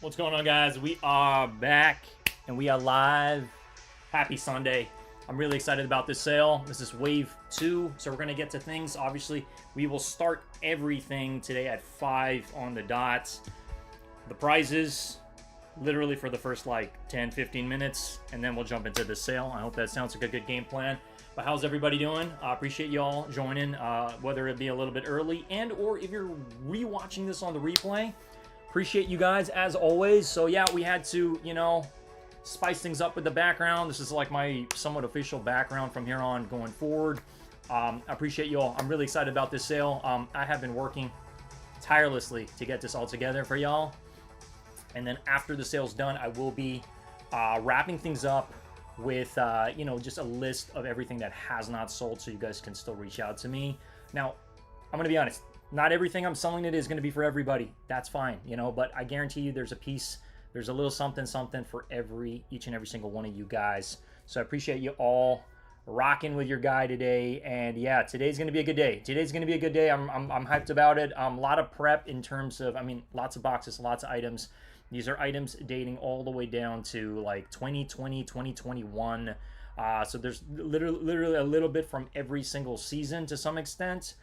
What's going on, guys? We are back and we are live. Happy Sunday. I'm really excited about this sale. This is wave 2, so we're going to get to things. Obviously, we will start everything today at 5 on the dot. The prizes, literally for the first like 10-15 minutes, and then we'll jump into the sale. I hope that sounds like a good game plan. But how's everybody doing? I appreciate you all joining, whether it be a little bit early and or if you're rewatching this on the replay. Appreciate you guys as always. So yeah, we had to, spice things up with the background. This is like my somewhat official background from here on going forward. I appreciate you all. I'm really excited about this sale. I have been working tirelessly to get this all together for y'all. And then after the sale's done, I will be wrapping things up with, just a list of everything that has not sold so you guys can still reach out to me. Now, I'm going to be honest. Not everything I'm selling today is going to be for everybody. That's fine, but I guarantee you there's a piece, there's a little something for each and every single one of you guys. So I appreciate you all rocking with your guy today. And yeah, today's going to be a good day. Today's going to be a good day. I'm hyped about it. A lot of prep in terms of, lots of boxes, lots of items. These are items dating all the way down to like 2020, 2021. So there's literally a little bit from every single season to some extent.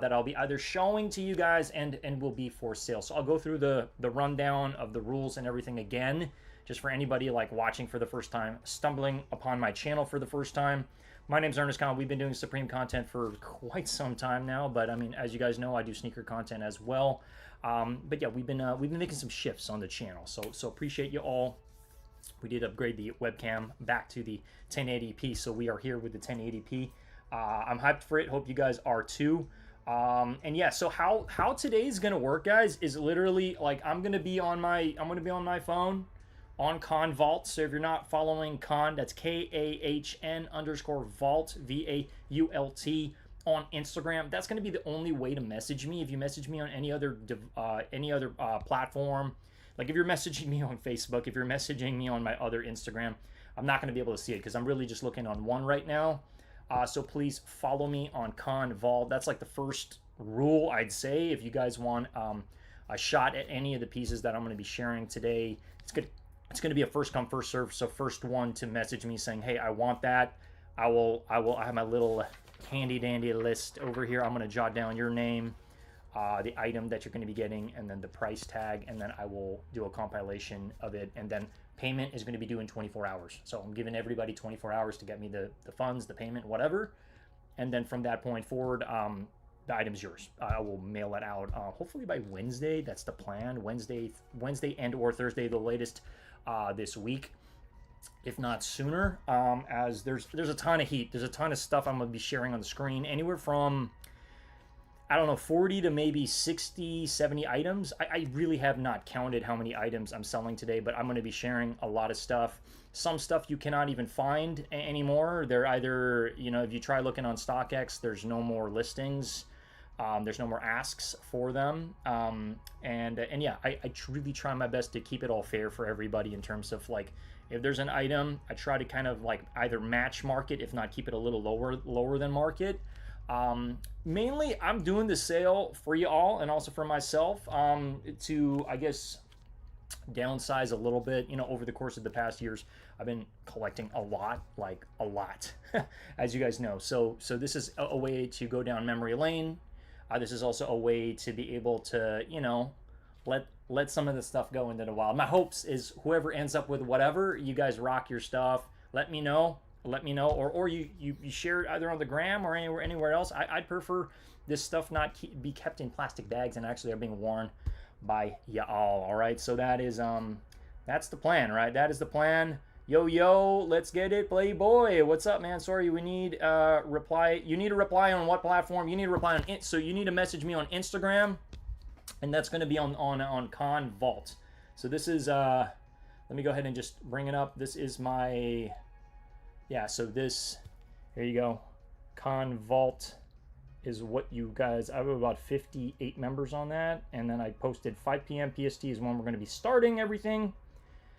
That I'll be either showing to you guys and will be for sale. So I'll go through the rundown of the rules and everything again, just for anybody like watching for the first time, stumbling upon my channel for the first time. My name's Ernest Khan. We've been doing Supreme content for quite some time now, but as you guys know, I do sneaker content as well. But yeah, we've been making some shifts on the channel. So appreciate you all. We did upgrade the webcam back to the 1080p, so we are here with the 1080p. I'm hyped for it. Hope you guys are too. And yeah, so how today's gonna work, guys, is literally like I'm gonna be on my phone on Kahn Vault. So if you're not following Kahn, that's KAHN_Vault VAULT on Instagram. That's gonna be the only way to message me. If you message me on any other platform, like if you're messaging me on Facebook, if you're messaging me on my other Instagram, I'm not gonna be able to see it because I'm really just looking on one right now. So please follow me on Kahn Vault. That's like the first rule, I'd say. If you guys want a shot at any of the pieces that I'm going to be sharing today, it's going to be a first come first serve. So first one to message me saying, "Hey, I want that." I have my little handy dandy list over here. I'm going to jot down your name, the item that you're going to be getting, and then the price tag, and then I will do a compilation of it, and then payment is going to be due in 24 hours. So I'm giving everybody 24 hours to get me the funds, the payment, whatever. And then from that point forward, the item's yours. I will mail it out hopefully by Wednesday. That's the plan. Wednesday and or Thursday, the latest this week, if not sooner. As there's a ton of heat. There's a ton of stuff I'm going to be sharing on the screen. Anywhere from 40 to maybe 60, 70 items. I really have not counted how many items I'm selling today, but I'm going to be sharing a lot of stuff. Some stuff you cannot even find anymore. They're either, if you try looking on StockX, there's no more listings. There's no more asks for them. And yeah, I really try my best to keep it all fair for everybody in terms of like, if there's an item, I try to kind of like either match market, if not keep it a little lower than market. Mainly I'm doing the sale for you all and also for myself to, I guess, downsize a little bit. Over the course of the past years, I've been collecting a lot, as you guys know. So this is a way to go down memory lane. This is also a way to be able to, let some of the stuff go into the wild. My hopes is whoever ends up with whatever, you guys rock your stuff. Let me know, or you share it either on the gram or anywhere else. I'd prefer this stuff not be kept in plastic bags and actually are being worn by y'all. All right, so that is that's the plan, right? That is the plan. Yo, let's get it, Playboy. What's up, man? Sorry, we need reply. You need a reply on what platform? You need a reply on it. So you need to message me on Instagram, and that's going to be on Kahn Vault. So this is let me go ahead and just bring it up. This is my. Yeah, so this, here you go. Kahn Vault is what you guys, I have about 58 members on that. And then I posted 5 p.m. PST is when we're going to be starting everything.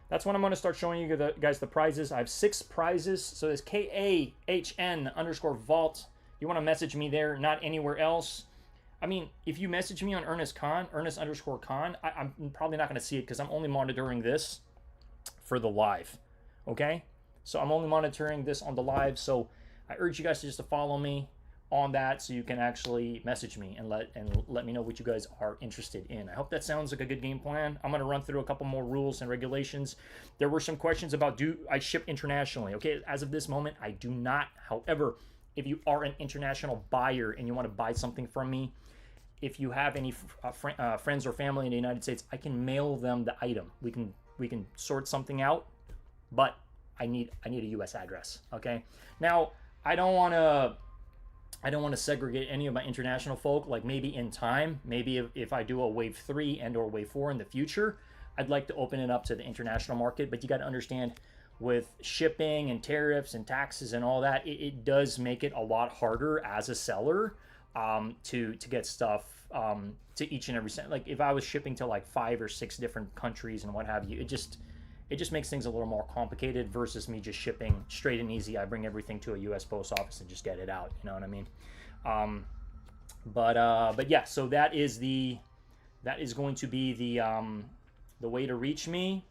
That's when I'm going to start showing you guys the prizes. I have 6 prizes. So it's KAHN_Vault. You want to message me there, not anywhere else. I mean, if you message me on Ernest underscore Con, I'm probably not going to see it because I'm only monitoring this for the live. Okay? So I'm only monitoring this on the live. So I urge you guys to just to follow me on that so you can actually message me and let me know what you guys are interested in. I hope that sounds like a good game plan. I'm going to run through a couple more rules and regulations. There were some questions about do I ship internationally. Okay, as of this moment, I do not. However, if you are an international buyer and you want to buy something from me, if you have any friends or family in the United States, I can mail them the item. We can sort something out, but I need a U.S. address. Okay. Now I don't want to segregate any of my international folk. Like maybe in time, maybe if I do a wave 3 and or wave 4 in the future, I'd like to open it up to the international market. But you got to understand, with shipping and tariffs and taxes and all that, it does make it a lot harder as a seller to get stuff to each and every cent. Like if I was shipping to like 5 or 6 different countries and what have you, it just makes things a little more complicated versus me just shipping straight and easy. I bring everything to a U.S. post office and just get it out. You know what I mean? But yeah. So that is going to be the way to reach me.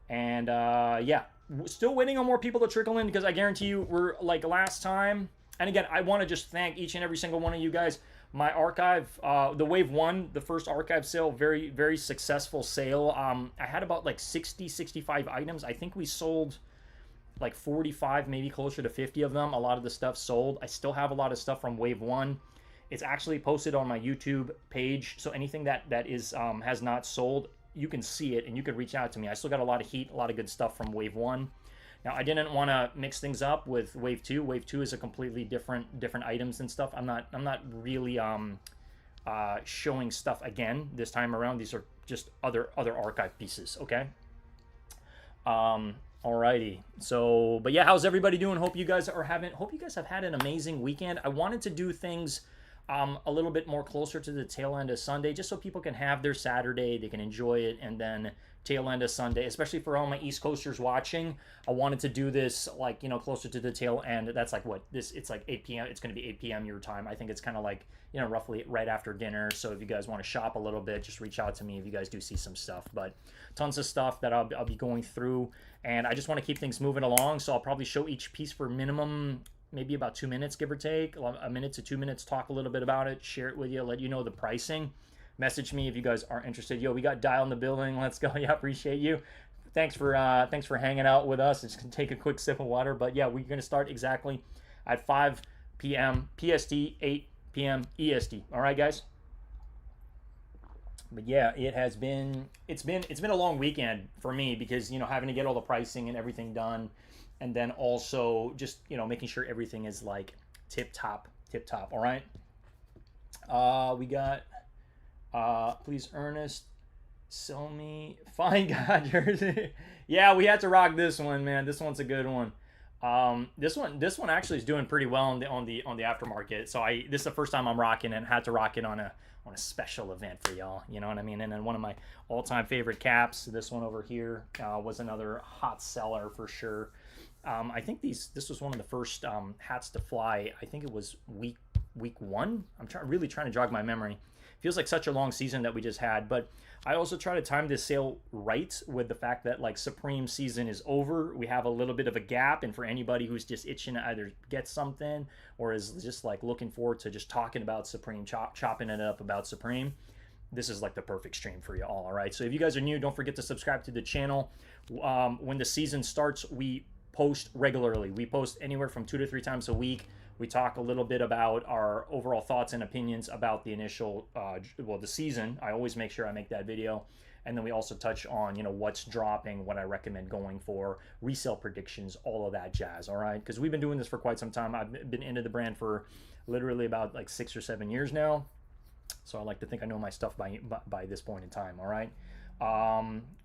And yeah, still waiting on more people to trickle in because I guarantee you we're like last time. And again, I want to just thank each and every single one of you guys. My archive, the wave 1, the first archive sale, very, very successful sale. I had about like 60, 65 items. I think we sold like 45, maybe closer to 50 of them. A lot of the stuff sold. I still have a lot of stuff from wave 1. It's actually posted on my YouTube page. So anything that is has not sold, you can see it and you can reach out to me. I still got a lot of heat, a lot of good stuff from wave 1. Now, I didn't want to mix things up with wave 2. Wave 2 is a completely different items and stuff. I'm not really showing stuff again this time around. These are just other archive pieces. Okay. Alrighty. So, but yeah, how's everybody doing? Hope you guys have had an amazing weekend. I wanted to do things a little bit more closer to the tail end of Sunday, just so people can have their Saturday, they can enjoy it, and then tail end of Sunday, especially for all my East Coasters watching. I wanted to do this like, closer to the tail end. That's like it's like 8 p.m. It's going to be 8 p.m. your time. I think it's kind of like, roughly right after dinner. So if you guys want to shop a little bit, just reach out to me if you guys do see some stuff. But tons of stuff that I'll be going through, and I just want to keep things moving along. So I'll probably show each piece for minimum maybe about 2 minutes, give or take, a minute to 2 minutes, talk a little bit about it, share it with you, let you know the pricing. Message me if you guys are interested. Yo, we got Dial in the building. Let's go. Yeah, appreciate you. Thanks for hanging out with us. It's gonna take a quick sip of water, but yeah, we're gonna start exactly at 5 p.m. PST, 8 p.m. EST. All right, guys. But yeah, it's been a long weekend for me because having to get all the pricing and everything done, and then also just making sure everything is like tip top. All right. We got. Please, Ernest, sell me Fine God jersey. Yeah, we had to rock this one, man. This one's a good one. This one actually is doing pretty well on the aftermarket. So this is the first time I'm rocking it, and had to rock it on a special event for y'all. You know what I mean? And then one of my all-time favorite caps, this one over here, was another hot seller for sure. I think this was one of the first hats to fly. I think it was week 1. I'm really trying to jog my memory. Feels like such a long season that we just had, but I also try to time this sale right with the fact that like Supreme season is over. We have a little bit of a gap, and for anybody who's just itching to either get something or is just like looking forward to just talking about Supreme, chopping it up about Supreme, this is like the perfect stream for you all right? So if you guys are new, don't forget to subscribe to the channel. When the season starts, we post regularly. We post anywhere from 2 to 3 times a week. We talk a little bit about our overall thoughts and opinions about the initial, the season. I always make sure I make that video. And then we also touch on, what's dropping, what I recommend going for, resale predictions, all of that jazz, all right? Because we've been doing this for quite some time. I've been into the brand for literally about like 6 or 7 years now. So I like to think I know my stuff by this point in time, all right?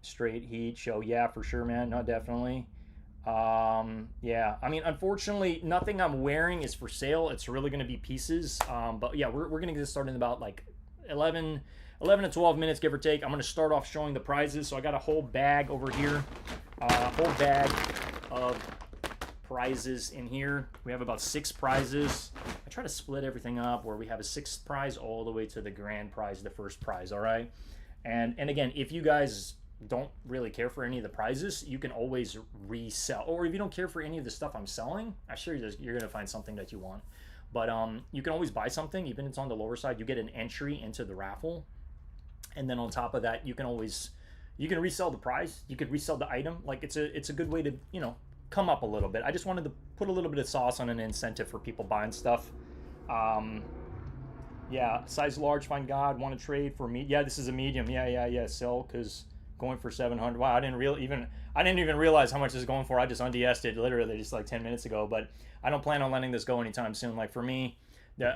Straight heat show, yeah, for sure, man. No, definitely. Yeah, I mean, unfortunately, nothing I'm wearing is for sale. It's really going to be pieces. But yeah, we're going to get started in about like 11 to 12 minutes, give or take. I'm going to start off showing the prizes. So I got a whole bag over here, whole bag of prizes in here. We have about 6 prizes. I try to split everything up where we have a 6th prize all the way to the grand prize, the first prize, all right? And again, if you guys don't really care for any of the prizes, you can always resell. Or if you don't care for any of the stuff I'm selling, I'm sure you're gonna find something that you want. But you can always buy something, even if it's on the lower side. You get an entry into the raffle, and then on top of that, you can resell the prize. You could resell the item. Like it's a good way to come up a little bit. I just wanted to put a little bit of sauce on an incentive for people buying stuff. Yeah, size large, find God, want to trade for me. Yeah, this is a medium. Yeah. Sell because going for 700. Wow, I didn't even realize how much this is going for. I just unds'd it literally just like 10 minutes ago. But I don't plan on letting this go anytime soon. Like for me,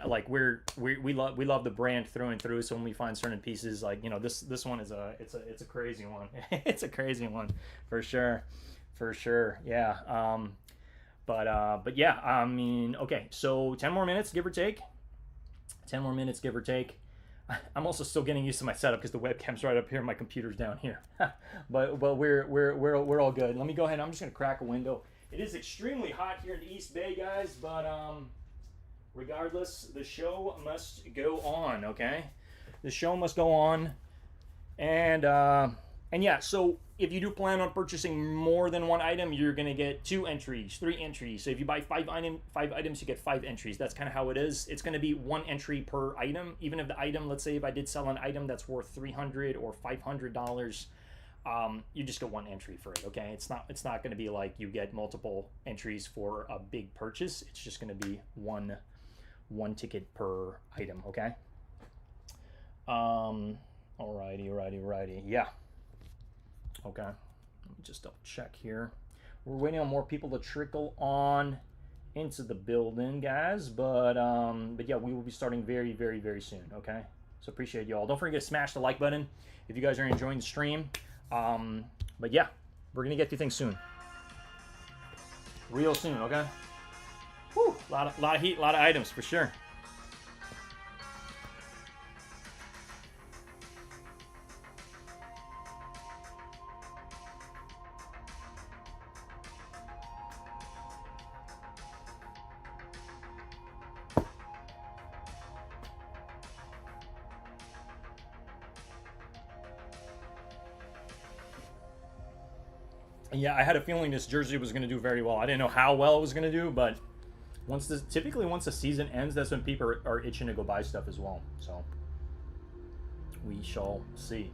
like we love the brand through and through. So when we find certain pieces, like this one is it's a crazy one. It's a crazy one for sure, yeah. But yeah, I mean, okay, so 10 more minutes, give or take. 10 more minutes, give or take. I'm also still getting used to my setup because the webcam's right up here, my computer's down here. but we're all good. Let me go ahead. I'm just gonna crack a window. It is extremely hot here in the East Bay, guys. But regardless, the show must go on. Okay, the show must go on. And yeah, so if you do plan on purchasing more than one item, you're gonna get 2 entries, 3 entries. So if you buy 5 items, you get 5 entries. That's kind of how it is. It's gonna be 1 entry per item. Even if the item, let's say if I did sell an item that's worth $300 or $500, you just get 1 entry for it. Okay, it's not gonna be like you get multiple entries for a big purchase. It's just gonna be one ticket per item. Okay. Alrighty. Yeah. Okay, let me just double check here. We're waiting on more people to trickle on into the building, guys. But yeah, we will be starting very, very, very soon. Okay, so appreciate you all. Don't forget to smash the like button if you guys are enjoying the stream. But yeah, we're gonna get through things soon, real soon. Okay. Whew, lot of heat, a lot of items for sure. Yeah, I had a feeling this jersey was going to do very well. I didn't know how well it was going to do, but typically once the season ends, that's when people are itching to go buy stuff as well. So we shall see.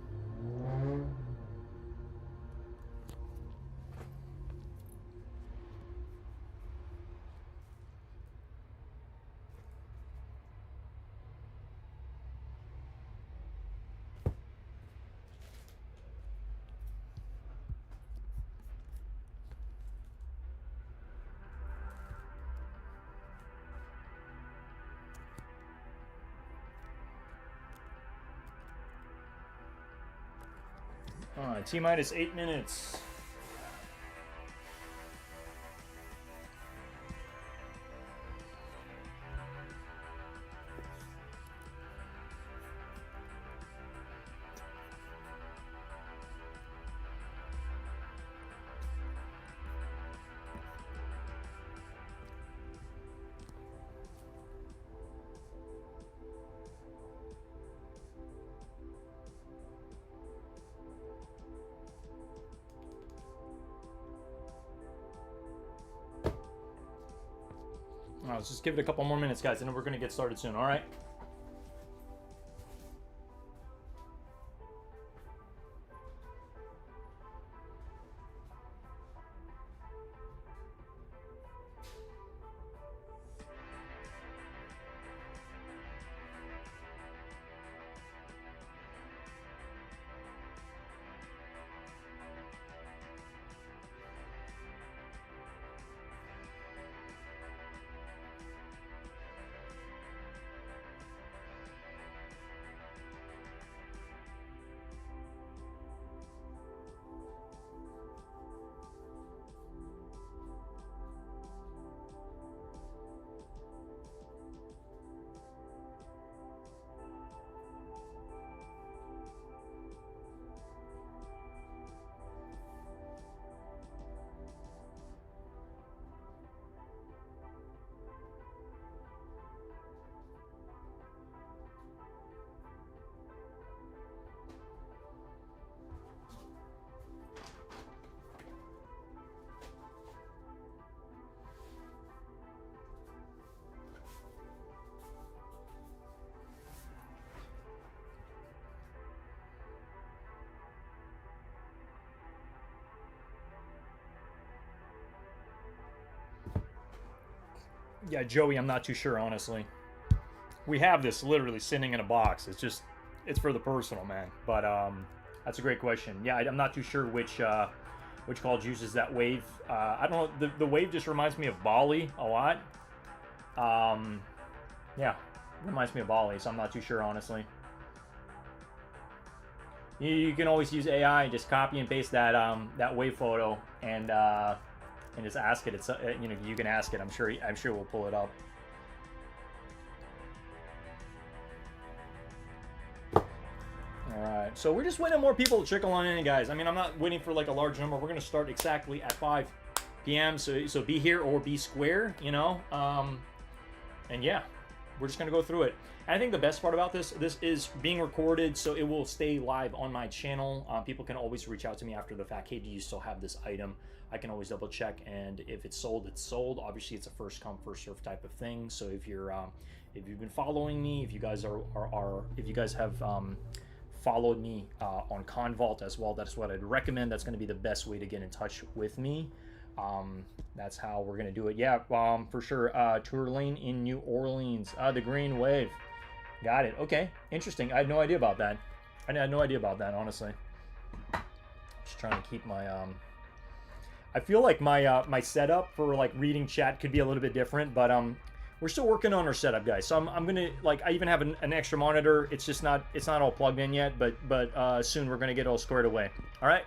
All right, T-minus 8 minutes. Let's just give it a couple more minutes, guys, and then we're going to get started soon, all right? Yeah, Joey, I'm not too sure, honestly. We have this literally sitting in a box. It's just, it's for the personal, man. But that's a great question. Yeah, I'm not too sure which call uses that wave. I don't know. The wave just reminds me of Bali a lot. Yeah, reminds me of Bali, so I'm not too sure, honestly. You can always use AI and just copy and paste that wave photo and just ask it. It's you know, you can ask it. I'm sure we'll pull it up. All right, so we're just waiting more people to trickle on in, guys. I mean, I'm not waiting for like a large number. We're gonna start exactly at 5 p.m. So be here or be square, you know. And yeah, we're just gonna go through it. And I think the best part about this is being recorded, so it will stay live on my channel. People can always reach out to me after the fact. Hey, do you still have this item? I can always double check, and if it's sold, it's sold. Obviously, it's a first come first serve type of thing. So if you've been following me, if you guys if you guys have followed me on Convault as well, that's what I'd recommend. That's going to be the best way to get in touch with me. That's how we're going to do it. Yeah, for sure. Tour Lane in New Orleans. The Green Wave. Got it. Okay, interesting. I had no idea about that. I had no idea about that, honestly. Just trying to keep my I feel like my setup for like reading chat could be a little bit different, but we're still working on our setup, guys. So I'm gonna, like, I even have an extra monitor. It's just not, it's not all plugged in yet, but soon we're gonna get it all squared away. All right.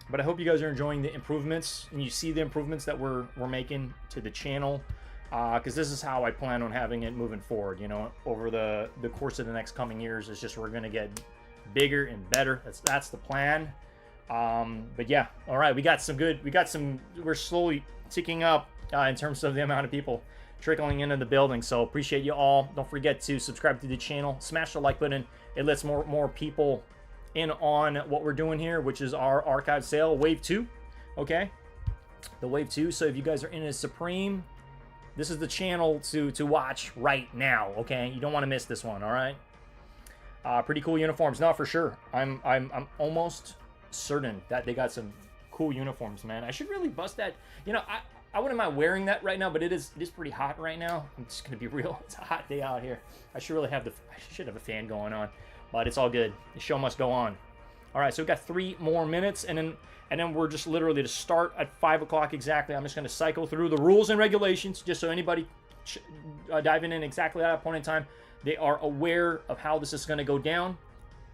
But I hope you guys are enjoying the improvements, and you see the improvements that we're making to the channel, because this is how I plan on having it moving forward. You know, over the course of the next coming years, it's just we're gonna get bigger and better. That's the plan. But yeah, all right, we're slowly ticking up in terms of the amount of people trickling into the building. So appreciate you all. Don't forget to subscribe to the channel, smash the like button. It lets more people in on what we're doing here, which is our archive sale, Wave 2. Okay, the Wave 2. So if you guys are in a Supreme, this is the channel to watch right now. Okay, you don't want to miss this one. All right. Pretty cool uniforms. No, for sure. I'm almost certain that they got some cool uniforms, man. I should really bust that. You know, I wouldn't mind wearing that right now, but it is pretty hot right now. I'm just gonna be real. It's a hot day out here. I should have a fan going on, but it's all good. The show must go on. All right, so we've got 3 more minutes, and then we're just literally to start at 5 o'clock exactly. I'm just gonna cycle through the rules and regulations, just so anybody diving in exactly at that point in time, they are aware of how this is gonna go down.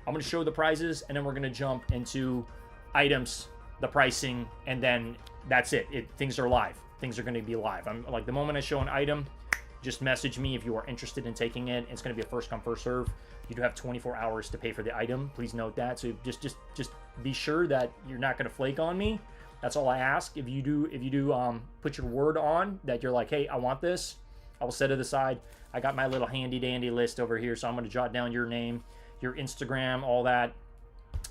I'm going to show the prizes, and then we're going to jump into items, the pricing, and then that's it. Things are live. Things are going to be live. I'm like, the moment I show an item, just message me if you are interested in taking it. It's going to be a first come first serve. You do have 24 hours to pay for the item. Please note that. So just be sure that you're not going to flake on me. That's all I ask. If you do put your word on that you're like, hey, I want this, I will set it aside. I got my little handy dandy list over here, so I'm going to jot down your name, your Instagram, all that,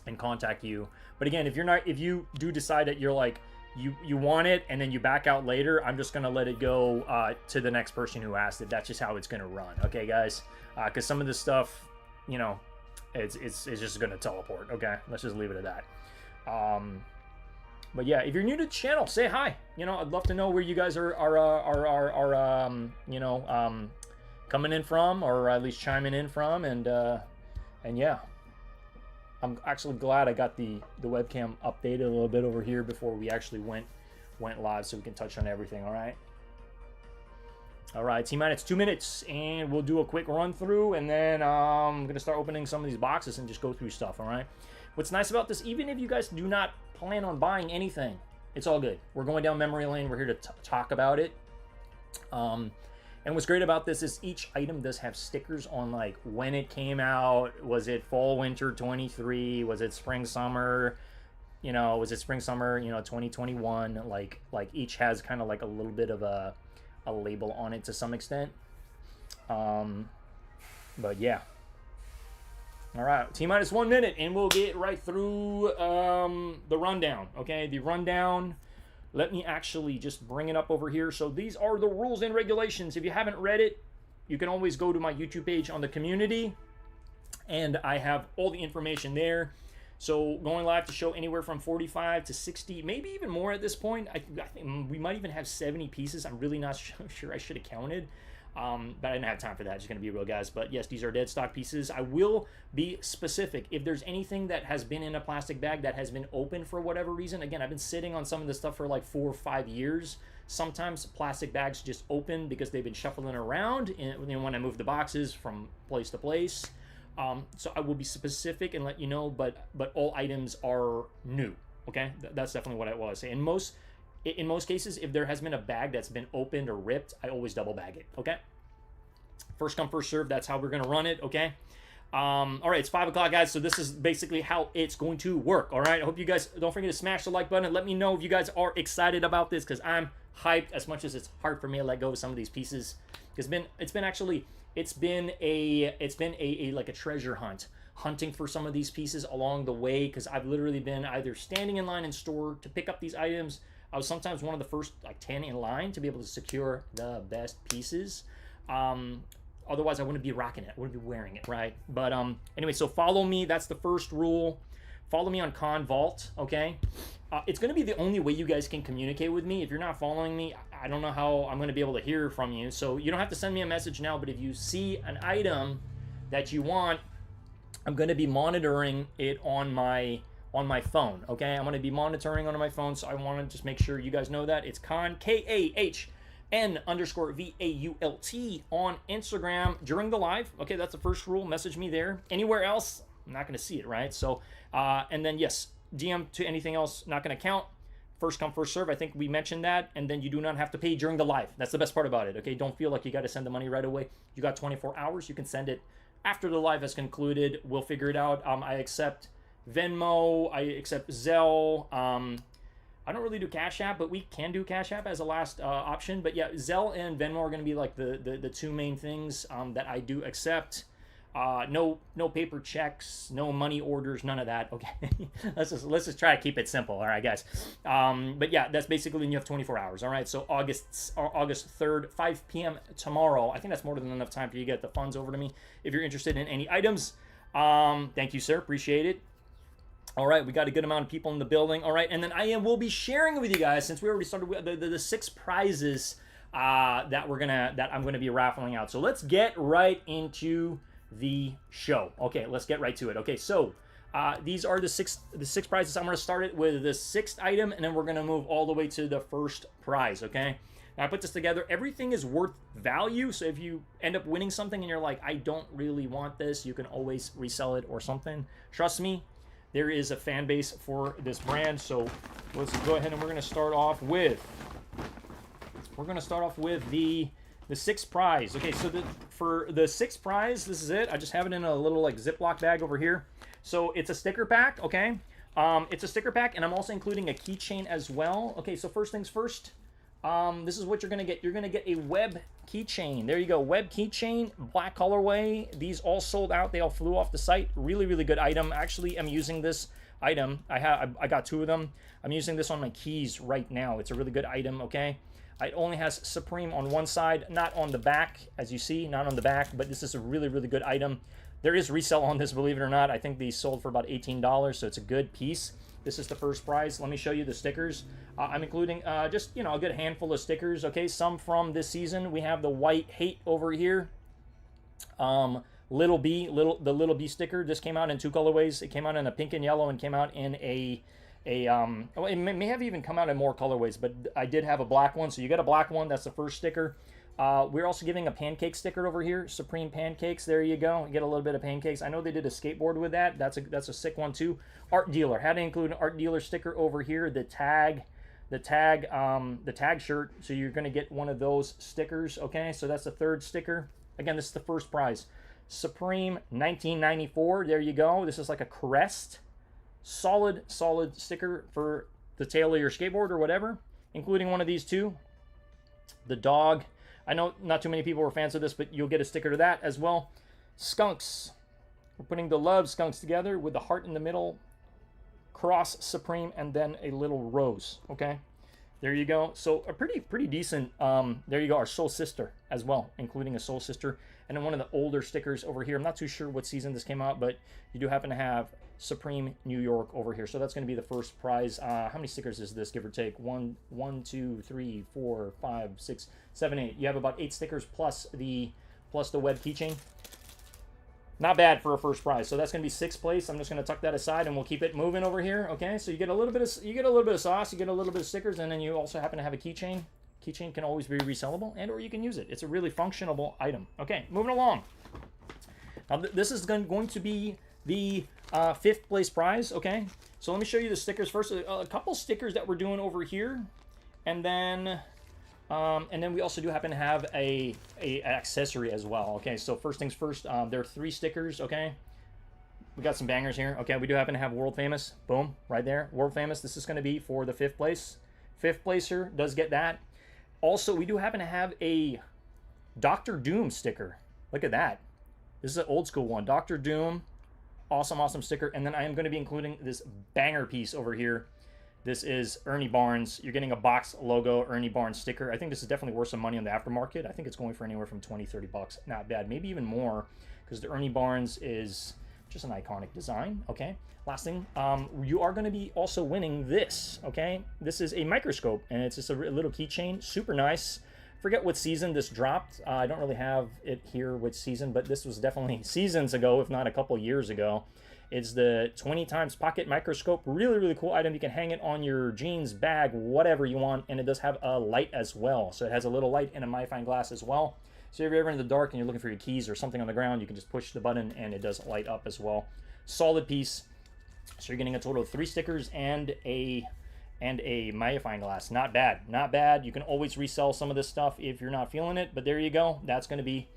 and contact you. But again, if you do decide that you're like, you want it and then you back out later, I'm just gonna let it go to the next person who asked it. That's just how it's gonna run. Okay, guys? Because some of this stuff, you know, it's just gonna teleport. Okay, let's just leave it at that. But yeah, if you're new to the channel, say hi. You know, I'd love to know where you guys are you know, coming in from, or at least chiming in from, and yeah, I'm actually glad I got the webcam updated a little bit over here before we actually went live, so we can touch on everything. All right, T-minus 2 minutes, and we'll do a quick run through, and then I'm gonna start opening some of these boxes and just go through stuff. All right. What's nice about this, even if you guys do not plan on buying anything, it's all good. We're going down memory lane. We're here to talk about it. And what's great about this is each item does have stickers on, like, when it came out. Was it fall winter 23? Was it spring summer? You know, was it spring summer, you know, 2021? Like each has kind of like a little bit of a label on it to some extent. But yeah. All right, T-minus 1 minute, and we'll get right through the rundown. Okay, the rundown. Let me actually just bring it up over here. So these are the rules and regulations. If you haven't read it, you can always go to my YouTube page on the community, and I have all the information there. So going live to show anywhere from 45 to 60, maybe even more at this point. I think we might even have 70 pieces. I'm really not sure. I should have counted. But I didn't have time for that. Just going to be real, guys. But yes, these are dead stock pieces. I will be specific. If there's anything that has been in a plastic bag that has been open for whatever reason, again, I've been sitting on some of this stuff for like 4 or 5 years. Sometimes plastic bags just open because they've been shuffling around when I move the boxes from place to place. So I will be specific and let you know, but all items are new. Okay, that's definitely what I want to say. In most cases, if there has been a bag that's been opened or ripped, I always double bag it, okay? First come, first serve, that's how we're gonna run it, okay? All right, it's 5 o'clock, guys, so this is basically how it's going to work, all right? I hope you guys, don't forget to smash the like button and let me know if you guys are excited about this, because I'm hyped, as much as it's hard for me to let go of some of these pieces. It's been a like a treasure hunt, hunting for some of these pieces along the way, because I've literally been either standing in line in store to pick up these items. I was sometimes one of the first like 10 in line to be able to secure the best pieces. Otherwise, I wouldn't be rocking it. I wouldn't be wearing it, right? But anyway, so follow me. That's the first rule. Follow me on Con Vault, okay? It's going to be the only way you guys can communicate with me. If you're not following me, I don't know how I'm going to be able to hear from you. So you don't have to send me a message now, but if you see an item that you want, I'm going to be monitoring it on my phone, okay? I'm going to be monitoring on my phone, so I want to just make sure you guys know that. It's Kahn, KAHN_VAULT on Instagram during the live. Okay, that's the first rule. Message me there. Anywhere else, I'm not going to see it, right? So, and then, yes, DM to anything else, not going to count. First come, first serve. I think we mentioned that. And then you do not have to pay during the live. That's the best part about it, okay? Don't feel like you got to send the money right away. You got 24 hours. You can send it after the live has concluded. We'll figure it out. I accept Venmo, I accept Zelle. I don't really do Cash App, but we can do Cash App as a last option. But yeah, Zelle and Venmo are going to be like the two main things that I do accept. No paper checks, no money orders, none of that. Okay, let's just try to keep it simple. All right, guys. But yeah, that's basically when you have 24 hours. All right, so August 3rd, 5 p.m. tomorrow. I think that's more than enough time for you to get the funds over to me if you're interested in any items. Thank you, sir. Appreciate it. All right, we got a good amount of people in the building. All right, and then I will be sharing with you guys, since we already started with the 6 prizes that I'm gonna be raffling out. So let's get right into the show. Okay, let's get right to it. Okay, so these are the six prizes. I'm gonna start it with the 6th item, and then we're gonna move all the way to the first prize. Okay. Now I put this together. Everything is worth value. So if you end up winning something and you're like, I don't really want this, you can always resell it or something. Trust me. There is a fan base for this brand, so let's go ahead and we're going to start off with the 6th prize. Okay, so for the 6th prize, this is it. I just have it in a little like Ziploc bag over here. So it's a sticker pack, okay? It's a sticker pack, and I'm also including a keychain as well. Okay, so first things first. This is what you're gonna get. You're gonna get a web keychain. There you go, web keychain, black colorway. These all sold out. They all flew off the site. Really, really good item. Actually, I'm using this item. I got 2 of them. I'm using this on my keys right now. It's a really good item. Okay, it only has Supreme on one side, not on the back, as you see, not on the back. But this is a really, really good item. There is resale on this, believe it or not. I think these sold for about $18, so it's a good piece. This is the first prize. Let me show you the stickers. I'm including just, a good handful of stickers, okay? Some from this season. We have the White Hate over here. Little B B sticker. This came out in 2 colorways. It came out in a pink and yellow and came out in it may have even come out in more colorways, but I did have a black one. So you got a black one. That's the first sticker. We're also giving a pancake sticker over here, Supreme Pancakes. There you go. You get a little bit of pancakes. I know they did a skateboard with that. That's a sick one too. Art dealer. Had to include an art dealer sticker over here. The tag shirt. So you're gonna get one of those stickers. Okay, so that's the 3rd sticker. Again, this is the first prize. Supreme 1994. There you go. This is like a crest. Solid sticker for the tail of your skateboard or whatever, including one of these too. The dog. I know not too many people were fans of this, but you'll get a sticker to that as well. Skunks. We're putting the love skunks together with the heart in the middle, cross Supreme, and then a little rose. Okay, there you go. So a pretty decent. There you go. Our Soul Sister as well, including a Soul Sister, and then one of the older stickers over here. I'm not too sure what season this came out, but you do happen to have Supreme New York over here. So that's going to be the first prize. How many stickers is this, give or take? One, 2, 3, 4, 5, 6, 7, 8. You have about 8 stickers plus the web keychain. Not bad for a first prize. So that's going to be 6th place. I'm just going to tuck that aside and we'll keep it moving over here. Okay, so you get a little bit of sauce, you get a little bit of stickers, and then you also happen to have a keychain. Keychain can always be resellable, and or you can use it. It's a really functional item. Okay, moving along. Now this is going to be the 5th place prize. Okay, so let me show you the stickers first. A couple stickers that we're doing over here, and then we also do happen to have a accessory as well. Okay, so first things first, there are 3 stickers. Okay, we got some bangers here. Okay, we do happen to have World Famous. Boom, right there, World Famous. This is going to be for the 5th place. 5th placer does get that. Also, we do happen to have a Dr. Doom sticker. Look at that. This is an old school one. Dr. Doom. Awesome, awesome sticker. And then I am going to be including this banger piece over here. This is Ernie Barnes. You're getting a box logo Ernie Barnes sticker. I think this is definitely worth some money on the aftermarket. I think it's going for anywhere from 20, 30 bucks. Not bad. Maybe even more, because the Ernie Barnes is just an iconic design. Okay. Last thing, you are going to be also winning this. Okay. This is a microscope, and it's just a little keychain. Super nice. Forget what season this dropped. I don't really have it here which season, but this was definitely seasons ago, if not a couple years ago. It's the 20 times pocket microscope. Really, really cool item. You can hang it on your jeans, bag, whatever you want, and it does have a light as well. So it has a little light and a magnifying glass as well. So if you're ever in the dark and you're looking for your keys or something on the ground, you can just push the button and it does light up as well. Solid piece. So you're getting a total of 3 stickers and a magnifying glass. Not bad, not bad. You can always resell some of this stuff if you're not feeling it, but there you go. That's going to be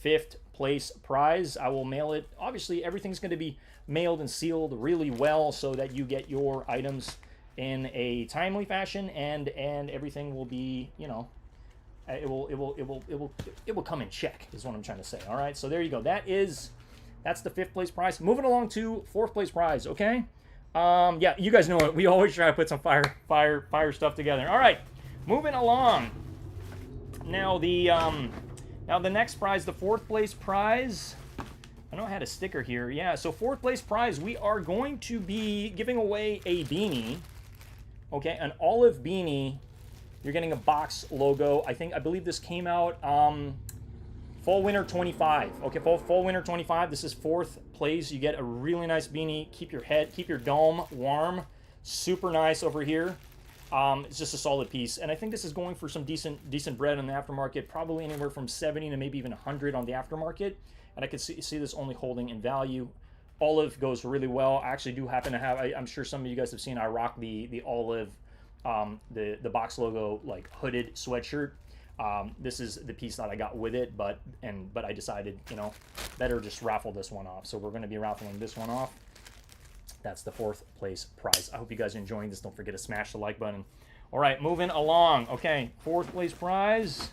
5th place prize. I will mail it. Obviously, everything's going to be mailed and sealed really well so that you get your items in a timely fashion, and everything will be, you know, it will come in check is what I'm trying to say. All right, so there you go. That's the 5th place prize. Moving along to 4th place prize. Okay. Yeah, you guys know it. We always try to put some fire stuff together. All right, moving along. Now the next prize, the 4th place prize. I know I had a sticker here. Yeah, so 4th place prize, we are going to be giving away a beanie. Okay, an olive beanie. You're getting a box logo. I believe this came out fall winter 25. Okay, fall winter 25. This is 4th place. You get a really nice beanie. Keep your dome warm. Super nice over here. It's just a solid piece, and I think this is going for some decent bread on the aftermarket. Probably anywhere from 70 to maybe even 100 on the aftermarket. And I could see this only holding in value. Olive goes really well. I actually do happen to have. I'm sure some of you guys have seen. I rock the olive, the box logo like hooded sweatshirt. This is the piece that I got with it, but I decided, you know, better just raffle this one off. So we're going to be raffling this one off. That's the 4th place prize. I hope you guys are enjoying this. Don't forget to smash the like button. All right, moving along. Okay, 4th place prize.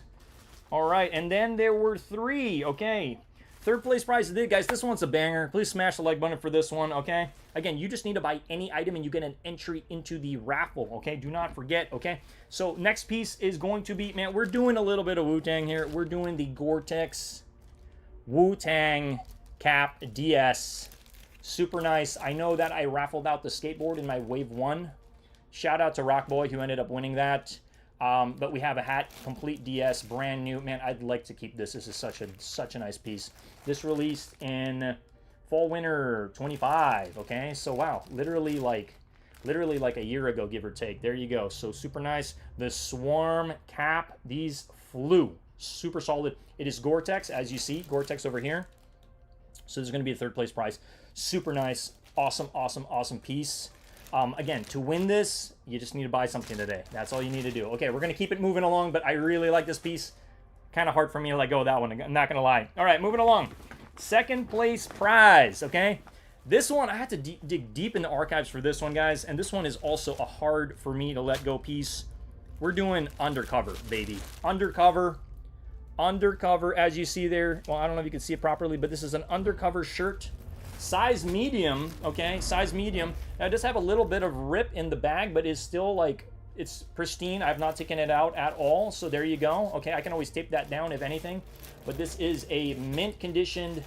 All right, and then there were 3. Okay, 3rd place prize. Guys, this one's a banger. Please smash the like button for this one, okay? Again, you just need to buy any item and you get an entry into the raffle, okay? Do not forget, okay? So next piece is going to be, man, we're doing a little bit of Wu-Tang here. We're doing the Gore-Tex Wu-Tang Cap DS. Super nice. I know that I raffled out the skateboard in my Wave 1. Shout out to Rockboy who ended up winning that. But we have a hat, complete DS, brand new. Man, I'd like to keep this. This is such a nice piece. This released in fall winter 25. Okay, so wow, literally like a year ago, give or take. There you go. So super nice. The Swarm cap, these flew. Super solid. It is Gore-Tex, as you see, Gore-Tex over here. So this is going to be a 3rd place prize. Super nice, awesome piece. Again, to win this, you just need to buy something today. That's all you need to do. Okay, we're going to keep it moving along, but I really like this piece. Kind of hard for me to let go of that one. I'm not going to lie. All right, moving along. 2nd place prize, okay? This one, I had to dig deep in the archives for this one, guys, and this one is also a hard for me to let go piece. We're doing Undercover, baby. Undercover, as you see there. Well, I don't know if you can see it properly, but this is an Undercover shirt. Size medium, okay? Size medium. Now, it does have a little bit of rip in the bag, but it's still, like, it's pristine. I've not taken it out at all, so there you go. Okay, I can always tape that down if anything. But this is a mint-conditioned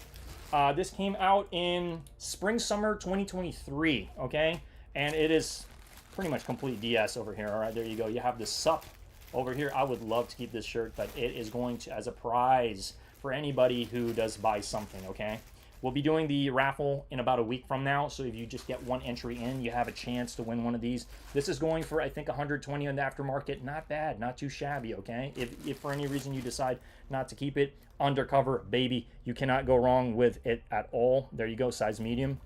This came out in spring summer 2023. Okay, and it is pretty much complete DS over here. All right, there you go. You have the sup over here. I would love to keep this shirt, but it is going to as a prize for anybody who does buy something. Okay, we'll be doing the raffle in about a week from now, so if you just get one entry in, you have a chance to win one of these. This is going for, I think, 120 on the aftermarket. Not bad, not too shabby. Okay, if for any reason you decide not to keep it, undercover baby, you cannot go wrong with it at all. There you go, size medium.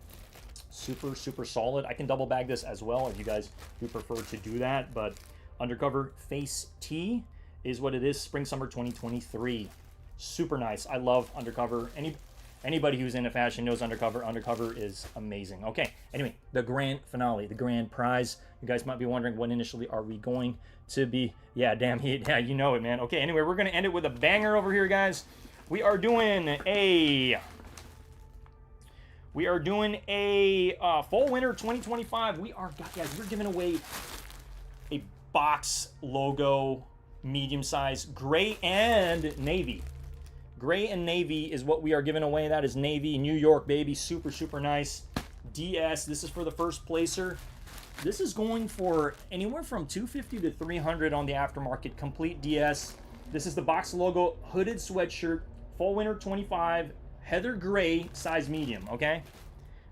Super solid. I can double bag this as well if you guys do prefer to do that, but undercover face tee is what it is. Spring summer 2023. Super nice. I love undercover. Anybody who's into fashion knows undercover. Undercover is amazing. Okay, anyway, the grand finale, the grand prize. You guys might be wondering, what initially are we going to be? Yeah, damn heat. Yeah, you know it, man. Okay, anyway, we're going to end it with a banger over here, guys. We are doing a fall winter 2025. Guys, we're giving away a box logo, medium size, gray and navy. Gray and navy is what we are giving away. That is navy, New York, baby. Super nice. DS, this is for the first placer. This is going for anywhere from $250 to $300 on the aftermarket, complete DS. This is the box logo, hooded sweatshirt, fall winter 25, heather gray, size medium, okay?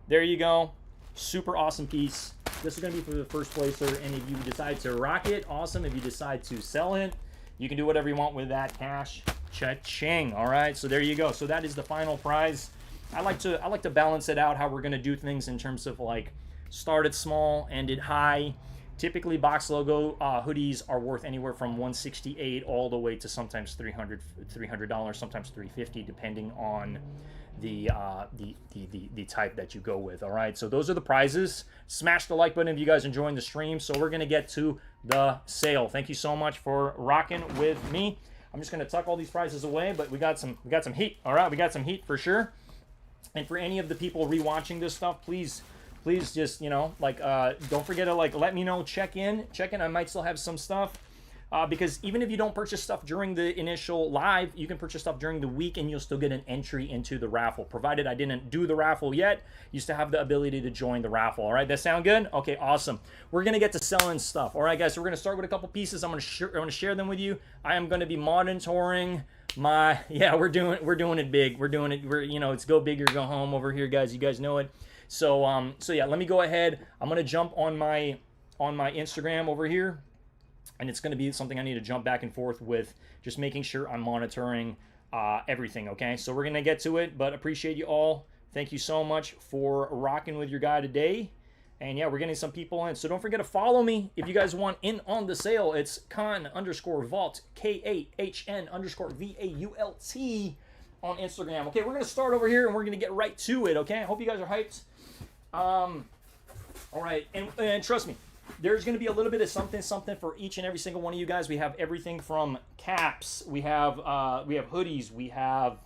There you go. Super awesome piece. This is going to be for the first placer, and if you decide to rock it, awesome. If you decide to sell it, you can do whatever you want with that cash. Cha-ching. All right, so there you go. So that is the final prize. I like to balance it out, how we're going to do things in terms of like start it small, end it high. Typically, box logo hoodies are worth anywhere from $168 all the way to sometimes $300, sometimes $350, depending on the type that you go with. All right, so those are the prizes. Smash the like button if you guys enjoying the stream. So we're gonna get to the sale. Thank you so much for rocking with me. I'm just gonna tuck all these prizes away, but we got some heat. All right, we got some heat for sure. And for any of the people rewatching this stuff, please just, you know, like, don't forget to, like, let me know, check in. I might still have some stuff, because even if you don't purchase stuff during the initial live, you can purchase stuff during the week and you'll still get an entry into the raffle. Provided I didn't do the raffle yet, you still have the ability to join the raffle. All right, that sound good? Okay, awesome. We're gonna get to selling stuff. All right, guys, so we're gonna start with a couple pieces. I'm gonna share them with you. I am gonna be monitoring my, yeah, we're doing it big. We're, you know, it's go big or go home over here, guys. You guys know it. So yeah, let me go ahead. I'm gonna jump on my Instagram over here, and it's gonna be something I need to jump back and forth with, just making sure I'm monitoring everything. Okay, so we're gonna get to it, but appreciate you all. Thank you so much for rocking with your guy today. And yeah, we're getting some people in, so don't forget to follow me if you guys want in on the sale. It's Kahn_Vault, KAHN_VAULT on Instagram. Okay, we're gonna start over here and we're gonna get right to it. Okay, I hope you guys are hyped. All right, and trust me, there's going to be a little bit of something for each and every single one of you guys. We have everything from caps, we have hoodies, we have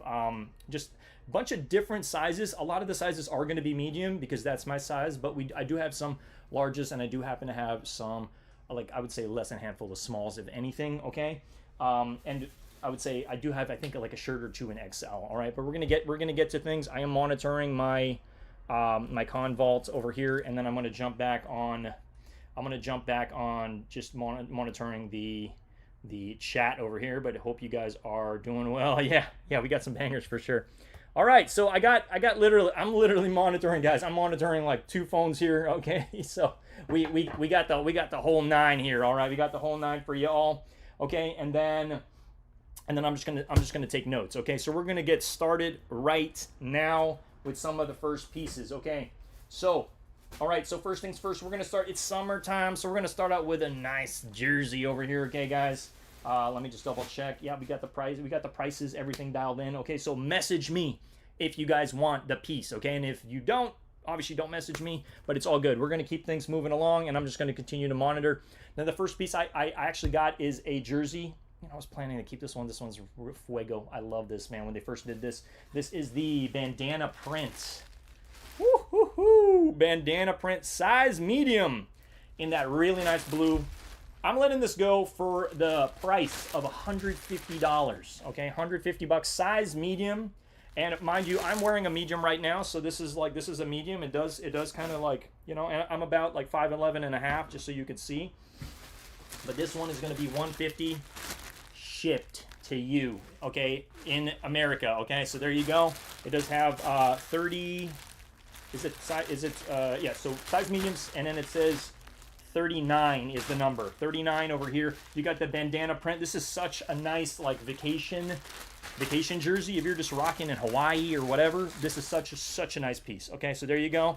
just a bunch of different sizes. A lot of the sizes are going to be medium because that's my size, but I do have some larges, and I do happen to have some, like, I would say less than a handful of smalls, if anything. Okay, and I would say I do have, I think, like a shirt or two in XL. All right, but we're gonna get to things. I am monitoring my my Kahn Vault over here, and then I'm gonna jump back on just monitoring the chat over here. But I hope you guys are doing well. Yeah, we got some bangers for sure. All right, so I'm literally monitoring, guys. I'm monitoring like two phones here. Okay, so we got the whole nine here. All right, we got the whole nine for you all. Okay, and then I'm just gonna take notes. Okay, so we're gonna get started right now with some of the first pieces. Okay, so all right, so first things first, we're gonna start. It's summertime, so we're gonna start out with a nice jersey over here. Okay, guys, let me just double check. Yeah, we got the prices, everything dialed in. Okay, so message me if you guys want the piece. Okay, and if you don't, obviously don't message me, but it's all good. We're gonna keep things moving along, and I'm just gonna continue to monitor. Now, the first piece I actually got is a jersey. I was planning to keep this one. This one's Fuego. I love this, man. When they first did this, this is the bandana print. Woo-hoo-hoo! Bandana print, size medium, in that really nice blue. I'm letting this go for the price of $150. Okay, $150, size medium, And mind you, I'm wearing a medium right now, so this is a medium. It does kind of like, you know, and I'm about like 5'11" and a half, just so you could see. But this one is going to be $150 shipped to you, okay, in America. Okay, so there you go. It does have 30. Yeah, so size mediums, and then it says 39 is the number. 39 over here. You got the bandana print. This is such a nice like vacation jersey. If you're just rocking in Hawaii or whatever, this is such a nice piece. Okay, so there you go.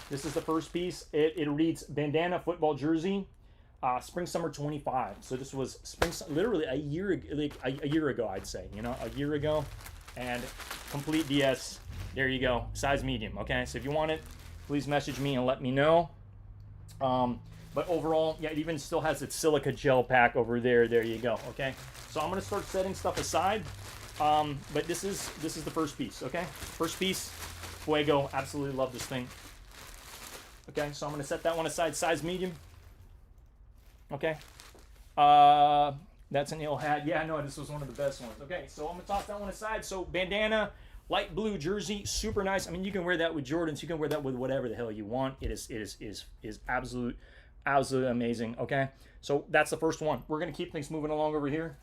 This is the first piece. It reads bandana football jersey, spring summer 25. So this was literally a year ago, I'd say. You know, a year ago, and complete DS. There you go, size medium. Okay, so if you want it, please message me and let me know. But overall, yeah, it even still has its silica gel pack over there. There you go. Okay, so I'm gonna start setting stuff aside. But this is the first piece. Okay, first piece, Fuego. Absolutely love this thing. Okay, so I'm gonna set that one aside, size medium. Okay, that's an ill hat. Yeah, no, this was one of the best ones. Okay, so I'm gonna toss that one aside. So bandana. Light blue jersey, super nice. I mean, you can wear that with Jordans. You can wear that with whatever the hell you want. It is absolutely amazing. Okay, so that's the first one. We're gonna keep things moving along over here.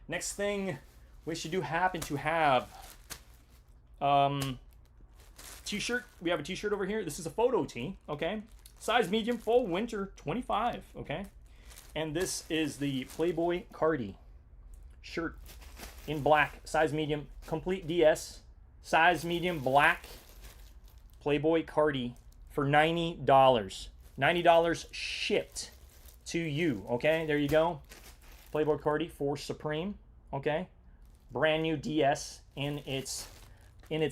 Next thing, we should happen to have t-shirt. We have a t-shirt over here. This is a photo tee. Okay, size medium, fall winter 25. Okay, and this is the Playboy Cardi shirt. In black, size medium, complete DS, size medium, black, Playboy Cardi for $90. $90 shipped to you, okay? There you go. Playboy Cardi for Supreme, okay? Brand new DS in its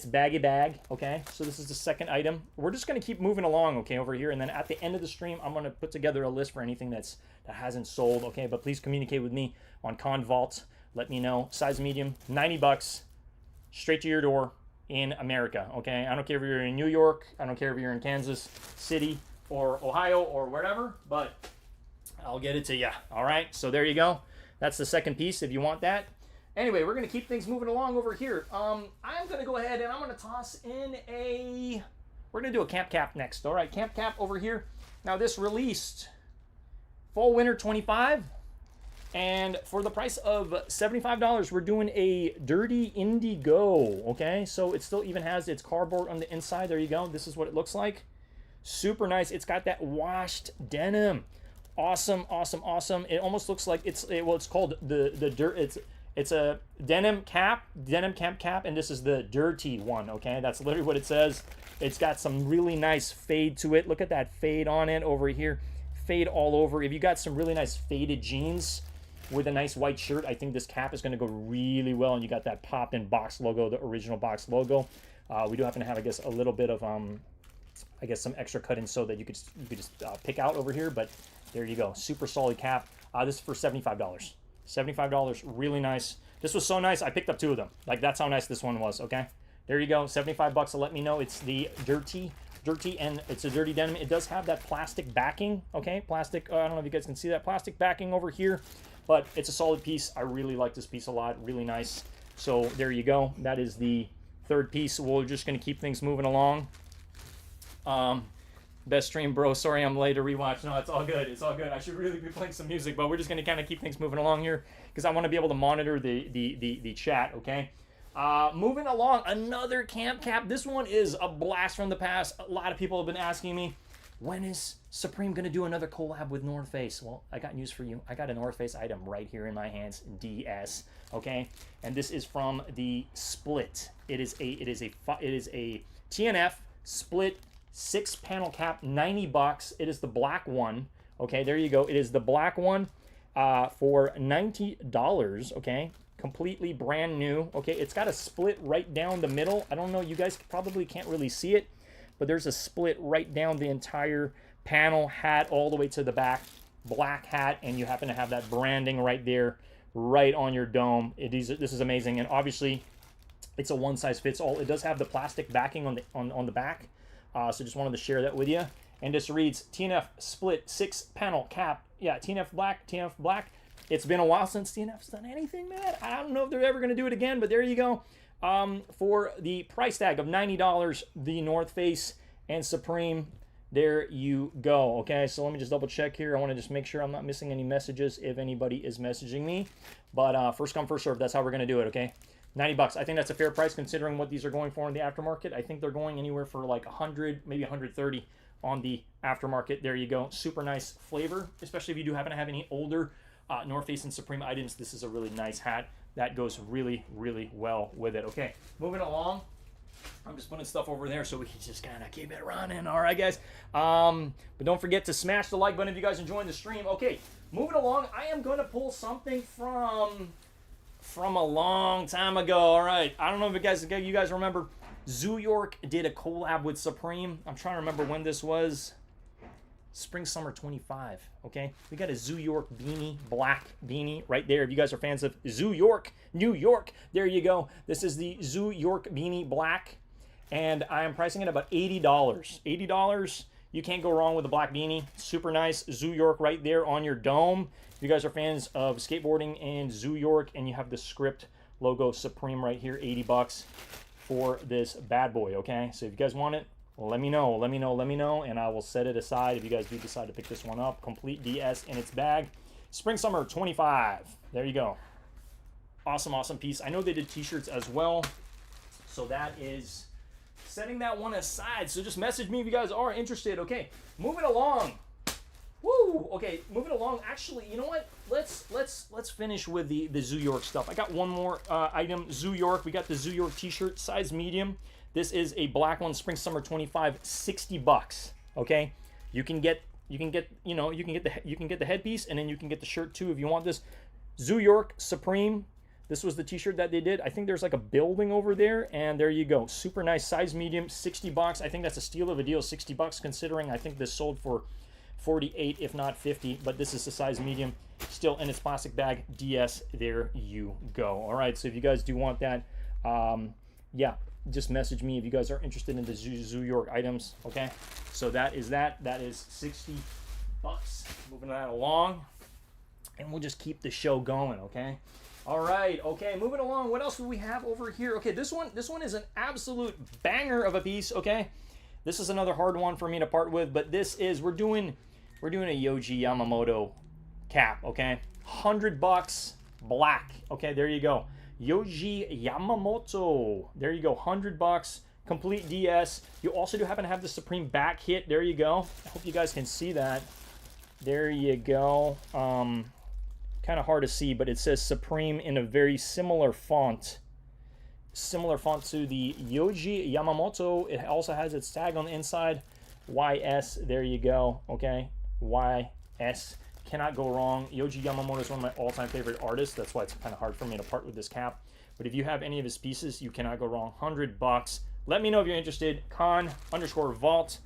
baggy bag, okay? So this is the second item. We're just going to keep moving along, okay, over here, and then at the end of the stream, I'm going to put together a list for anything that hasn't sold, okay? But please communicate with me on ConVault. Let me know. Size medium, $90, straight to your door in America, okay? I don't care if you're in New York. I don't care if you're in Kansas City or Ohio or wherever, but I'll get it to you, all right? So there you go. That's the second piece if you want that. Anyway, we're going to keep things moving along over here. I'm going to go ahead and I'm going to toss in we're going to do a Camp Cap next, all right? Camp Cap over here. Now, this released fall winter 25. And for the price of $75, we're doing a Dirty Indigo, okay? So it still even has its cardboard on the inside. There you go. This is what it looks like. Super nice. It's got that washed denim. Awesome, awesome, awesome. It almost looks like it's called the dirt. It's a denim cap, camp cap, and this is the dirty one, okay? That's literally what it says. It's got some really nice fade to it. Look at that fade on it over here. Fade all over. If you got some really nice faded jeans with a nice white shirt, I think this cap is going to go really well. And you got that pop-in box logo, the original box logo. We do happen to have, I guess, a little bit of, I guess, some extra cut-in so that you could just pick out over here. But there you go, super solid cap. This is for $75. $75, really nice. This was so nice, I picked up two of them. Like, that's how nice this one was. Okay, there you go, $75. So let me know. It's the dirty, and it's a dirty denim. It does have that plastic backing. Okay, plastic. I don't know if you guys can see that plastic backing over here. But it's a solid piece. I really like this piece a lot. Really nice. So there you go. That is the third piece. We're just going to keep things moving along. Best stream, bro. Sorry I'm late to rewatch. No, it's all good. It's all good. I should really be playing some music, but we're just going to kind of keep things moving along here because I want to be able to monitor the chat, okay? Moving along, another Camp Cap. This one is a blast from the past. A lot of people have been asking me, when is Supreme going to do another collab with North Face? Well, I got news for you. I got a North Face item right here in my hands, DS, okay? And this is from the Split. It is a TNF Split 6-panel cap, $90. It is the black one. Okay, there you go. It is the black one for $90, okay? Completely brand new. Okay, it's got a split right down the middle. I don't know, you guys probably can't really see it, but there's a split right down the entire panel, hat all the way to the back, black hat, and you happen to have that branding right there, right on your dome. This is amazing, and obviously it's a one-size-fits-all. It does have the plastic backing on the back, so just wanted to share that with you. And this reads TNF Split 6-panel cap. Yeah, TNF black, TNF black. It's been a while since TNF's done anything, man. I don't know if they're ever going to do it again, but there you go. for the price tag of $90, the North Face and Supreme. There you go. Okay, so let me just double check here. I want to just make sure I'm not missing any messages if anybody is messaging me. But first come, first serve. That's how we're going to do it, okay? 90 bucks. I think that's a fair price considering what these are going for in the aftermarket. I think they're going anywhere for like 100, maybe 130 on the aftermarket. There you go. Super nice flavor, especially if you do happen to have any older North Face and Supreme items. This is a really nice hat that goes really, really well with it. Okay, moving along. I'm just putting stuff over there so we can just kind of keep it running. All right, guys. But don't forget to smash the like button if you guys enjoying the stream. Okay, moving along. I am going to pull something from a long time ago. All right. I don't know if you guys remember. Zoo York did a collab with Supreme. I'm trying to remember when this was. Spring Summer 25. Okay, we got a Zoo York beanie, black beanie right there. If you guys are fans of Zoo York, New York, there you go. This is the Zoo York beanie black, and I am pricing it about $80. $80. You can't go wrong with a black beanie. Super nice. Zoo York right there on your dome. If you guys are fans of skateboarding and Zoo York, and you have the script logo Supreme right here, 80 bucks for this bad boy. Okay, so if you guys want it, let me know, and I will set it aside if you guys do decide to pick this one up. Complete DS in its bag. Spring Summer 25. There you go. Awesome, awesome piece. I know they did t-shirts as well, so that is setting that one aside. So just message me if you guys are interested. Okay, moving along. Woo! Okay, moving along. Actually, you know what? Let's finish with the Zoo York stuff. I got one more item. Zoo York. We got the Zoo York t-shirt, size medium. This is a black one, Spring Summer 25, 60 bucks. Okay, you can get the headpiece, and then you can get the shirt too if you want this. Zoo York Supreme. This was the t-shirt that they did. I think there's like a building over there, and there you go. Super nice, size medium, 60 bucks. I think that's a steal of a deal, 60 bucks considering I think this sold for 48 if not 50, but this is the size medium, still in its plastic bag. DS, there you go. All right, so if you guys do want that, yeah, just message me if you guys are interested in the Zoo York items. Okay, so that is 60 bucks. Moving that along, and we'll just keep the show going. Okay, all right. Okay, moving along. What else do we have over here? Okay, this one is an absolute banger of a piece. Okay, this is another hard one for me to part with, but this is we're doing a Yohji Yamamoto cap. Okay, 100 bucks, black. Okay, there you go. Yohji Yamamoto. There you go. 100 bucks. Complete DS. You also do happen to have the Supreme back hit. There you go. I hope you guys can see that. There you go. Kind of hard to see, but it says Supreme in a very similar font. Similar font to the Yohji Yamamoto. It also has its tag on the inside. YS. There you go. Okay. YS. Cannot go wrong. Yohji Yamamoto is one of my all-time favorite artists. That's why it's kind of hard for me to part with this cap. But if you have any of his pieces, you cannot go wrong. 100 bucks. Let me know if you're interested. Con_vault.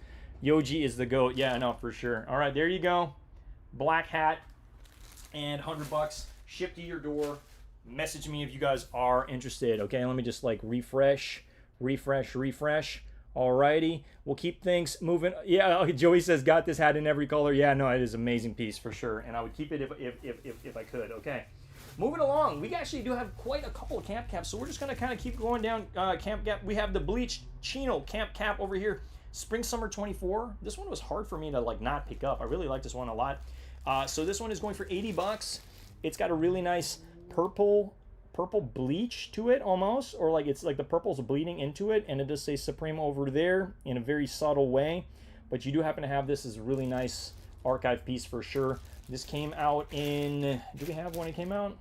Yohji is the GOAT. Yeah, no, for sure. All right, there you go. Black hat and 100 bucks. Shipped to your door. Message me if you guys are interested. Okay, let me just like refresh. Alrighty, we'll keep things moving. Yeah, Joey says, got this hat in every color. Yeah, no, it is an amazing piece for sure, and I would keep it if I could. Okay, moving along, we actually do have quite a couple of camp caps, so we're just gonna kind of keep going down camp cap. We have the bleached chino camp cap over here, Spring Summer 24. This one was hard for me to like not pick up. I really like this one a lot. So this one is going for 80 bucks. It's got a really nice purple bleach to it almost, or like it's like the purple's bleeding into it, and it does say Supreme over there in a very subtle way, but you do happen to have this as a really nice archive piece for sure. This came out in, do we have when it came out?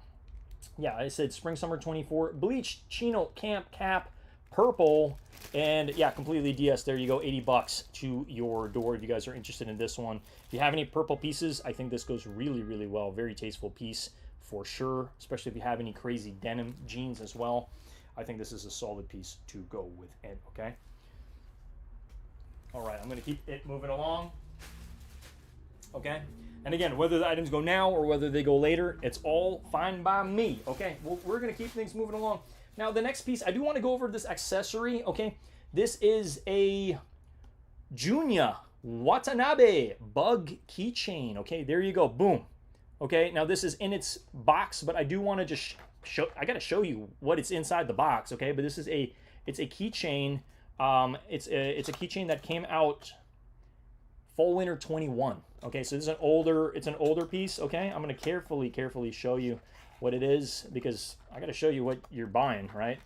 Yeah, I said Spring Summer 24, bleached chino camp cap, purple, and yeah, completely DS. There you go, 80 bucks to your door if you guys are interested in this one. If you have any purple pieces, I think this goes really, really well. Very tasteful piece for sure, especially if you have any crazy denim jeans as well. I think this is a solid piece to go with it. Okay, all right, I'm gonna keep it moving along. Okay, and again, whether the items go now or whether they go later, it's all fine by me. Okay, well, we're gonna keep things moving along. Now the next piece, I do want to go over this accessory. Okay, this is a Junya Watanabe bug keychain. Okay, there you go, boom. Okay, now this is in its box, but I do want to just I gotta show you what it's inside the box, okay? But this is it's a keychain. It's a keychain that came out fall winter 21. Okay, so this is it's an older piece. Okay, I'm gonna carefully show you what it is because I gotta show you what you're buying, right?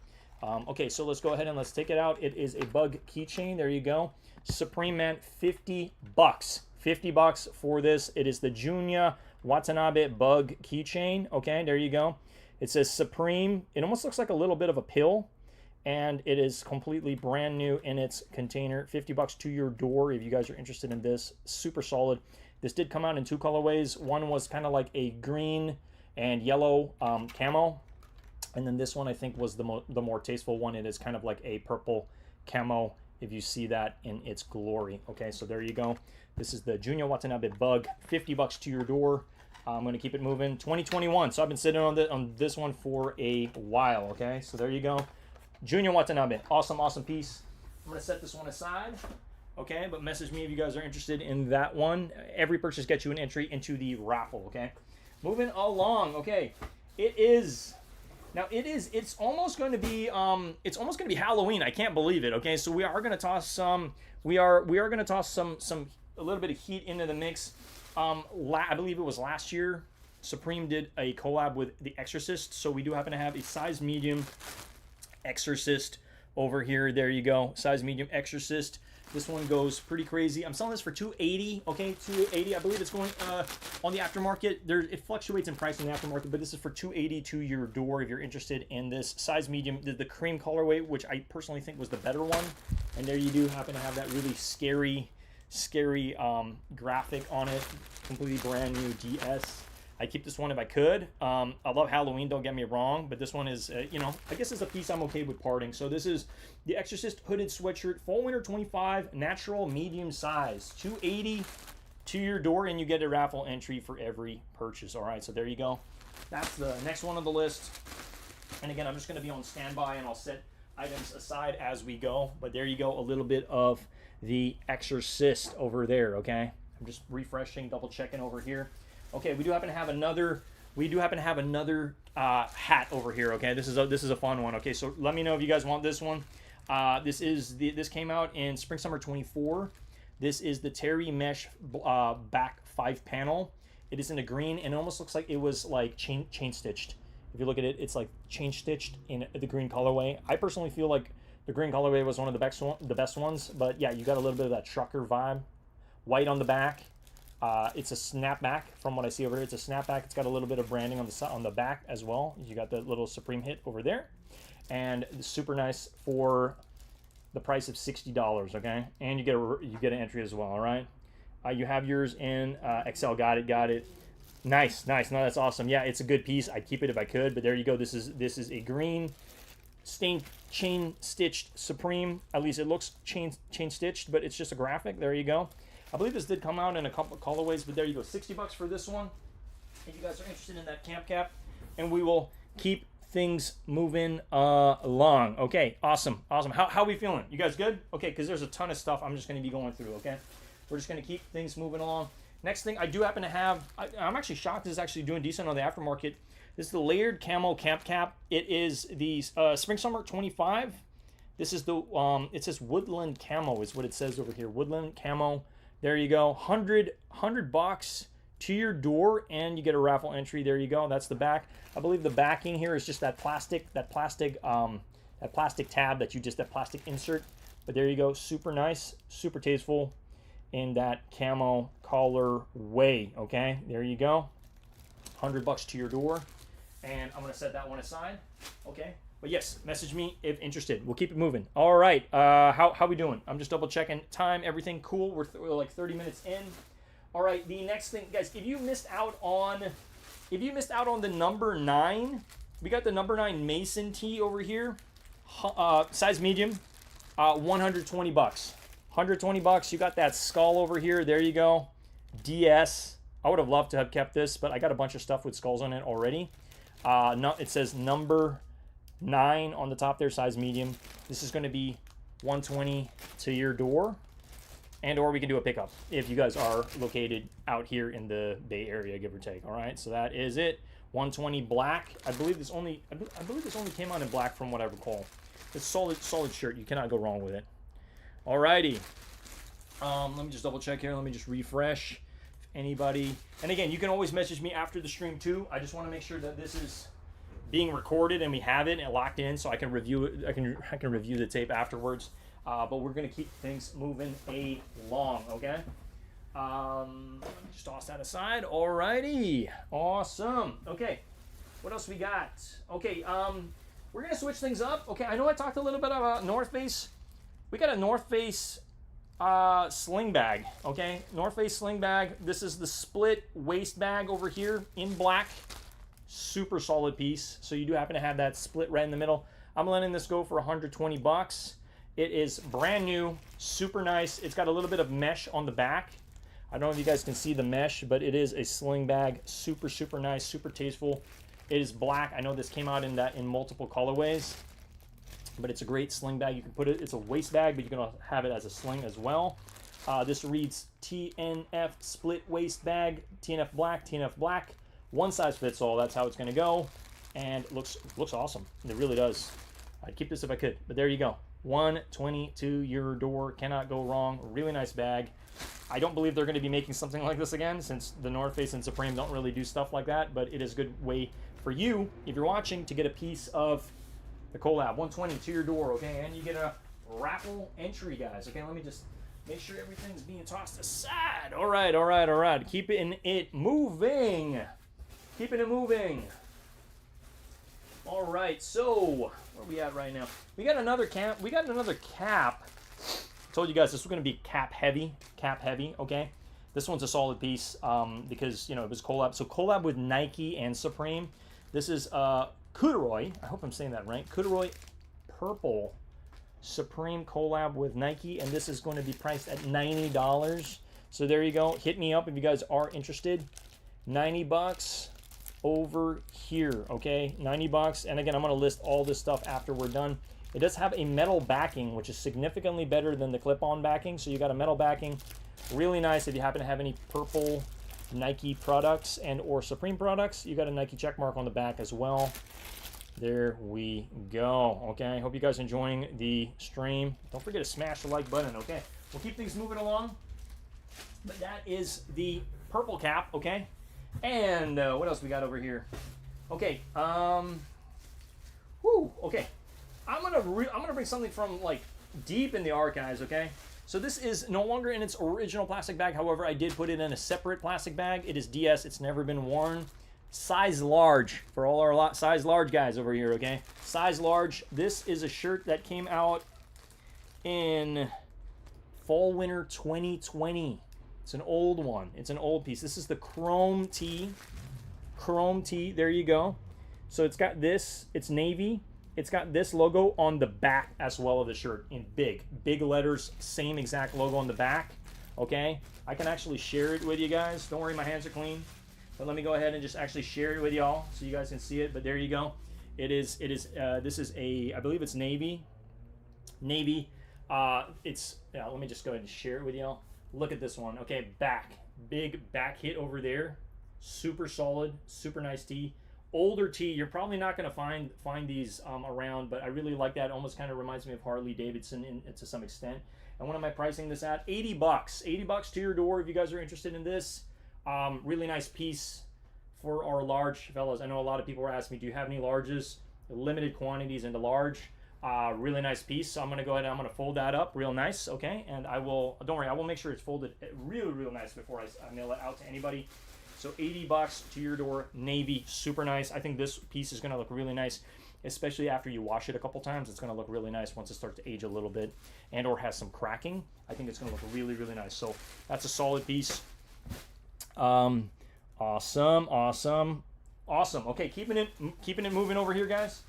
Okay, so let's go ahead and let's take it out. It is a bug keychain. There you go. Supreme Man, $50. $50 for this. It is the Junya Watanabe bug keychain. Okay, there you go. It says Supreme. It almost looks like a little bit of a pill, and it is completely brand new in its container. $50 to your door if you guys are interested in this. Super solid. This did come out in 2 colorways. One was kind of like a green and yellow camo, and then this one I think was the more tasteful one. It is kind of like a purple camo if you see that in its glory. Okay, so there you go. This is the Junya Watanabe bug. $50 to your door. I'm going to keep it moving. 2021. So I've been sitting on this one for a while. Okay, so there you go. Junya Watanabe. Awesome piece. I'm going to set this one aside. Okay, but message me if you guys are interested in that one. Every purchase gets you an entry into the raffle. Okay, moving along. Okay, it's almost going to be Halloween. I can't believe it. Okay, so we are going to toss some a little bit of heat into the mix. I believe it was last year Supreme did a collab with The Exorcist, so we do happen to have a size medium Exorcist over here. There you go, size medium Exorcist. This one goes pretty crazy. I'm selling this for $280. Okay, $280. I believe it's going on the aftermarket. It fluctuates in price in the aftermarket, but this is for $280 to your door if you're interested in this size medium. The cream colorway, which I personally think was the better one, and there you do happen to have that really scary graphic on it. Completely brand new DS. I keep this one if I could. I love Halloween, don't get me wrong, but this one is, I guess it's a piece I'm okay with parting. So this is the Exorcist hooded sweatshirt, fall winter 25, natural medium size, $280 to your door, and you get a raffle entry for every purchase. All right, so there you go. That's the next one on the list. And again, I'm just going to be on standby, and I'll set items aside as we go. But there you go, a little bit of the Exorcist over there. Okay, I'm just refreshing, double checking over here. Okay, we do happen to have another hat over here. Okay, this is a fun one. Okay, so let me know if you guys want this one. This came out in spring summer 24. This is the Terry Mesh back 5 panel. It is in a green, and it almost looks like it was like chain stitched. If you look at it, it's like chain stitched in the green colorway. I personally feel like the green colorway was one of the best ones, but yeah, you got a little bit of that trucker vibe. White on the back. It's a snapback from what I see over here. It's a snapback. It's got a little bit of branding on the back as well. You got the little Supreme hit over there, and super nice for the price of $60. Okay, and you get an entry as well. All right, you have yours in XL. Got it. Nice. No, that's awesome. Yeah, it's a good piece. I'd keep it if I could, but there you go. This is a green stained chain stitched Supreme. At least it looks chain stitched, but it's just a graphic. There you go. I believe this did come out in a couple of colorways, but there you go, $60 for this one. If you guys are interested in that camp cap, and we will keep things moving along. Okay, awesome. How are we feeling? You guys good? Okay, because there's a ton of stuff I'm just going to be going through, okay? We're just going to keep things moving along. Next thing I do happen to have, I'm actually shocked this is actually doing decent on the aftermarket. This is the layered camo camp cap. It is the spring summer 25. This is the, it says woodland camo is what it says over here. Woodland camo. There you go, $100 to your door, and you get a raffle entry. There you go. That's the back. I believe the backing here is just that plastic tab that plastic insert. But there you go, super nice, super tasteful in that camo color way. Okay, there you go, $100 to your door, and I'm gonna set that one aside. Okay. But yes, message me if interested. We'll keep it moving. All right, how we doing? I'm just double checking time, everything cool. We're like 30 minutes in. All right, the next thing, guys, if you missed out on the number 9, we got the number 9 Mason tee over here, size medium, $120. $120. You got that skull over here. There you go, DS. I would have loved to have kept this, but I got a bunch of stuff with skulls on it already. No, it says number 9 on the top there, size medium. This is going to be $120 to your door, and or we can do a pickup if you guys are located out here in the Bay Area, give or take. All right, so that is it. 120 black. I believe this only came out in black from what I recall. It's solid shirt. You cannot go wrong with it. Alrighty. Let me just double check here. Let me just refresh. If anybody, and again, you can always message me after the stream too. I just want to make sure that this is being recorded and we have it and locked in, so I can review it. I can review the tape afterwards. But we're gonna keep things moving along. Okay. Let me just toss that aside. Alrighty. Awesome. Okay. What else we got? Okay. We're gonna switch things up. Okay. I know I talked a little bit about North Face. We got a North Face sling bag. Okay. North Face sling bag. This is the split waist bag over here in black. Super solid piece. So you do happen to have that split right in the middle. I'm letting this go for 120 bucks. It is brand new, super nice. It's got a little bit of mesh on the back. I don't know if you guys can see the mesh, but it is a sling bag. Super, super nice, super tasteful. It is black. I know this came out in multiple colorways, but it's a great sling bag. You can put it, it's a waist bag, but you can have it as a sling as well. This reads TNF split waist bag, TNF black. One size fits all. That's how it's going to go, and it looks awesome. It really does. I'd keep this if I could, but there you go. 120 to your door. Cannot go wrong. Really nice bag. I don't believe they're going to be making something like this again, since the North Face and Supreme don't really do stuff like that, but it is a good way for you, if you're watching, to get a piece of the collab. 120 to your door, okay? And you get a raffle entry, guys. Okay, let me just make sure everything's being tossed aside. All right. Keeping it moving. All right, so where are we at right now? We got another cap. I told you guys this was going to be cap heavy, okay? This one's a solid piece because, you know, it was collab. So collab with Nike and Supreme. This is Corduroy. I hope I'm saying that right. Corduroy purple Supreme collab with Nike, and this is going to be priced at $90. So there you go. Hit me up if you guys are interested. 90 bucks over here, okay? 90 bucks. And again, I'm going to list all this stuff after we're done. It does have a metal backing, which is significantly better than the clip-on backing. So you got a metal backing. Really nice. If you happen to have any purple Nike products and or Supreme products, you got a Nike check mark on the back as well. There we go. Okay, hope you guys are enjoying the stream. Don't forget to smash the like button. Okay, we'll keep things moving along, but that is the purple cap. Okay, and what else we got over here? Okay, okay, I'm gonna bring something from like deep in the archives. Okay, so this is no longer in its original plastic bag. However, I did put it in a separate plastic bag. It is DS. It's never been worn. Size large for all our size large guys over here. Okay, size large. This is a shirt that came out in fall winter 2020. It's an old one. It's an old piece. This is the chrome tee. Chrome tee. There you go. So it's got this. It's navy. It's got this logo on the back as well of the shirt in big letters. Same exact logo on the back. Okay, I can actually share it with you guys. Don't worry, my hands are clean. But let me go ahead and just actually share it with y'all so you guys can see it. But there you go. This is a, I believe it's navy. Let me just go ahead and share it with y'all. Look at this one. Okay, big back hit over there. Super solid, super nice tee. Older tee. You're probably not going to find these around, but I really like that. Almost kind of reminds me of Harley Davidson to some extent. And what am I pricing this at? 80 bucks. 80 bucks to your door if you guys are interested in this. Really nice piece for our large fellas. I know a lot of people were asking me, do you have any larges? Limited quantities into large. Really nice piece. So I'm going to go ahead and I'm going to fold that up real nice, okay? And I will, don't worry, I will make sure it's folded real nice before I mail it out to anybody. So 80 bucks to your door, navy, super nice. I think this piece is going to look really nice, especially after you wash it a couple times. It's going to look really nice once it starts to age a little bit and or has some cracking. I think it's going to look really nice. So that's a solid piece. Awesome. Okay, keeping it moving over here, guys.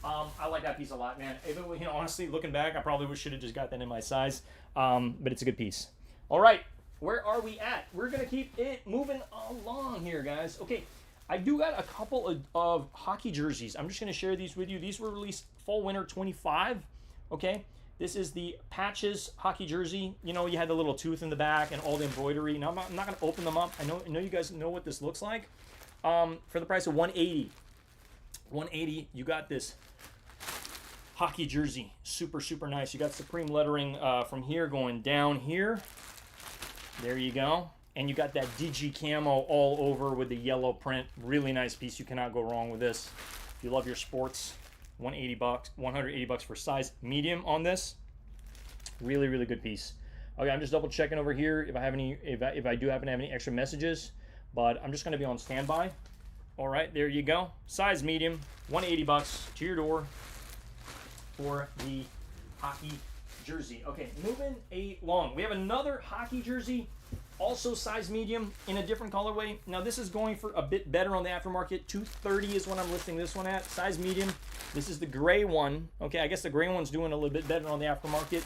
I like that piece a lot, man. Even, you know, honestly, looking back, I probably should have just got that in my size. But it's a good piece. All right, where are we at? We're gonna keep it moving along here, guys. Okay, I do got a couple of hockey jerseys. I'm just gonna share these with you. These were released fall winter 25. Okay. This is the Patches hockey jersey. You know, you had the little tooth in the back and all the embroidery. Now, I'm not going to open them up. I know you guys know what this looks like. for the price of 180. 180, you got this hockey jersey. Super, super nice. You got Supreme lettering from here going down here. There you go. And you got that Digi camo all over with the yellow print. Really nice piece. You cannot go wrong with this. If you love your sports, 180 bucks, 180 bucks for size medium on this. Really, really good piece. Okay, I'm just double checking over here if I have any, if I do happen to have any extra messages, but I'm just going to be on standby. All right, there you go. Size medium, 180 bucks to your door for the hockey jersey. Okay, moving along. We have another hockey jersey, also size medium in a different colorway. Now this is going for a bit better on the aftermarket. $230 is what I'm listing this one at. Size medium. This is the gray one. Okay, I guess the gray one's doing a little bit better on the aftermarket.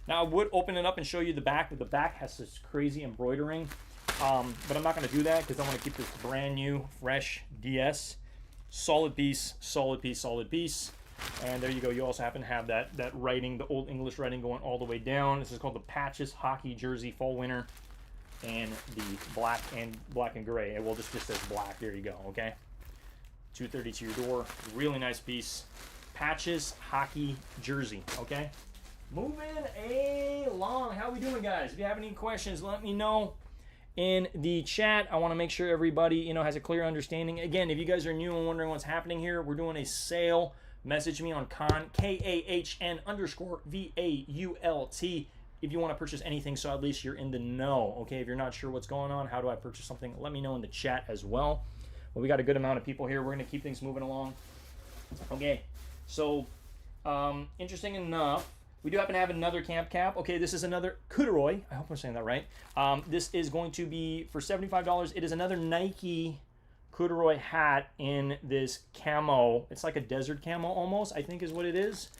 Now I would open it up and show you the back, but the back has this crazy embroidering. But I'm not going to do that because I want to keep this brand new, fresh DS. Solid piece, solid piece, solid piece. And there you go. You also happen to have that writing, the old English writing going all the way down. This is called the Patches Hockey Jersey Fall Winter. And the black and gray. It will just says black. There you go. Okay. $230 to your door. Really nice piece. Patches Hockey Jersey. Okay. Moving along. How we doing, guys? If you have any questions, let me know in the chat. I want to make sure everybody, has a clear understanding. Again, if you guys are new and wondering what's happening here, we're doing a sale. Message me on Kahn, KAHN_VAULT, if you want to purchase anything, so at least you're in the know. Okay, if you're not sure what's going on, how do I purchase something, let me know in the chat as well. Well, we got a good amount of people here. We're going to keep things moving along. Okay, so interesting enough, we do happen to have another camp cap. Okay, this is another corduroy. I hope I'm saying that right. This is going to be for $75. It is another Nike corduroy hat in this camo. It's like a desert camo almost, I think is what it is.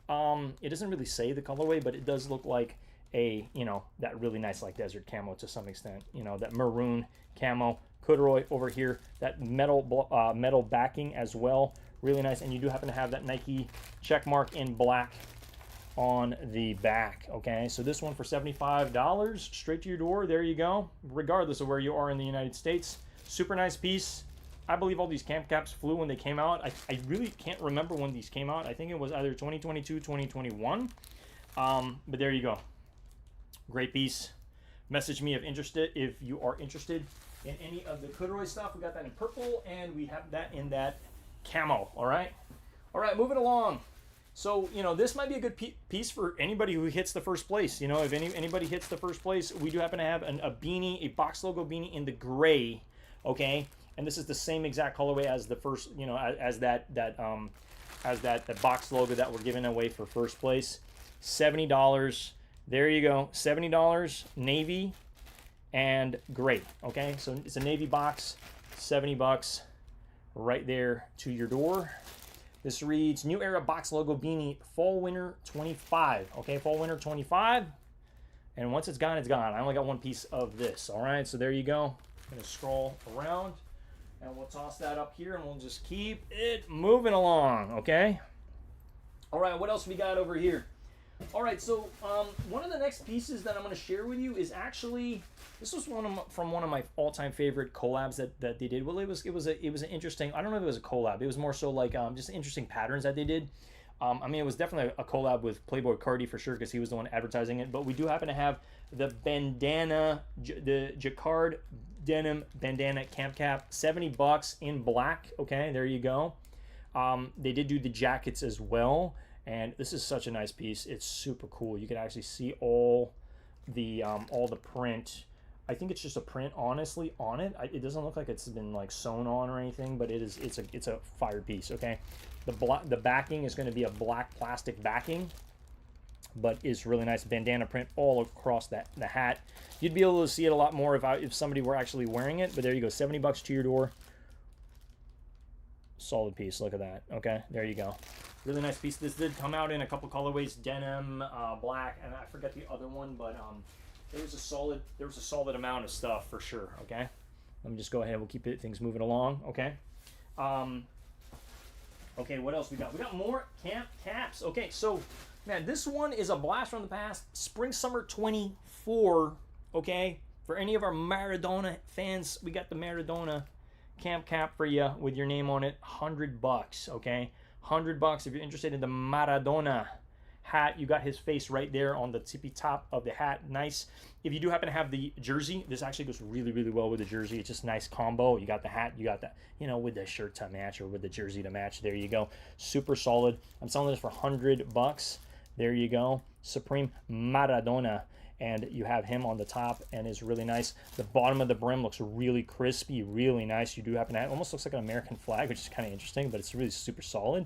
It doesn't really say the colorway, but it does look like a, that really nice like desert camo to some extent. That maroon camo. Corduroy over here. That metal backing as well. Really nice. And you do happen to have that Nike check mark in black on the back. Okay, so this one for $75, straight to your door. There you go. Regardless of where you are in the United States. Super nice piece. I believe all these camp caps flew when they came out. I really can't remember when these came out. I think it was either 2022, 2021. But there you go. Great piece. Message me if you are interested in any of the corduroy stuff. We got that in purple and we have that in that camo. All right. Moving along. So, this might be a good piece for anybody who hits the first place. If anybody hits the first place, we do happen to have a beanie, a box logo beanie in the gray. Okay, and this is the same exact colorway as the first, as that box logo that we're giving away for first place. $70. There you go. $70, navy and gray. Okay, so it's a navy box, $70 right there to your door. This reads New Era Box Logo Beanie Fall Winter 25. Okay, Fall Winter 25. And once it's gone, it's gone. I only got one piece of this. All right, so there you go. I'm gonna scroll around and we'll toss that up here and we'll just keep it moving along. Okay. All right, what else we got over here? All right, so one of the next pieces that I'm going to share with you is actually, this was from one of my all-time favorite collabs that they did. Well, it was an interesting, I don't know if it was a collab. It was more so like just interesting patterns that they did. I mean, it was definitely a collab with Playboy Cardi for sure because he was the one advertising it. But we do happen to have the bandana, the Jacquard denim bandana camp cap, $70 in black. Okay, there you go. They did do the jackets as well. And this is such a nice piece. It's super cool. You can actually see all the print. I think it's just a print, honestly, on it. It doesn't look like it's been like sewn on or anything, but it's a fire piece. Okay, the backing is going to be a black plastic backing, but it's really nice bandana print all across the hat. You'd be able to see it a lot more if somebody were actually wearing it. But there you go, $70 to your door. Solid piece. Look at that. Okay, there you go. Really nice piece. This did come out in a couple colorways, denim, black, and I forget the other one, but there was a solid amount of stuff for sure. Okay, let me just go ahead. We'll keep things moving along. Okay. Okay, what else we got? We got more camp caps. Okay, so man, this one is a blast from the past. Spring Summer 24. Okay, for any of our Maradona fans, we got the Maradona camp cap for you with your name on it. $100, okay? $100 if you're interested in the Maradona hat. You got his face right there on the tippy top of the hat. Nice. If you do happen to have the jersey, this actually goes really, really well with the jersey. It's just a nice combo. You got the hat, you got that, you know, with the shirt to match or with the jersey to match. There you go. Super solid. I'm selling this for $100. There you go. Supreme Maradona. And you have him on the top, and is really nice. The bottom of the brim looks really crispy, really nice. You do happen to have, almost looks like an American flag, which is kind of interesting, but it's really super solid.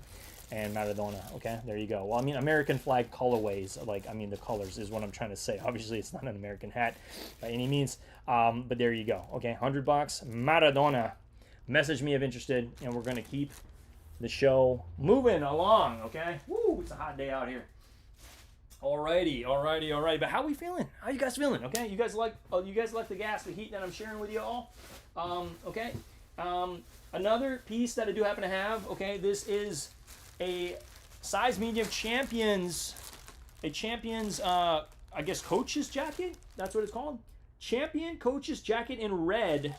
And Maradona, okay, there you go. Well, I mean, American flag colorways, like, I mean, the colors is what I'm trying to say. Obviously, it's not an American hat by any means, but there you go. Okay, $100, Maradona. Message me if interested, and we're going to keep the show moving along, okay? Woo, it's a hot day out here. Alrighty. But how are we feeling? How you guys feeling? Okay, you guys like the gas, the heat that I'm sharing with you all. Okay. Another piece that I do happen to have. Okay, this is a size medium champions. A champions, I guess, coach's jacket. That's what it's called. Champion coach's jacket in red.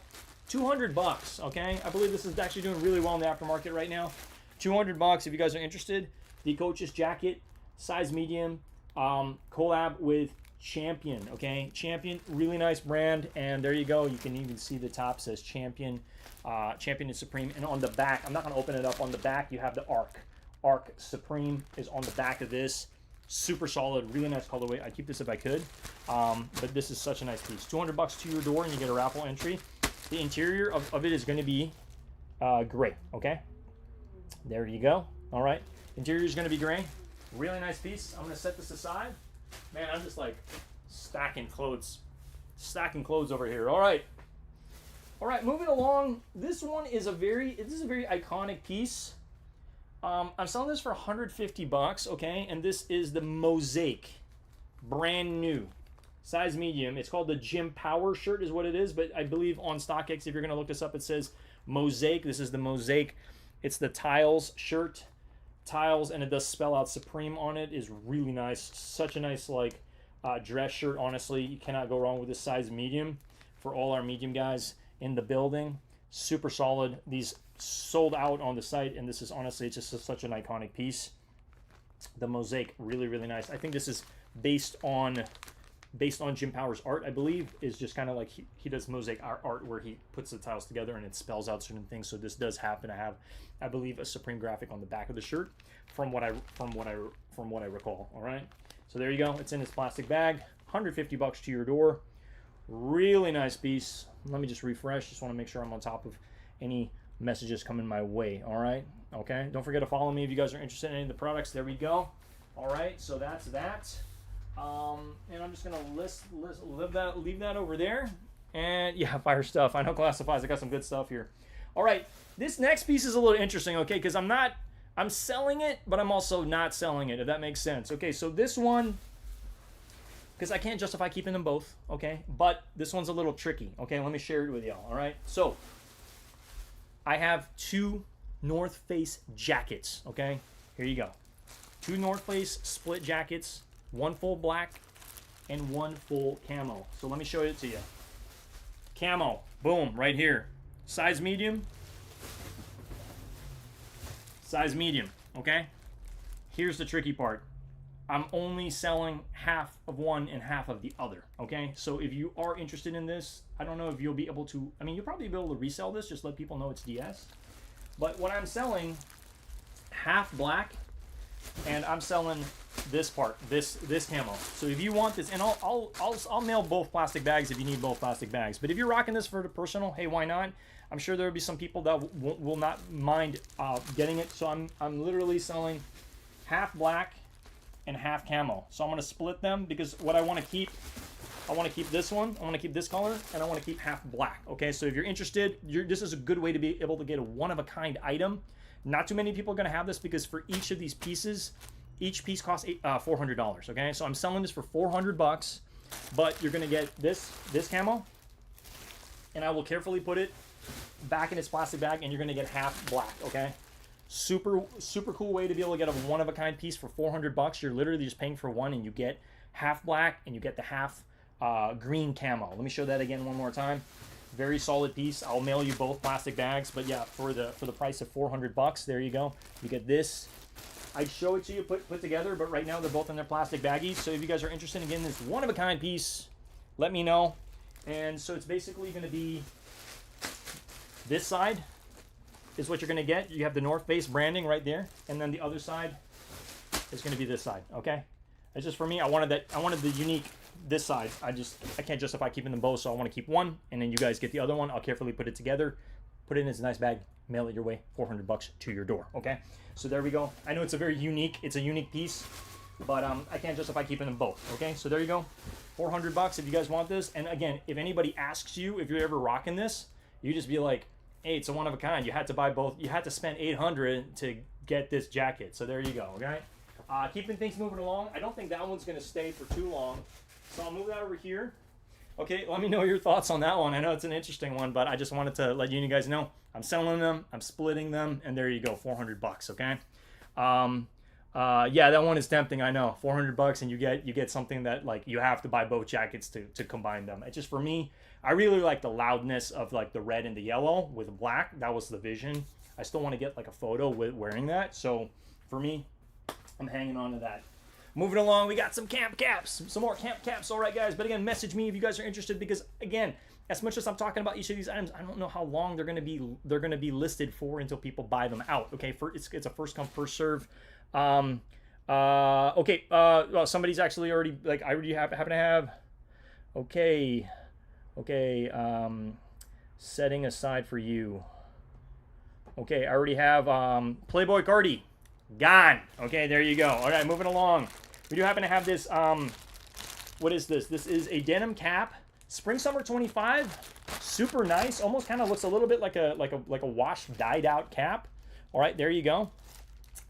$200. Okay, I believe this is actually doing really well in the aftermarket right now. $200 if you guys are interested. The coach's jacket, size medium. Collab with Champion, okay? Champion, really nice brand, and there you go. You can even see the top says Champion, Champion and Supreme, and on the back, I'm not going to open it up. On the back, you have the Arc Supreme is on the back of this. Super solid, really nice colorway. I'd keep this if I could, but this is such a nice piece. $200 to your door, and you get a raffle entry. The interior of it is going to be gray, okay? There you go. All right, interior is going to be gray. Really nice piece. I'm going to set this aside. Man, I'm just like stacking clothes over here. All right, moving along. This one is a very iconic piece. I'm selling this for $150, okay? And this is the Mosaic, brand new, size medium. It's called the Jim Power shirt is what it is, but I believe on StockX, if you're going to look this up, it says Mosaic. This is the Mosaic. It's the Tiles shirt. Tiles, and it does spell out Supreme on it. Is really nice. Such a nice like dress shirt. Honestly, you cannot go wrong with this size medium for all our medium guys in the building. Super solid. These sold out on the site, and this is honestly, it's just such an iconic piece. The Mosaic, really, really nice. I think this is based on Jim Power's art, I believe, is just kind of like he does Mosaic art where he puts the tiles together and it spells out certain things. So this does happen to have, I believe, a Supreme graphic on the back of the shirt, from what I recall. All right, so there you go. It's in this plastic bag. $150 to your door. Really nice piece. Let me just refresh. Just want to make sure I'm on top of any messages coming my way. All right, okay. Don't forget to follow me if you guys are interested in any of the products. There we go. All right, so that's that. And I'm just gonna leave that over there. And yeah, fire stuff. I know Classifieds. I got some good stuff here. All right, this next piece is a little interesting, okay? Because I'm selling it, but I'm also not selling it, if that makes sense. Okay, so this one, because I can't justify keeping them both, okay? But this one's a little tricky, okay? Let me share it with y'all, all right? So I have two North Face jackets, okay? Here you go. Two North Face split jackets. One full black and one full camo. So let me show it to you. Camo, boom, right here. Size medium. Size medium, okay? Here's the tricky part. I'm only selling half of one and half of the other, okay? So if you are interested in this, I don't know if you'll be able to, I mean, you'll probably be able to resell this, just let people know it's DS. But what I'm selling, half black, and I'm selling this part, this camo. So if you want this, and I'll mail both plastic bags if you need both plastic bags. But if you're rocking this for the personal, hey, why not? I'm sure there'll be some people that will not mind getting it. So I'm literally selling half black and half camo. So I'm gonna split them because what I want to keep this one, I want to keep this color, and I want to keep half black. Okay, so if you're interested, this is a good way to be able to get a one-of-a-kind item. Not too many people are gonna have this because for each of these pieces, each piece costs $400. Okay, so I'm selling this for $400, but you're gonna get this camo, and I will carefully put it back in its plastic bag, and you're gonna get half black. Okay, super cool way to be able to get a one-of-a-kind piece for $400. You're literally just paying for one, and you get half black, and you get the half green camo. Let me show that again one more time. Very solid piece. I'll mail you both plastic bags, but yeah, for the price of 400 bucks, there you go. You get this. I'd show it to you put together, but right now they're both in their plastic baggies. So if you guys are interested in getting this one-of-a-kind piece, let me know. And so it's basically going to be this side is what you're going to get. You have the North Face branding right there, and then the other side is going to be this side. Okay, it's just for me. I wanted the unique this side. I can't justify keeping them both, so I want to keep one, and then you guys get the other one. I'll carefully put it together, put it in a nice bag, mail it your way, 400 bucks to your door. Okay, so there we go. I know it's a unique piece, but I can't justify keeping them both. Okay, so there you go, 400 bucks if you guys want this. And again, if anybody asks you if you're ever rocking this, you just be like, hey, it's a one of a kind. You had to buy both. You had to spend 800 to get this jacket. So there you go. Okay, keeping things moving along. I don't think that one's gonna stay for too long, so I'll move that over here. Okay, let me know your thoughts on that one. I know it's an interesting one, but I just wanted to let you guys know I'm selling them, I'm splitting them, and there you go, 400 bucks. Okay. Yeah, that one is tempting. I know, 400 bucks, and you get something that like you have to buy both jackets to combine them. It's just for me. I really like the loudness of like the red and the yellow with black. That was the vision. I still want to get like a photo with wearing that. So for me, I'm hanging on to that. Moving along, we got some camp caps, some more camp caps. All right, guys. But again, message me if you guys are interested, because again, as much as I'm talking about each of these items, I don't know how long they're gonna be listed for until people buy them out. Okay, it's a first come first serve. Okay. Well, somebody's actually already like I already happen to have. Okay. Setting aside for you. Okay, I already have Playboy Cardi. Gone. Okay, there you go. All right, moving along. We do happen to have this. What is this? This is a denim cap, spring summer 25. Super nice. Almost kind of looks a little bit like a washed dyed out cap. All right, there you go.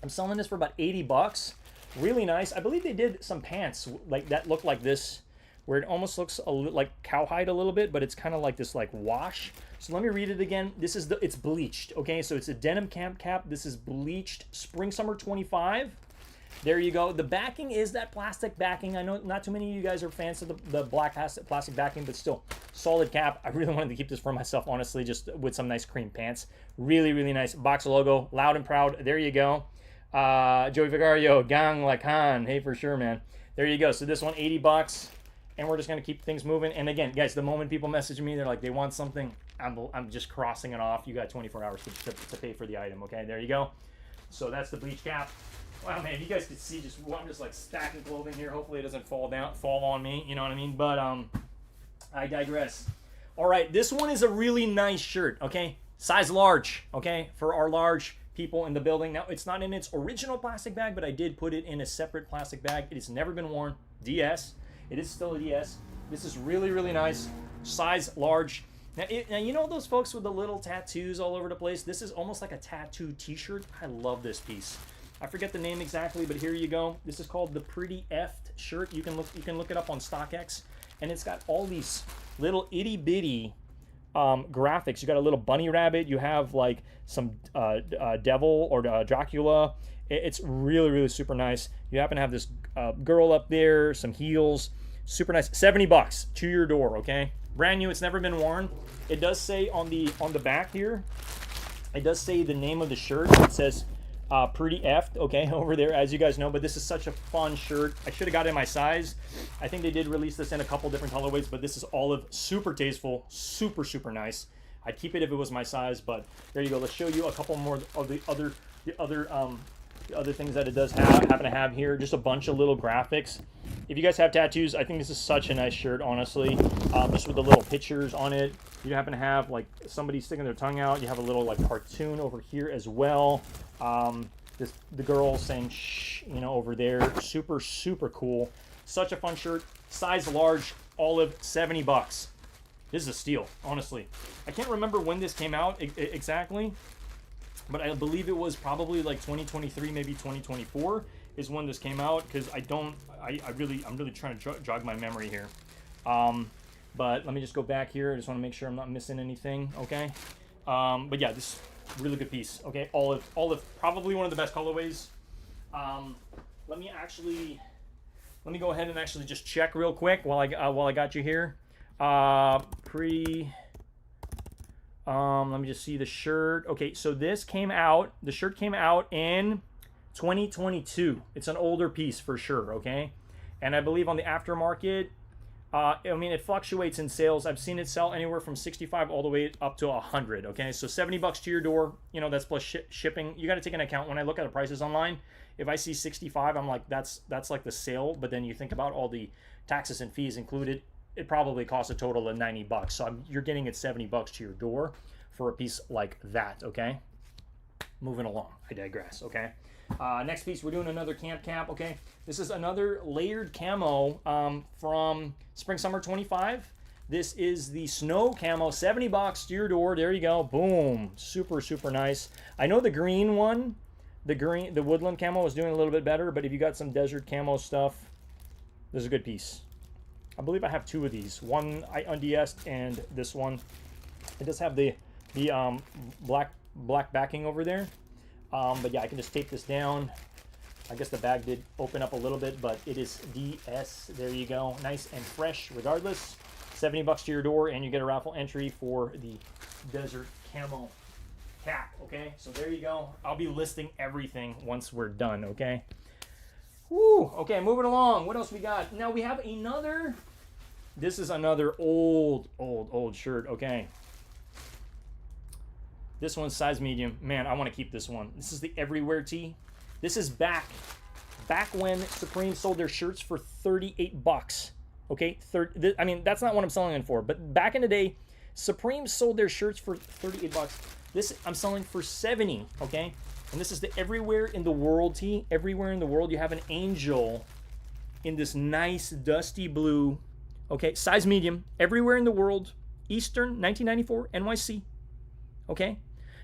I'm selling this for about 80 bucks. Really nice. I believe they did some pants like that look like this, where it almost looks a little like cowhide a little bit, but it's kind of like this like wash. So let me read it again. This is it's bleached. Okay, so it's a denim camp cap. This is bleached spring summer 25. There you go. The backing is that plastic backing. I know not too many of you guys are fans of the black plastic backing, but still solid cap. I really wanted to keep this for myself, honestly, just with some nice cream pants. Really, really nice. Box logo, loud and proud. There you go. Joey Vigario, Gang Lacan. Hey, for sure, man. There you go. So this one, 80 bucks. And we're just going to keep things moving. And again, guys, the moment people message me, they're like, they want something, I'm just crossing it off. You got 24 hours to pay for the item. Okay, there you go. So that's the bleach cap. Wow, man, you guys could see just I'm just like stacking clothing here. Hopefully it doesn't fall on me. You know what I mean? But I digress. All right, this one is a really nice shirt. Okay, size large. Okay, for our large people in the building. Now it's not in its original plastic bag, but I did put it in a separate plastic bag. It has never been worn. DS. It is still a DS. This is really, really nice. Size large. Now, you know those folks with the little tattoos all over the place? This is almost like a tattoo t-shirt. I love this piece. I forget the name exactly, but here you go. This is called the Pretty Effed shirt. You can look it up on StockX, and it's got all these little itty bitty graphics. You got a little bunny rabbit. You have like some devil or Dracula. It's really, really super nice. You happen to have this girl up there, some heels. Super nice. 70 bucks to your door. Okay, brand new. It's never been worn. It does say on the back here, it does say the name of the shirt. It says Pretty Effed, okay, over there, as you guys know. But this is such a fun shirt. I should have got it in my size. I think they did release this in a couple different colorways, but this is olive. Super tasteful. Super, super nice. I'd keep it if it was my size, but there you go. Let's show you a couple more of the other things that it does happen to have here. Just a bunch of little graphics. If you guys have tattoos, I think this is such a nice shirt, honestly. Just with the little pictures on it. You happen to have like somebody sticking their tongue out. You have a little like cartoon over here as well. The girl saying shh, you know, over there. Super, super cool. Such a fun shirt. Size large, olive, 70 bucks. This is a steal, honestly. I can't remember when this came out exactly, but I believe it was probably like 2023, maybe 2024 is when this came out, because I'm really trying to jog my memory here. But let me just go back here. I just want to make sure I'm not missing anything, okay? But yeah, this is a really good piece, okay? Olive, probably one of the best colorways. Let me go ahead and actually just check real quick while I got you here. Let me just see the shirt. Okay, so this came out, the shirt came out in 2022. It's an older piece for sure, okay? And I believe on the aftermarket, I mean, it fluctuates in sales. I've seen it sell anywhere from 65 all the way up to 100, okay? So 70 bucks to your door, you know, that's plus shipping. You got to take into account when I look at the prices online, if I see 65, I'm like, that's like the sale, but then you think about all the taxes and fees included, it probably costs a total of 90 bucks. So you're getting it 70 bucks to your door for a piece like that, okay? Moving along, I digress, okay? Next piece, we're doing another camp cap, okay? This is another layered camo from Spring Summer 25. This is the snow camo, 70 bucks to your door. There you go, boom, super, super nice. I know the green one, the woodland camo is doing a little bit better, but if you got some desert camo stuff, this is a good piece. I believe I have two of these. One I unds'd and this one. It does have the black backing over there. But yeah, I can just tape this down. I guess the bag did open up a little bit, but it is DS. There you go. Nice and fresh regardless. 70 bucks to your door, and you get a raffle entry for the desert camo cap, okay? So there you go. I'll be listing everything once we're done, okay? Woo! Okay, moving along. What else we got? Now we have another... This is another old shirt, okay? This one's size medium. Man, I want to keep this one. This is the Everywhere tee. This is back when Supreme sold their shirts for 38 bucks. Okay, I mean, that's not what I'm selling them for, but back in the day, Supreme sold their shirts for 38 bucks. This I'm selling for 70, okay? And this is the Everywhere in the World tee. Everywhere in the world, you have an angel in this nice dusty blue. Okay, size medium. Everywhere in the world. Eastern, 1994, NYC. Okay?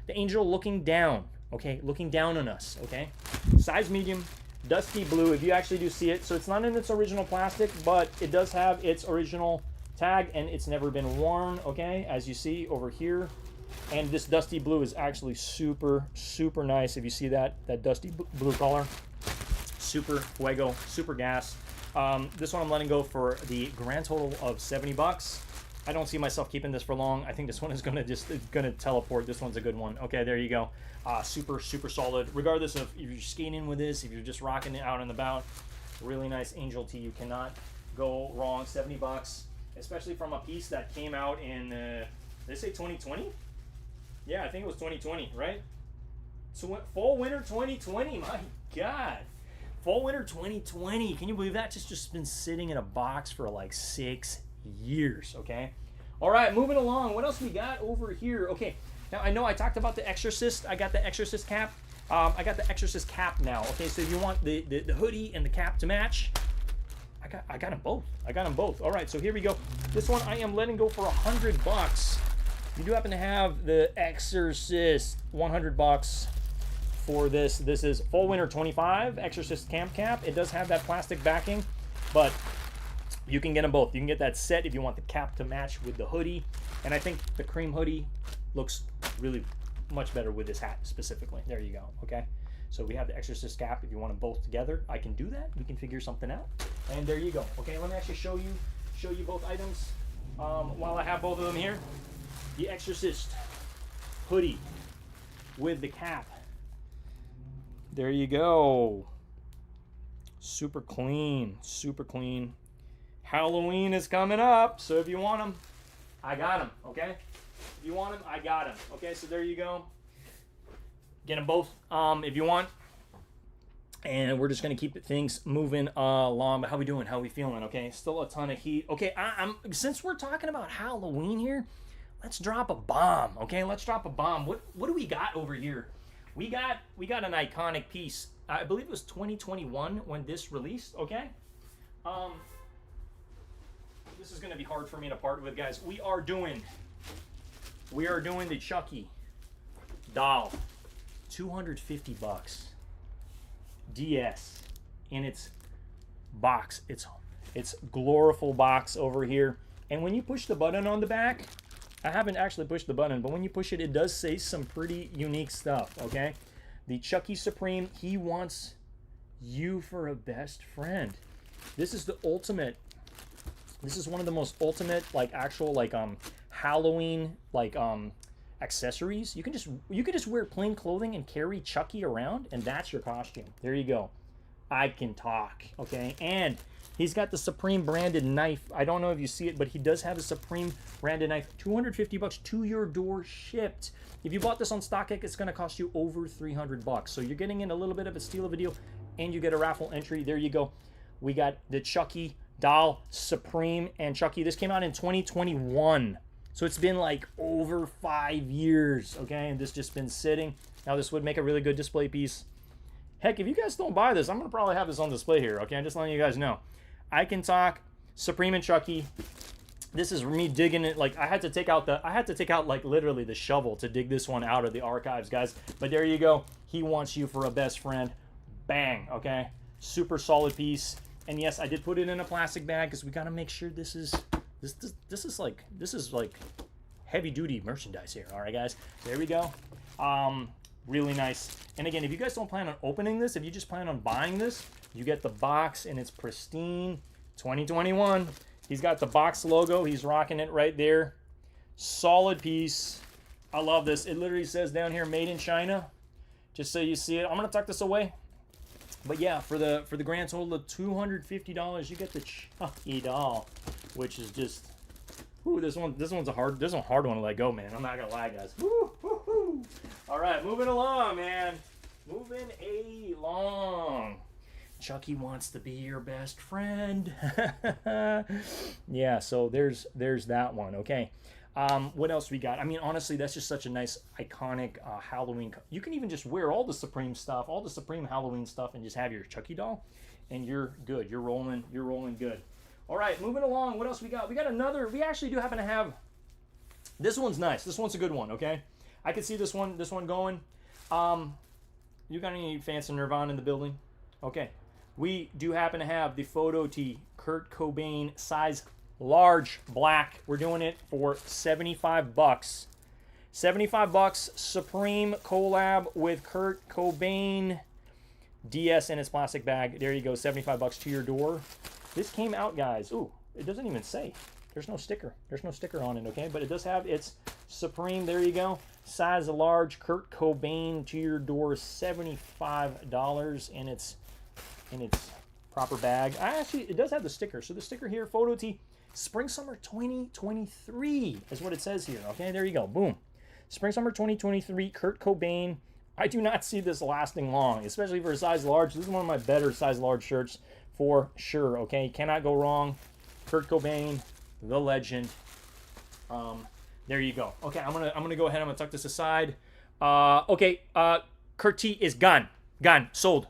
The angel looking down. Okay? Looking down on us. Okay? Size medium. Dusty blue, if you actually do see it. So it's not in its original plastic, but it does have its original tag, and it's never been worn. Okay? As you see over here. And this dusty blue is actually super, super nice. If you see that dusty blue color. Super fuego. Super gas. This one I'm letting go for the grand total of 70 bucks. I don't see myself keeping this for long. I think this one is gonna teleport. This one's a good one. Okay, there you go. Super, super solid. Regardless of if you're skating with this, if you're just rocking it out and about, really nice angel tee. You cannot go wrong. 70 bucks, especially from a piece that came out in, did they say 2020? Yeah, I think it was 2020, right? So fall winter 2020. My God. Fall winter 2020. Can you believe that? Just been sitting in a box for like 6 years, okay? All right, moving along. What else we got over here? Okay, now I know I talked about the Exorcist. I got the Exorcist cap. I got the Exorcist cap now, okay? So if you want the hoodie and the cap to match, I got them both. I got them both. All right, so here we go. This one I am letting go for 100 bucks. You do happen to have the Exorcist 100 bucks for this. This is Fall Winter 25 Exorcist Camp Cap. It does have that plastic backing, but you can get them both. You can get that set if you want the cap to match with the hoodie. And I think the cream hoodie looks really much better with this hat specifically. There you go, okay? So we have the Exorcist cap. If you want them both together, I can do that. We can figure something out. And there you go, okay? Let me actually show you both items while I have both of them here. The Exorcist hoodie with the cap. There you go. Super clean, super clean. Halloween is coming up, so if you want them, I got them, okay? If you want them, I got them, okay? So there you go. Get them both if you want. And we're just going to keep things moving along. But how we doing? How we feeling, okay? Still a ton of heat. Okay, since we're talking about Halloween here, let's drop a bomb, okay? Let's drop a bomb. What do we got over here? We got an iconic piece. I believe it was 2021 when this released, okay? This is going to be hard for me to part with, guys. We are doing the Chucky doll. 250 bucks. DS in its box. It's gloriful box over here. And when you push the button on the back, I haven't actually pushed the button, but when you push it, it does say some pretty unique stuff, okay? The Chucky Supreme, he wants you for a best friend. This is the ultimate. This is one of the most ultimate, like, actual, like, Halloween, like, accessories. You can just wear plain clothing and carry Chucky around, and that's your costume. There you go. I can talk, okay? And he's got the Supreme branded knife. I don't know if you see it, but he does have a Supreme branded knife. $250 to your door shipped. If you bought this on StockX, it's going to cost you over $300. So you're getting in a little bit of a steal of a deal, and you get a raffle entry. There you go. We got the Chucky doll, Supreme, and Chucky. This came out in 2021. So it's been like over 5 years, okay? And this just been sitting. Now this would make a really good display piece. Heck, if you guys don't buy this, I'm going to probably have this on display here, okay? I'm just letting you guys know. I Can Talk, Supreme and Chucky. This is me digging it. Like, I had to take out like literally the shovel to dig this one out of the archives, guys. But there you go. He Wants You for a Best Friend. Bang, okay? Super solid piece. And yes, I did put it in a plastic bag because we got to make sure this is like heavy duty merchandise here. All right, guys. There we go. Really nice. And again, if you guys don't plan on opening this, if you just plan on buying this, you get the box and it's pristine. 2021. He's got the box logo. He's rocking it right there. Solid piece. I love this. It literally says down here, made in China. Just so you see it. I'm going to tuck this away. But yeah, for the grand total of $250, you get the Chucky doll, which is just, ooh, this one's a hard one to let go, man. I'm not gonna lie, guys. Woo, woo, woo. All right, moving along, man. Moving along. Chucky wants to be your best friend. Yeah, so there's that one. Okay. What else we got? I mean, honestly, that's just such a nice, iconic Halloween. You can even just wear all the Supreme stuff, all the Supreme Halloween stuff, and just have your Chucky doll, and you're good. You're rolling good. All right, moving along. What else we got? We got another. We actually do happen to have. This one's nice. This one's a good one. Okay, I can see this one going. You got any fans of Nirvana in the building? Okay, we do happen to have the photo tee, Kurt Cobain, size large black. We're doing it for $75. $75. Supreme collab with Kurt Cobain. DS in its plastic bag. There you go. $75 to your door. This came out, guys. Ooh, it doesn't even say. There's no sticker. There's no sticker on it, okay? But it does have its Supreme. There you go. Size large. Kurt Cobain to your door. $75 in its proper bag. It does have the sticker. So the sticker here, photo tee. Spring Summer 2023 is what it says here. Okay, there you go. Boom. Spring Summer 2023, Kurt Cobain. I do not see this lasting long, especially for a size large. This is one of my better size large shirts for sure. Okay, cannot go wrong. Kurt Cobain, the legend. There you go. Okay, I'm gonna go ahead. I'm gonna tuck this aside. Okay, Kurt T is gone. Sold.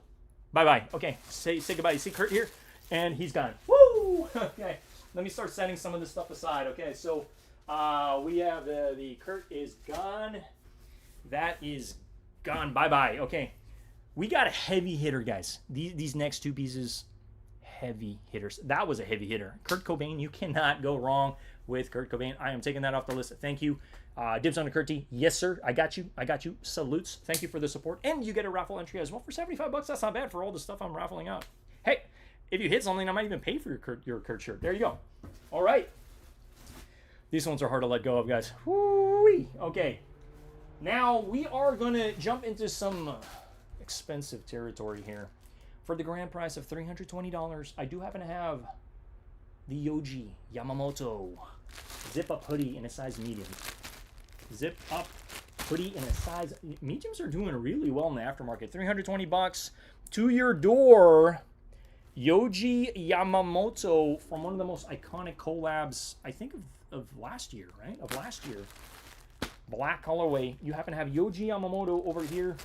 Bye. Okay, say goodbye. You see Kurt here, and he's gone. Woo. Okay. Let me start setting some of this stuff aside. Okay, so we have the Kurt is gone. That is gone. Bye. Okay, we got a heavy hitter, guys. These next two pieces, heavy hitters. That was a heavy hitter. Kurt Cobain, you cannot go wrong with Kurt Cobain. I am taking that off the list. Thank you. Dibs on the Kurt T. Yes, sir. I got you. Salutes. Thank you for the support. And you get a raffle entry as well for $75. That's not bad for all the stuff I'm raffling out. Hey. If you hit something, I might even pay for your Kurt shirt. There you go. All right. These ones are hard to let go of, guys. Woo-wee. Okay. Now, we are going to jump into some expensive territory here. For the grand price of $320, I do happen to have the Yohji Yamamoto zip-up hoodie in a size medium. Zip-up hoodie in a size... Mediums are doing really well in the aftermarket. $320 to your door. Yohji Yamamoto from one of the most iconic collabs, I think, of last year, right? Of last year. Black colorway. You happen to have Yohji Yamamoto over here,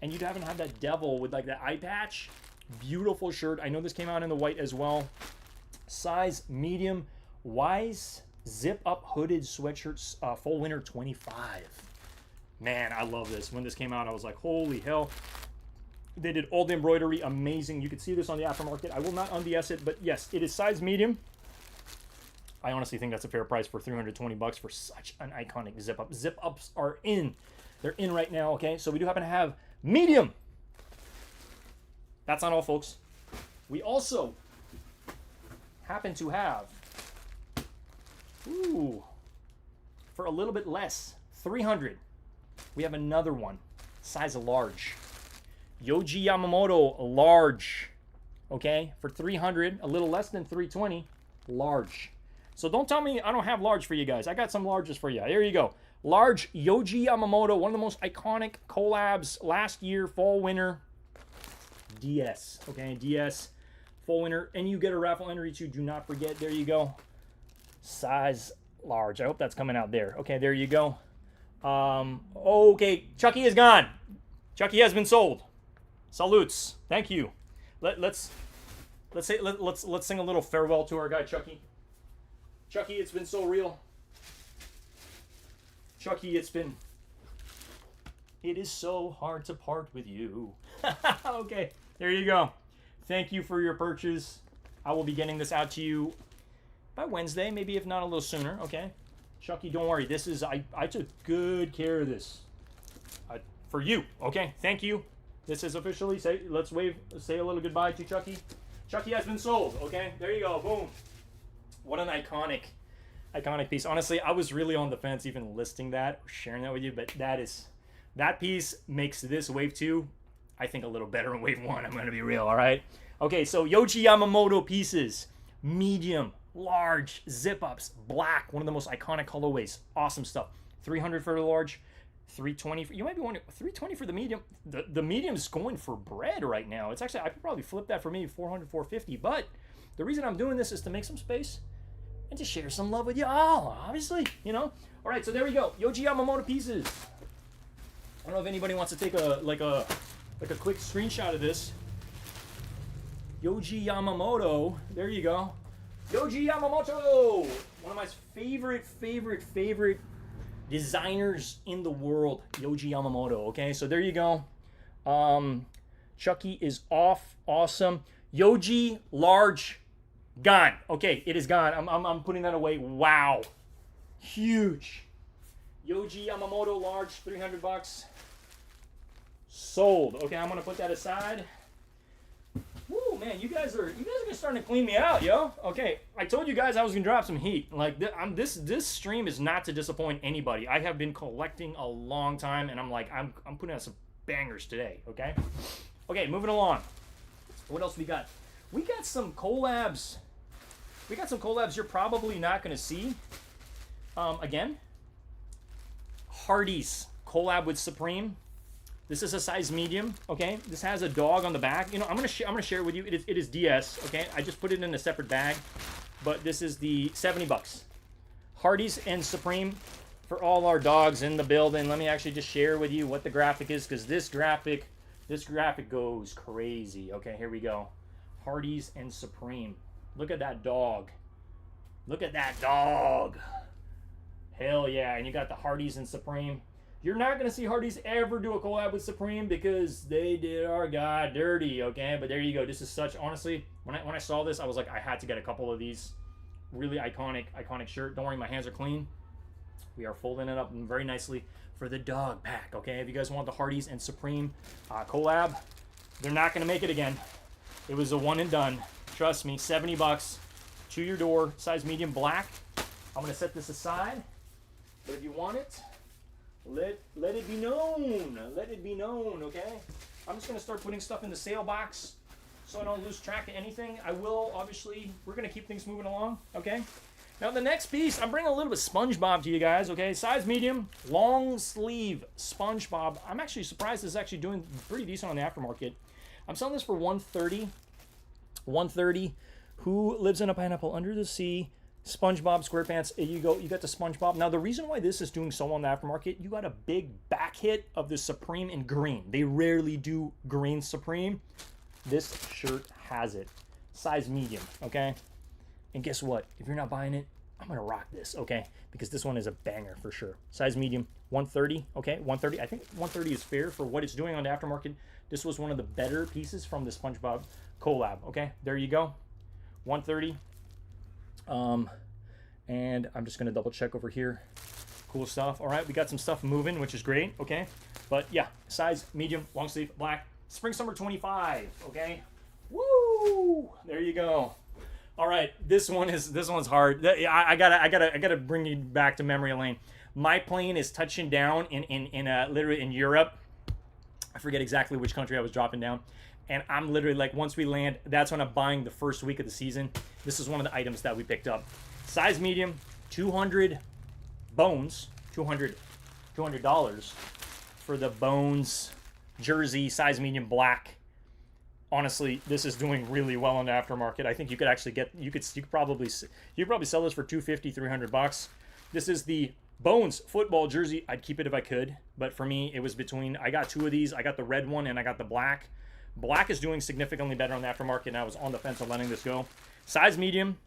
and you happen to have that devil with like that eye patch. Beautiful shirt. I know this came out in the white as well. Size medium. Wise zip-up hooded sweatshirts, fall winter 25. Man, I love this. When this came out, I was like, holy hell. They did all the embroidery, amazing. You can see this on the aftermarket. I will not unds it, but yes, it is size medium. I honestly think that's a fair price for $320 for such an iconic zip-up. Zip-ups are in. They're in right now, okay? So we do happen to have medium. That's not all, folks. We also happen to have, ooh, for a little bit less, $300. We have another one, size large. Yoji Yamamoto large, okay, for 300, a little less than 320, large. So don't tell me I don't have large for you guys. I got some larges for you. There you go. Large Yoji Yamamoto, one of the most iconic collabs last year, fall, winter. DS, okay, DS, fall, winter. And you get a raffle entry too. Do not forget. There you go. Size large. I hope that's coming out there. Okay, there you go. Okay, Chucky is gone. Chucky has been sold. Salutes. Thank you. Let's sing a little farewell to our guy Chucky. Chucky, it's been so real. Chucky, it is so hard to part with you. Okay, there you go. Thank you for your purchase. I will be getting this out to you by Wednesday, maybe if not a little sooner, okay? Chucky, don't worry. This is, I took good care of this. For you, okay? Thank you. This is officially, say a little goodbye to Chucky. Chucky has been sold, okay? There you go, boom. What an iconic piece. Honestly, I was really on the fence even listing that, or sharing that with you, but that piece makes this Wave 2, I think, a little better than Wave 1. I'm going to be real, all right? Okay, so Yoji Yamamoto pieces, medium, large, zip-ups, black, one of the most iconic colorways. Awesome stuff. 300 for the large, 320 for, you might be wondering, 320 for the medium. The medium's going for bread right now. It's actually, I could probably flip that for maybe 400, 450, but the reason I'm doing this is to make some space and to share some love with you all, obviously, you know? All right, so there we go. Yoji Yamamoto pieces. I don't know if anybody wants to take a quick screenshot of this. Yoji Yamamoto, there you go. Yoji Yamamoto, one of my favorite designers in the world, Yoji Yamamoto, okay? So there you go. Chucky is off, awesome. Yoji, large, gone. Okay, it is gone. I'm putting that away. Wow. Huge. Yoji Yamamoto, large, 300 bucks. Sold. Okay, I'm gonna put that aside. Woo, man, you guys are starting to clean me out, yo. Okay, I told you guys I was gonna drop some heat. Like this stream is not to disappoint anybody. I have been collecting a long time, and I'm putting out some bangers today. Okay. Okay, moving along. What else we got? We got some collabs. We got some collabs you're probably not gonna see. Again, Hardee's collab with Supreme. This is a size medium, okay? This has a dog on the back. You know, I'm gonna share it with you. It is DS, okay? I just put it in a separate bag, but this is the 70 bucks. Hardee's and Supreme for all our dogs in the building. Let me actually just share with you what the graphic is, because this graphic goes crazy. Okay, here we go. Hardee's and Supreme. Look at that dog. Look at that dog. Hell yeah, and you got the Hardee's and Supreme. You're not going to see Hardee's ever do a collab with Supreme because they did our guy dirty, okay? But there you go. This is such, honestly, when I saw this, I was like, I had to get a couple of these. Really iconic shirt. Don't worry, my hands are clean. We are folding it up very nicely for the dog pack, okay? If you guys want the Hardee's and Supreme collab, they're not going to make it again. It was a one and done. Trust me, 70 bucks to your door, size medium black. I'm going to set this aside, but if you want it, let it be known. Let it be known, okay? I'm just going to start putting stuff in the sale box so I don't lose track of anything. I will, obviously, we're going to keep things moving along, okay? Now, the next piece, I'm bringing a little bit of SpongeBob to you guys, okay? Size medium, long sleeve SpongeBob. I'm actually surprised this is actually doing pretty decent on the aftermarket. I'm selling this for $130. $130. Who lives in a pineapple under the sea? SpongeBob SquarePants. You got the SpongeBob. Now, the reason why this is doing so well on the aftermarket, you got a big back hit of the Supreme in green. They rarely do green Supreme. This shirt has it. Size medium, okay? And guess what? If you're not buying it, I'm going to rock this, okay? Because this one is a banger for sure. Size medium, 130, okay? 130. I think 130 is fair for what it's doing on the aftermarket. This was one of the better pieces from the SpongeBob collab, okay? There you go. 130. And I'm just going to double check over here. Cool stuff. All right, we got some stuff moving, which is great, okay? But yeah, size medium, long sleeve, black, spring summer 25, okay? Woo! There you go. All right, this one's hard. I gotta bring you back to memory lane. My plane is touching down in literally in Europe. I forget exactly which country I was dropping down. And I'm literally like, once we land, that's when I'm buying the first week of the season. This is one of the items that we picked up. Size medium, 200 bones, $200 for the bones jersey, size medium black. Honestly, this is doing really well in the aftermarket. I think you could actually get, you could probably sell this for $250, $300. This is the Bones football jersey. I'd keep it if I could, but for me, it was between, I got two of these. I got the red one and I got the black. Black is doing significantly better on the aftermarket, and I was on the fence of letting this go. Size medium.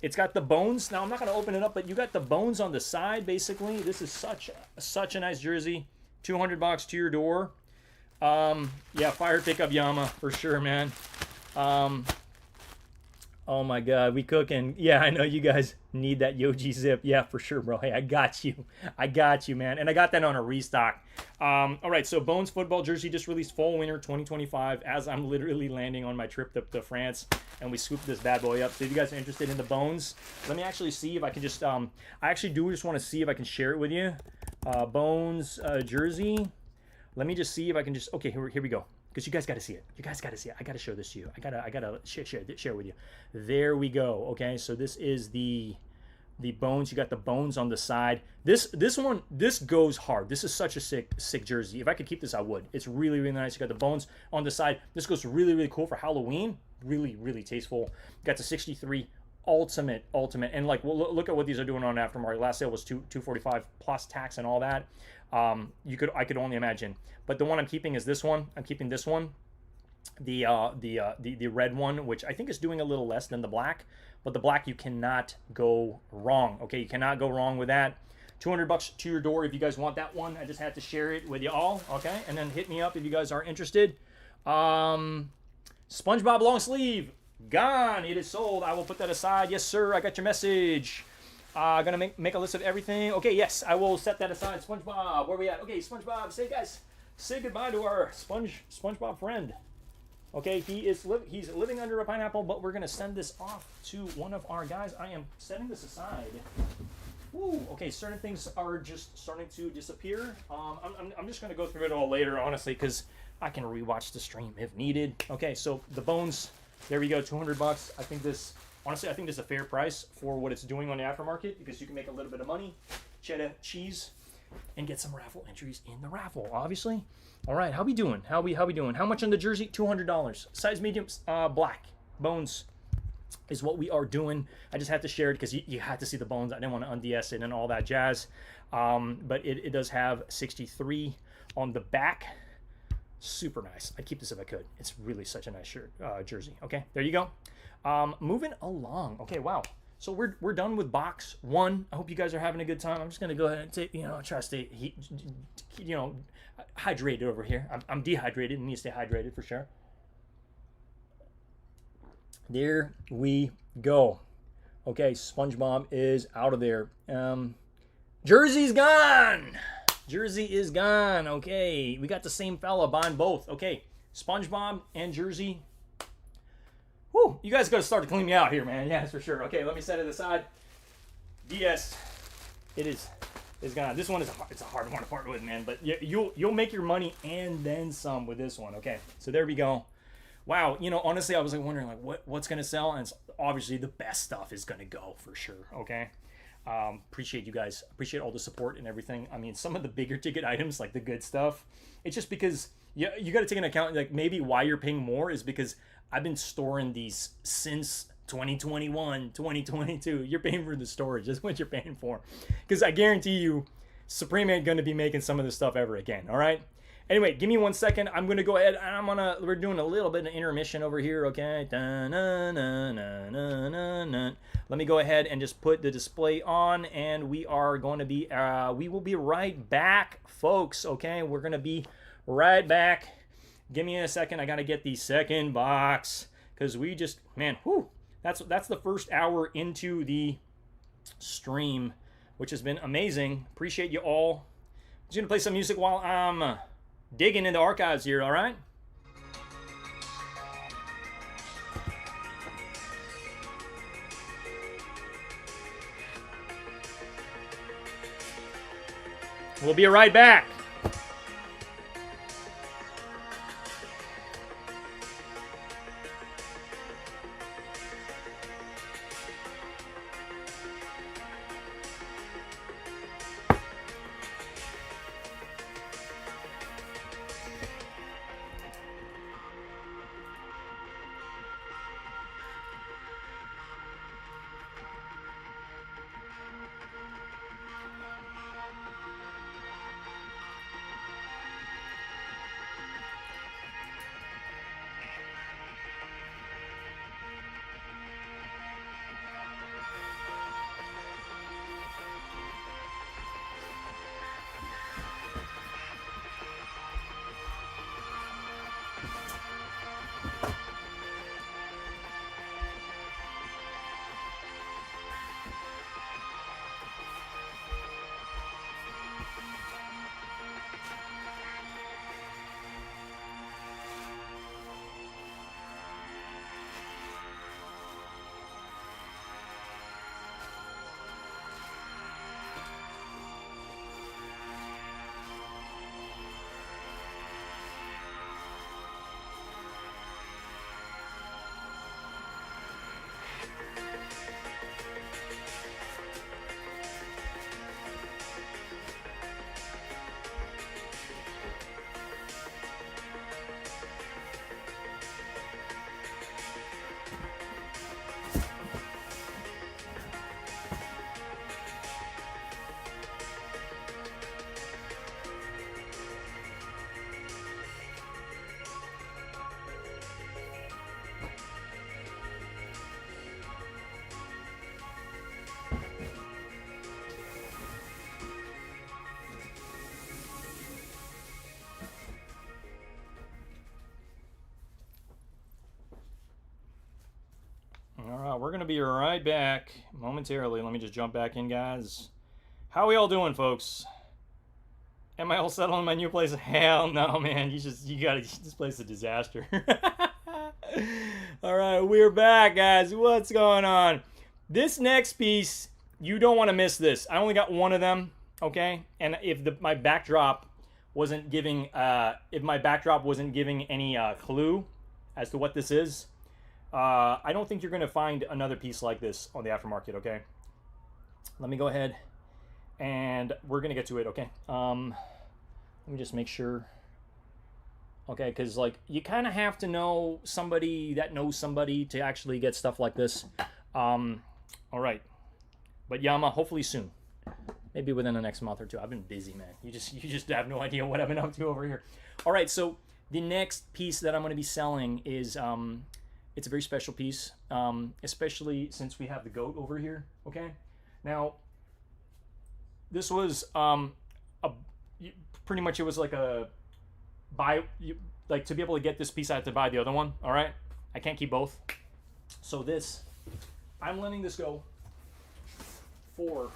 It's got the bones. Now, I'm not going to open it up, but you got the bones on the side, basically. This is such a nice jersey. $200 to your door. Yeah, fire pickup Yama for sure, man. Oh my God, we cooking. Yeah, I know you guys need that Yoji zip. Yeah, for sure, bro. Hey, I got you. I got you, man. And I got that on a restock. All right, so Bones football jersey just released fall winter 2025 as I'm literally landing on my trip to France, and we scooped this bad boy up. So if you guys are interested in the Bones, let me actually see if I can just, I actually do just want to see if I can share it with you. Bones jersey. Let me just see if I can just, okay, here we go. Because you guys got to see it. You guys got to see it. I got to show this to you. I gotta share with you. There we go. Okay, so this is the bones. You got the bones on the side. This one, this goes hard. This is such a sick jersey. If I could keep this, I would. It's really, really nice. You got the bones on the side. This goes really, really cool for Halloween. Really, really tasteful. Got the 63 ultimate. And like, well, look at what these are doing on aftermarket. Last sale was $245 plus tax and all that. I could only imagine. But the one I'm keeping is this one. I'm keeping this one, the red one, which I think is doing a little less than the black. But the black, you cannot go wrong. Okay, you cannot go wrong with that. $200 to your door if you guys want that one. I just had to share it with you all. Okay, and then hit me up if you guys are interested. SpongeBob long sleeve gone. It is sold. I will put that aside. Yes, sir. I got your message. Gonna make a list of everything. Okay, yes, I will set that aside. SpongeBob, where we at? Okay, SpongeBob, say goodbye to our SpongeBob friend. Okay, he's living under a pineapple, but we're gonna send this off to one of our guys. I am setting this aside. Woo, okay, certain things are just starting to disappear. I'm just gonna go through it all later, honestly, because I can rewatch the stream if needed. Okay, so the bones, there we go, $200. I think this. Honestly, I think this is a fair price for what it's doing on the aftermarket because you can make a little bit of money, cheddar cheese, and get some raffle entries in the raffle, obviously. All right, how we doing? How we doing? How much on the jersey? $200. Size medium, black. Bones is what we are doing. I just had to share it because you had to see the bones. I didn't want to unds it and all that jazz. But it does have 63 on the back. Super nice. I'd keep this if I could. It's really such a nice shirt, jersey. Okay, there you go. Moving along. Okay, wow. So we're done with box one. I hope you guys are having a good time. I'm just gonna go ahead and take, try to stay hydrated over here. I'm dehydrated and need to stay hydrated for sure. There we go. Okay, SpongeBob is out of there. Jersey's gone. Jersey is gone. Okay, we got the same fella buying both. Okay, SpongeBob and Jersey. Whew, you guys got to start to clean me out here, man. Yeah, that's for sure. Okay, let me set it aside. DS, it is gone. This one is it's a hard one to part with, man. But you'll make your money and then some with this one. Okay, so there we go. Wow, honestly, I was like wondering like what's gonna sell, and it's obviously the best stuff is gonna go for sure. Okay. Appreciate you guys. Appreciate all the support and everything. I mean, some of the bigger ticket items, like the good stuff, it's just because you got to take into account, like maybe why you're paying more is because I've been storing these since 2021, 2022. You're paying for the storage. That's what you're paying for. Because I guarantee you, Supreme ain't going to be making some of this stuff ever again. All right? Anyway, give me 1 second. I'm going to go ahead and we're doing a little bit of intermission over here, okay? Let me go ahead and just put the display on, and we are going to be, we will be right back, folks, okay? We're going to be right back. Give me a second. I got to get the second box because we just, man, whew, that's the first hour into the stream, which has been amazing. Appreciate you all. I'm just going to play some music while I'm digging into archives here, all right? We'll be right back. All right, we're going to be right back momentarily. Let me just jump back in, guys. How we all doing, folks? Am I all settled in my new place? Hell no, man. You gotta, this place is a disaster. All right, we're back, guys. What's going on? This next piece, you don't want to miss this. I only got one of them, okay? And if my backdrop wasn't giving, any clue as to what this is, I don't think you're going to find another piece like this on the aftermarket, okay? Let me go ahead and we're going to get to it, okay? Let me just make sure. Okay, because, like, you kind of have to know somebody that knows somebody to actually get stuff like this. All right. But Yama, hopefully soon. Maybe within the next month or two. I've been busy, man. You just have no idea what I've been up to over here. All right, so the next piece that I'm going to be selling is... it's a very special piece, especially since we have the goat over here, okay? Now, this was pretty much, it was like a like to be able to get this piece, I had to buy the other one, all right? I can't keep both. So this, I'm letting this go for,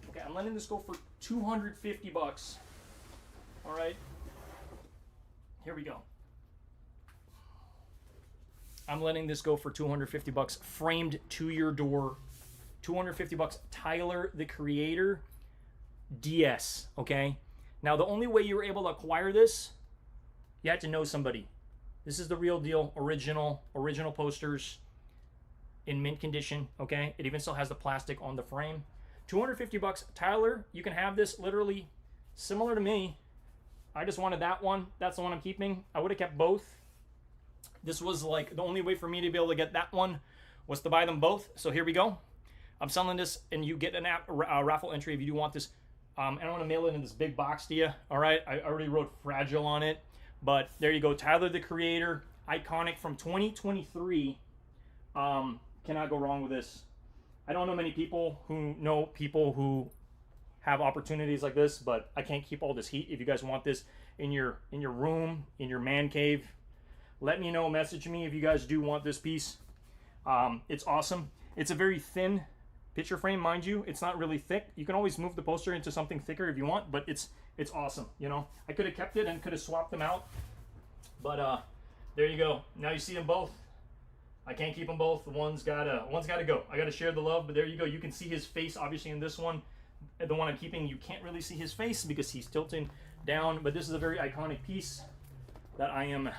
okay, I'm letting this go for $250, all right? Here we go. I'm letting this go for $250, framed to your door. $250, Tyler the Creator DS, okay? Now, the only way you were able to acquire this, you had to know somebody. This is the real deal, original posters in mint condition, okay? It even still has the plastic on the frame. $250, Tyler, you can have this literally similar to me. I just wanted that one. That's the one I'm keeping. I would have kept both. This was like the only way for me to be able to get that one was to buy them both. So here we go. I'm selling this, and you get a raffle entry if you do want this. And I want to mail it in this big box to you. All right, I already wrote fragile on it, but there you go. Tyler the Creator, iconic from 2023. Cannot go wrong with this. I don't know many people who have opportunities like this, but I can't keep all this heat. If you guys want this in your room, in your man cave, let me know. Message me if you guys do want this piece. It's awesome. It's a very thin picture frame, mind you. It's not really thick. You can always move the poster into something thicker if you want, but it's awesome. You know, I could have kept it and could have swapped them out, but there you go. Now you see them both. I can't keep them both. One's gotta go. I gotta share the love, but there you go. You can see his face obviously in this one. the one I'm keeping, you can't really see his face because he's tilting down, but this is a very iconic piece that I am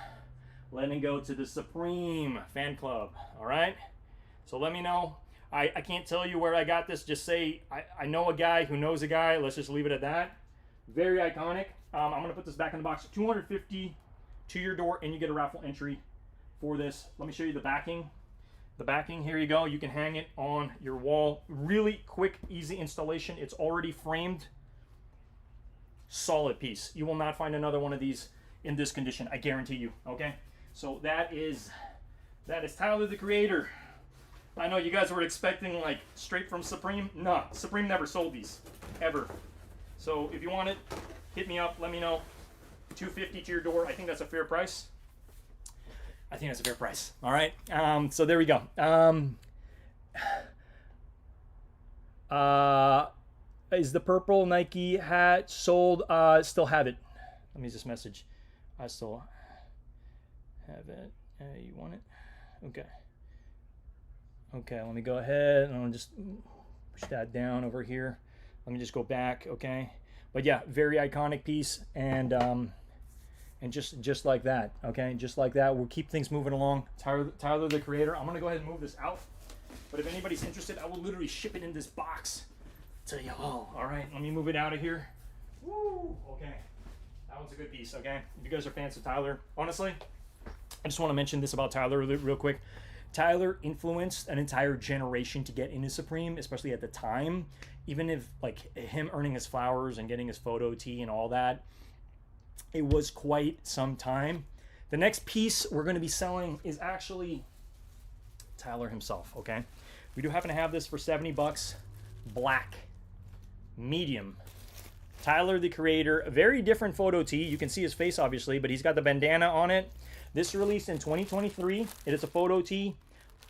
letting go to the Supreme fan club. All right, so let me know. I can't tell you where I got this. Just say I know a guy who knows a guy. Let's just leave it at that. Very iconic. I'm gonna put this back in the box. 250 to your door, and you get a raffle entry for this. Let me show you the backing. The backing, here you go. You can hang it on your wall. Really quick, easy installation. It's already framed. Solid piece. You will not find another one of these in this condition, I guarantee you. Okay, so that is Tyler the Creator. I know you guys were expecting like straight from Supreme. No, Supreme never sold these ever. So if you want it, hit me up. Let me know. $250 to your door. I think that's a fair price. I think that's a fair price. All right. So there we go. Is the purple Nike hat sold? Still have it. Let me just message. I still have it. You want it? Okay. Okay, let me go ahead and I'll just push that down over here. Let me just go back, okay? But yeah, very iconic piece, and just like that, okay? Just like that, we'll keep things moving along. Tyler the Creator. I'm gonna go ahead and move this out. But if anybody's interested, I will literally ship it in this box to y'all. All right, let me move it out of here. Woo, okay. That one's a good piece, okay? If you guys are fans of Tyler, honestly, I just want to mention this about Tyler real quick. Tyler influenced an entire generation to get into Supreme, especially at the time. Even if, like, him earning his flowers and getting his photo tee and all that, it was quite some time. The next piece we're going to be selling is actually Tyler himself, okay? We do happen to have this for 70 bucks. Black, medium. Tyler the Creator, a very different photo tee. You can see his face, obviously, but he's got the bandana on it. This released in 2023. It is a photo tee.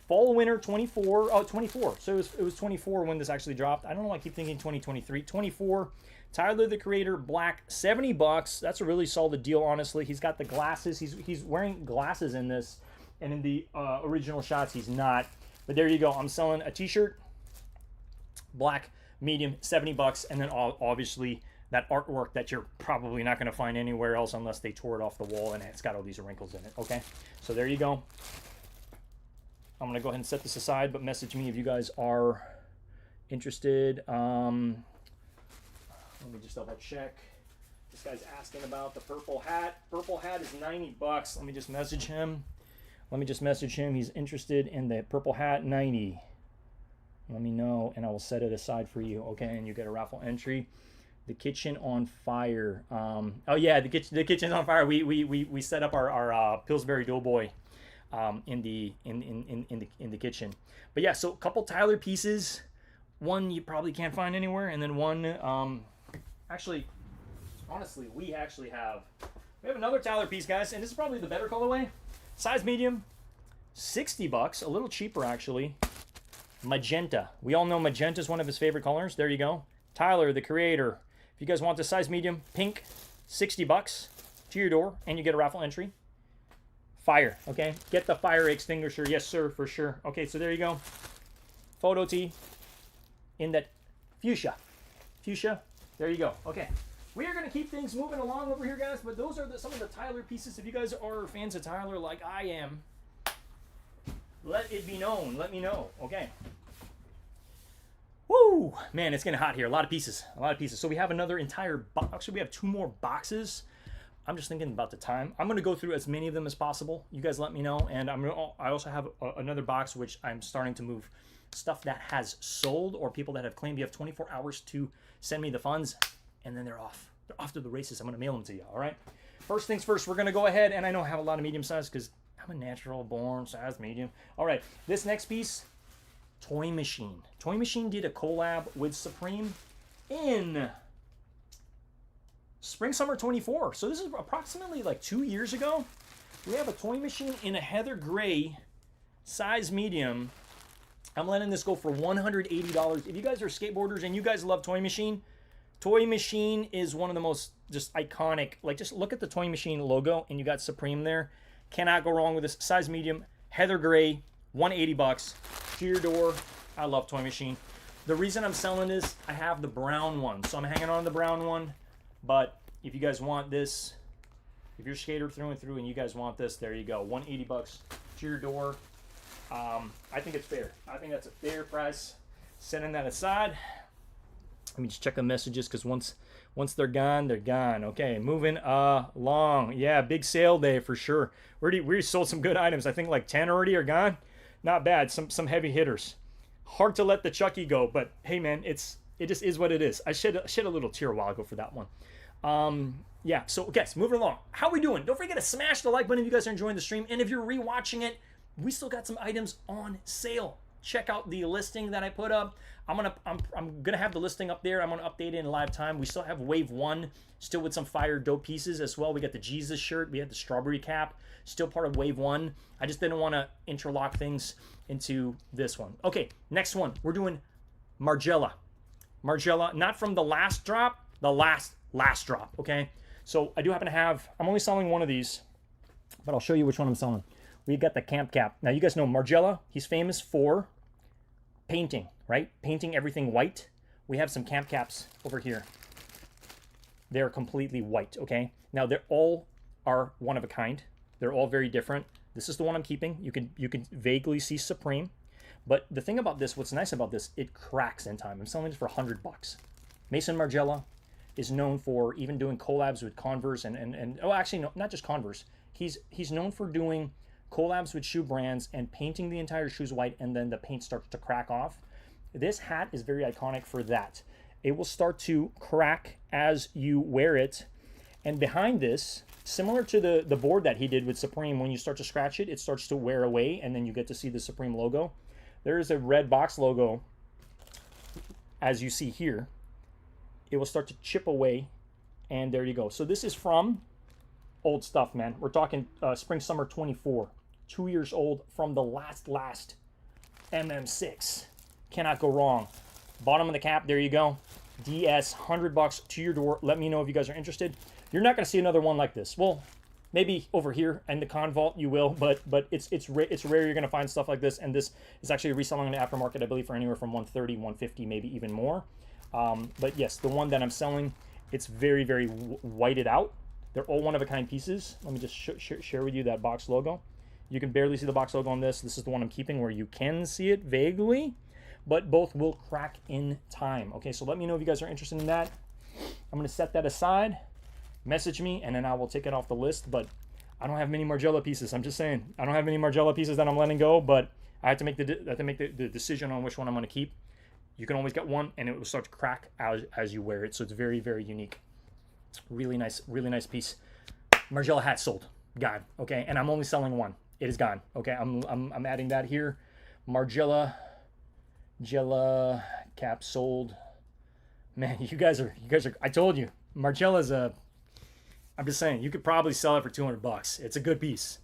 Fall winter 24. Oh, 24. So it was 24 when this actually dropped. I don't know why I keep thinking 2023. 24. Tyler the Creator, black, 70 bucks. That's a really solid deal, honestly. He's got the glasses. He's wearing glasses in this, and in the original shots he's not. But there you go. I'm selling a t-shirt, black, medium, 70 bucks, and then obviously that artwork that you're probably not going to find anywhere else unless they tore it off the wall, and it's got all these wrinkles in it. Okay, so there you go. I'm going to go ahead and set this aside, but message me if you guys are interested. Let me just double check. This guy's asking about the purple hat. Purple hat is 90 bucks. Let me just message him. He's interested in the purple hat, 90. Let me know, and I will set it aside for you. Okay, and you get a raffle entry. The kitchen on fire. Oh yeah, the kitchen's on fire. We set up our Pillsbury Doughboy in the kitchen. But yeah, so a couple Tyler pieces. One you probably can't find anywhere, and then one actually, honestly, we have another Tyler piece, guys, and this is probably the better colorway. Size medium, 60 bucks, a little cheaper actually. Magenta. We all know magenta is one of his favorite colors. There you go. Tyler the Creator. If you guys want the size medium, pink, 60 bucks to your door, and you get a raffle entry. Fire, okay? Get the fire extinguisher. Yes, sir, for sure. Okay, so there you go. Photo tee in that fuchsia. Fuchsia, there you go. Okay, we are going to keep things moving along over here, guys, but those are some of the Tyler pieces. If you guys are fans of Tyler like I am, let it be known. Let me know, okay? Woo! Man, it's getting hot here. A lot of pieces. So we have another entire box. Actually, we have 2 more boxes. I'm just thinking about the time. I'm going to go through as many of them as possible. You guys let me know. And I also have another box, which I'm starting to move stuff that has sold or people that have claimed. You have 24 hours to send me the funds, and then they're off. They're off to the races. I'm going to mail them to you, all right? First things first, we're going to go ahead, and I know I have a lot of medium size because I'm a natural born size medium. All right, this next piece, Toy Machine. Toy Machine did a collab with Supreme in spring summer 24. So this is approximately like 2 years ago. We have a Toy Machine in a heather gray, size medium. I'm letting this go for $180. If you guys are skateboarders and you guys love Toy Machine is one of the most just iconic. Like, just look at the Toy Machine logo and you got Supreme there. Cannot go wrong with this. Size medium, heather gray, $180 to your door. I love Toy Machine. The reason I'm selling this, I have the brown one, so I'm hanging on to the brown one. But if you guys want this, if you're skater through and through and you guys want this, there you go. $180 to your door. I think it's fair. I think that's a fair price. Setting that aside. Let me just check the messages, because once they're gone, they're gone. Okay, moving along. Yeah, big sale day for sure. We already sold some good items. I think like 10 already are gone. Not bad. Some heavy hitters. Hard to let the Chucky go, but hey man, it just is what it is. I shed a little tear a while ago for that one. Yeah, so guys, moving along. How we doing? Don't forget to smash the like button if you guys are enjoying the stream, and if you're rewatching it, we still got some items on sale. Check out the listing that I put up. I'm gonna have the listing up there. I'm gonna update it in live time. We still have Wave 1, still with some fire dope pieces as well. We got the Jesus shirt. We had the strawberry cap, still part of Wave 1. I just didn't want to interlock things into this one. Okay, next one. We're doing Margiela. Margiela, not from the last drop, the last drop, okay? So I do happen to have, I'm only selling one of these, but I'll show you which one I'm selling. We got the Camp Cap. Now you guys know Margiela, he's famous for painting, right? Painting everything white. We have some Camp Caps over here. They're completely white, okay? Now they're all are one of a kind. They're all very different. This is the one I'm keeping. You can vaguely see Supreme. But the thing about this, what's nice about this, it cracks in time. I'm selling it for $100. Mason Margiela is known for even doing collabs with Converse and oh, actually, no, not just Converse. He's known for doing collabs with shoe brands and painting the entire shoes white, and then the paint starts to crack off. This hat is very iconic for that. It will start to crack as you wear it. And behind this, similar to the board that he did with Supreme, when you start to scratch it, it starts to wear away, and then you get to see the Supreme logo. There is a red box logo, as you see here. It will start to chip away, and there you go. So this is from old stuff, man. We're talking spring summer 24, 2 years old from the last MM6. Cannot go wrong. Bottom of the cap, there you go. DS, $100 to your door. Let me know if you guys are interested. You're not going to see another one like this. Well, maybe over here in the Con Vault you will, but it's rare you're going to find stuff like this. And this is actually reselling in the aftermarket, I believe, for anywhere from $130, $150, maybe even more. But yes, the one that I'm selling, it's very, very whited out. They're all one-of-a-kind pieces. Let me just share with you that box logo. You can barely see the box logo on this. This is the one I'm keeping where you can see it vaguely, but both will crack in time. Okay, so let me know if you guys are interested in that. I'm going to set that aside. Message me, and then I will take it off the list. But I don't have many Margiela pieces. I'm just saying. I don't have many Margiela pieces that I'm letting go, but I have to make the decision on which one I'm going to keep. You can always get one, and it will start to crack as you wear it. So it's very, very unique. Really nice piece. Margiela hat sold. Gone. Okay, and I'm only selling one. It is gone. Okay, I'm adding that here. Margiela cap sold. Man, you guys are. I told you, Margiela's I'm just saying, you could probably sell it for $200. It's a good piece,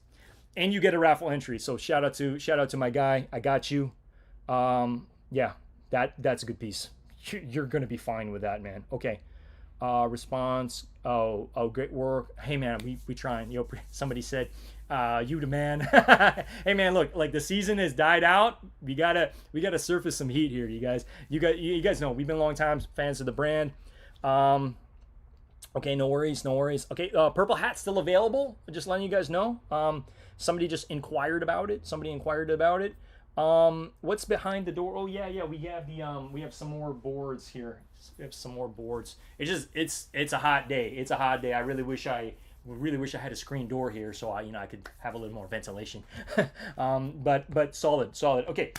and you get a raffle entry. So shout out to my guy. I got you. Yeah, that's a good piece. You're gonna be fine with that, man. Okay. Response. Oh, great work. Hey man, we trying. Yo, somebody said, you the man. Hey man, look, like the season has died out. We gotta surface some heat here, you guys. You guys know we've been long time fans of the brand. Okay, no worries. Okay, purple hat still available. Just letting you guys know. Somebody just inquired about it. What's behind the door? Oh yeah, we have some more boards here. We have some more boards. It's a hot day. I really wish I had a screen door here so I could have a little more ventilation. But solid. Okay,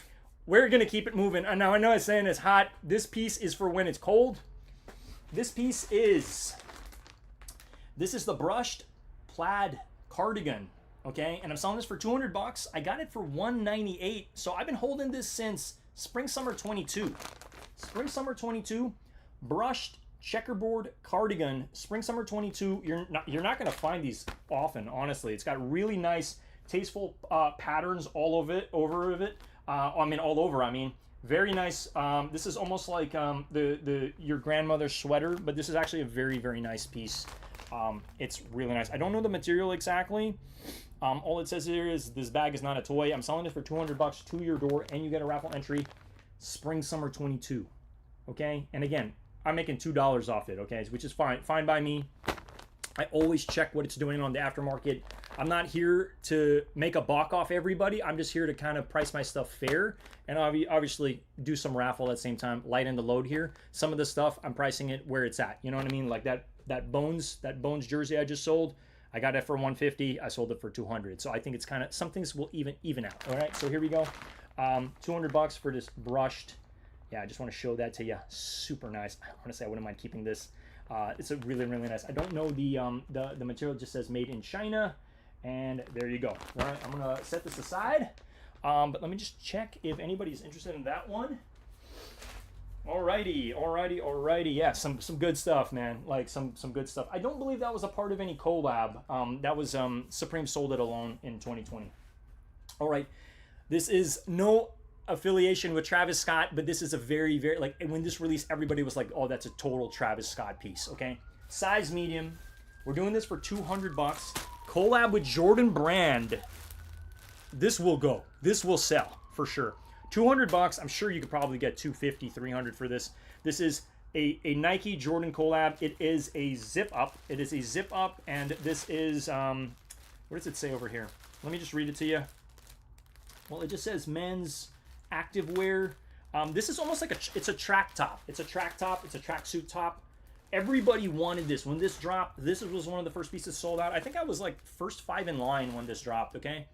we're gonna keep it moving. Now I know I'm saying it's hot. This piece is for when it's cold. This is the brushed plaid cardigan. Okay, and I'm selling this for $200. I got it for $198. So I've been holding this since spring summer 22. Brushed checkerboard cardigan, spring summer 22. You're not gonna find these often, honestly. It's got really nice, tasteful patterns all over it. All over. Very nice. This is almost like your grandmother's sweater, but this is actually a very, very nice piece. It's really nice. I don't know the material exactly. All it says here is this bag is not a toy. I'm selling it for $200 to your door, and you get a raffle entry. Spring Summer 22. Okay, and again, I'm making $2 off it. Okay, which is fine by me. I always check what it's doing on the aftermarket. I'm not here to make a buck off everybody. I'm just here to kind of price my stuff fair and obviously do some raffle at the same time, lighten the load here. Some of the stuff I'm pricing it where it's at. You know what I mean? Like that Bones jersey I just sold. I got it for 150. I sold it for 200. So I think it's kind of, some things will even out. All right, so here we go. $200 for this brushed. Yeah, I just want to show that to you. Super nice. Honestly, I wouldn't mind keeping this. It's a really nice. I don't know the material. Just says made in China, and there you go. All right, I'm gonna set this aside. But let me just check if anybody's interested in that one. Alrighty. Yeah, some good stuff, man. Like some good stuff. I don't believe that was a part of any collab. That was Supreme sold it alone in 2020. All right, this is no affiliation with Travis Scott, but this is a very like, when this released, everybody was like, oh, that's a total Travis Scott piece. Okay, size medium. We're doing this for $200. Collab with Jordan Brand. This will go. This will sell for sure. $200. I'm sure you could probably get $250, $300 for this. This is a Nike Jordan collab. It is a zip up. And this is what does it say over here? Let me just read it to you. Well, it just says men's activewear. This is almost like it's a track top. It's a tracksuit top. Everybody wanted this. When this dropped, this was one of the first pieces sold out. I think I was like first 5 in line when this dropped, okay?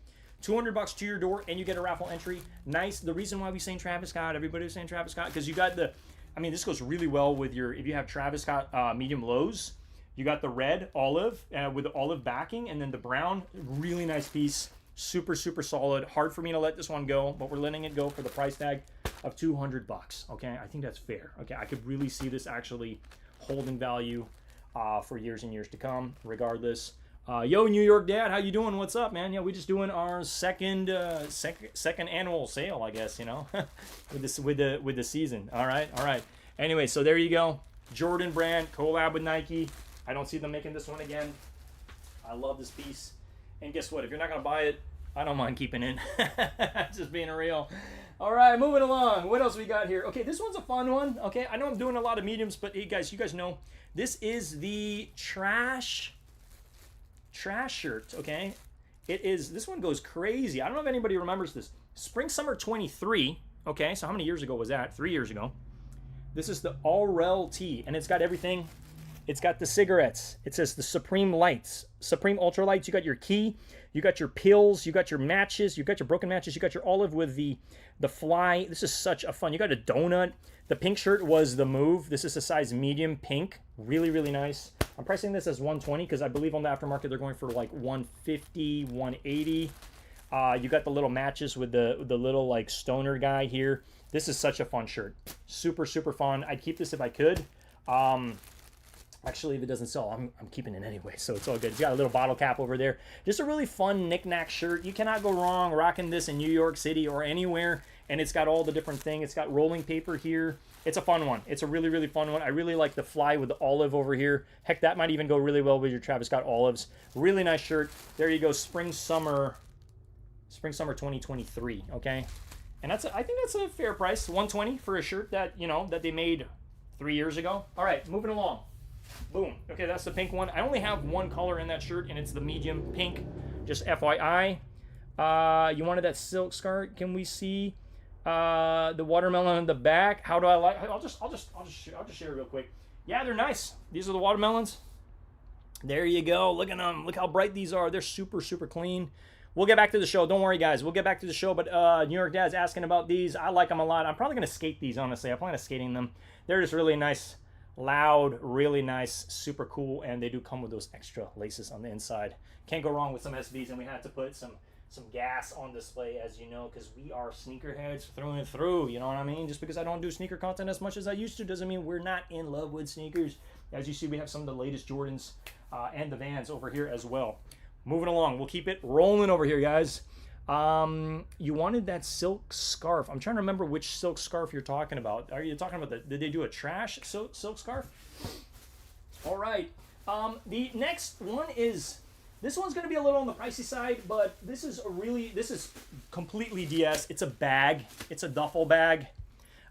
$200 to your door, and you get a raffle entry. Nice. The reason why we saying Travis Scott, everybody was saying Travis Scott, because you got this goes really well with your, if you have Travis Scott medium lows, you got the red olive with the olive backing, and then the brown. Really nice piece. Super solid. Hard for me to let this one go, but we're letting it go for the price tag of $200. Okay, I think that's fair. Okay, I could really see this actually holding value for years and years to come, regardless. Yo, New York Dad, how you doing? What's up, man? Yeah, we just doing our second annual sale, I guess, you know, with the season. All right. Anyway, so there you go. Jordan Brand collab with Nike. I don't see them making this one again. I love this piece. And guess what? If you're not gonna buy it, I don't mind keeping it. Just being real. All right, moving along. What else we got here? Okay, this one's a fun one. Okay, I know I'm doing a lot of mediums, but hey, guys, you guys know this is the trash shirt. Okay, it is. This one goes crazy. I don't know if anybody remembers this. Spring Summer 23. Okay, so how many years ago was that? 3 years ago. This is the All-Rel tee, and it's got everything. It's got the cigarettes. It says the Supreme Lights, Supreme Ultra Lights. You got your key. You got your pills. You got your matches. You got your broken matches. You got your olive with the fly. This is such a fun. You got a donut. The pink shirt was the move. This is a size medium pink. Really nice. I'm pricing this as 120 because I believe on the aftermarket they're going for like 150, 180. You got the little matches with the little like stoner guy here. This is such a fun shirt. Super fun. I'd keep this if I could. Actually, if it doesn't sell, I'm keeping it anyway, so it's all good. It's got a little bottle cap over there. Just a really fun knick-knack shirt. You cannot go wrong rocking this in New York City or anywhere, and it's got all the different things. It's got rolling paper here. It's a fun one. It's a really fun one. I really like the fly with the olive over here. Heck, that might even go really well with your Travis Scott olives. Really nice shirt. There you go, Spring Summer 2023, okay? And I think that's a fair price, 120 for a shirt that, you know, that they made 3 years ago. All right, moving along. Boom. Okay, that's the pink one. I only have one color in that shirt, and it's the medium pink. Just FYI. You wanted that silk scarf? Can we see the watermelon in the back? How do I like? I'll just share it real quick. Yeah, they're nice. These are the watermelons. There you go. Look at them. Look how bright these are. They're super clean. We'll get back to the show. Don't worry, guys. We'll get back to the show. But New York Dad's asking about these. I like them a lot. I'm probably gonna skate these. Honestly, I plan on skating them. They're just really nice. Loud, really nice, super cool, and they do come with those extra laces on the inside. Can't go wrong with some SBs, and we had to put some gas on display, as you know, because we are sneakerheads through and through, you know what I mean? Just because I don't do sneaker content as much as I used to doesn't mean we're not in love with sneakers. As you see, we have some of the latest Jordans and the Vans over here as well. Moving along, we'll keep it rolling over here, guys. You wanted that silk scarf. I'm trying to remember which silk scarf you're talking about. Are you talking about did they do a trash silk scarf? All right. The next one is, this one's going to be a little on the pricey side, but this is completely DS. It's a bag. It's a duffel bag.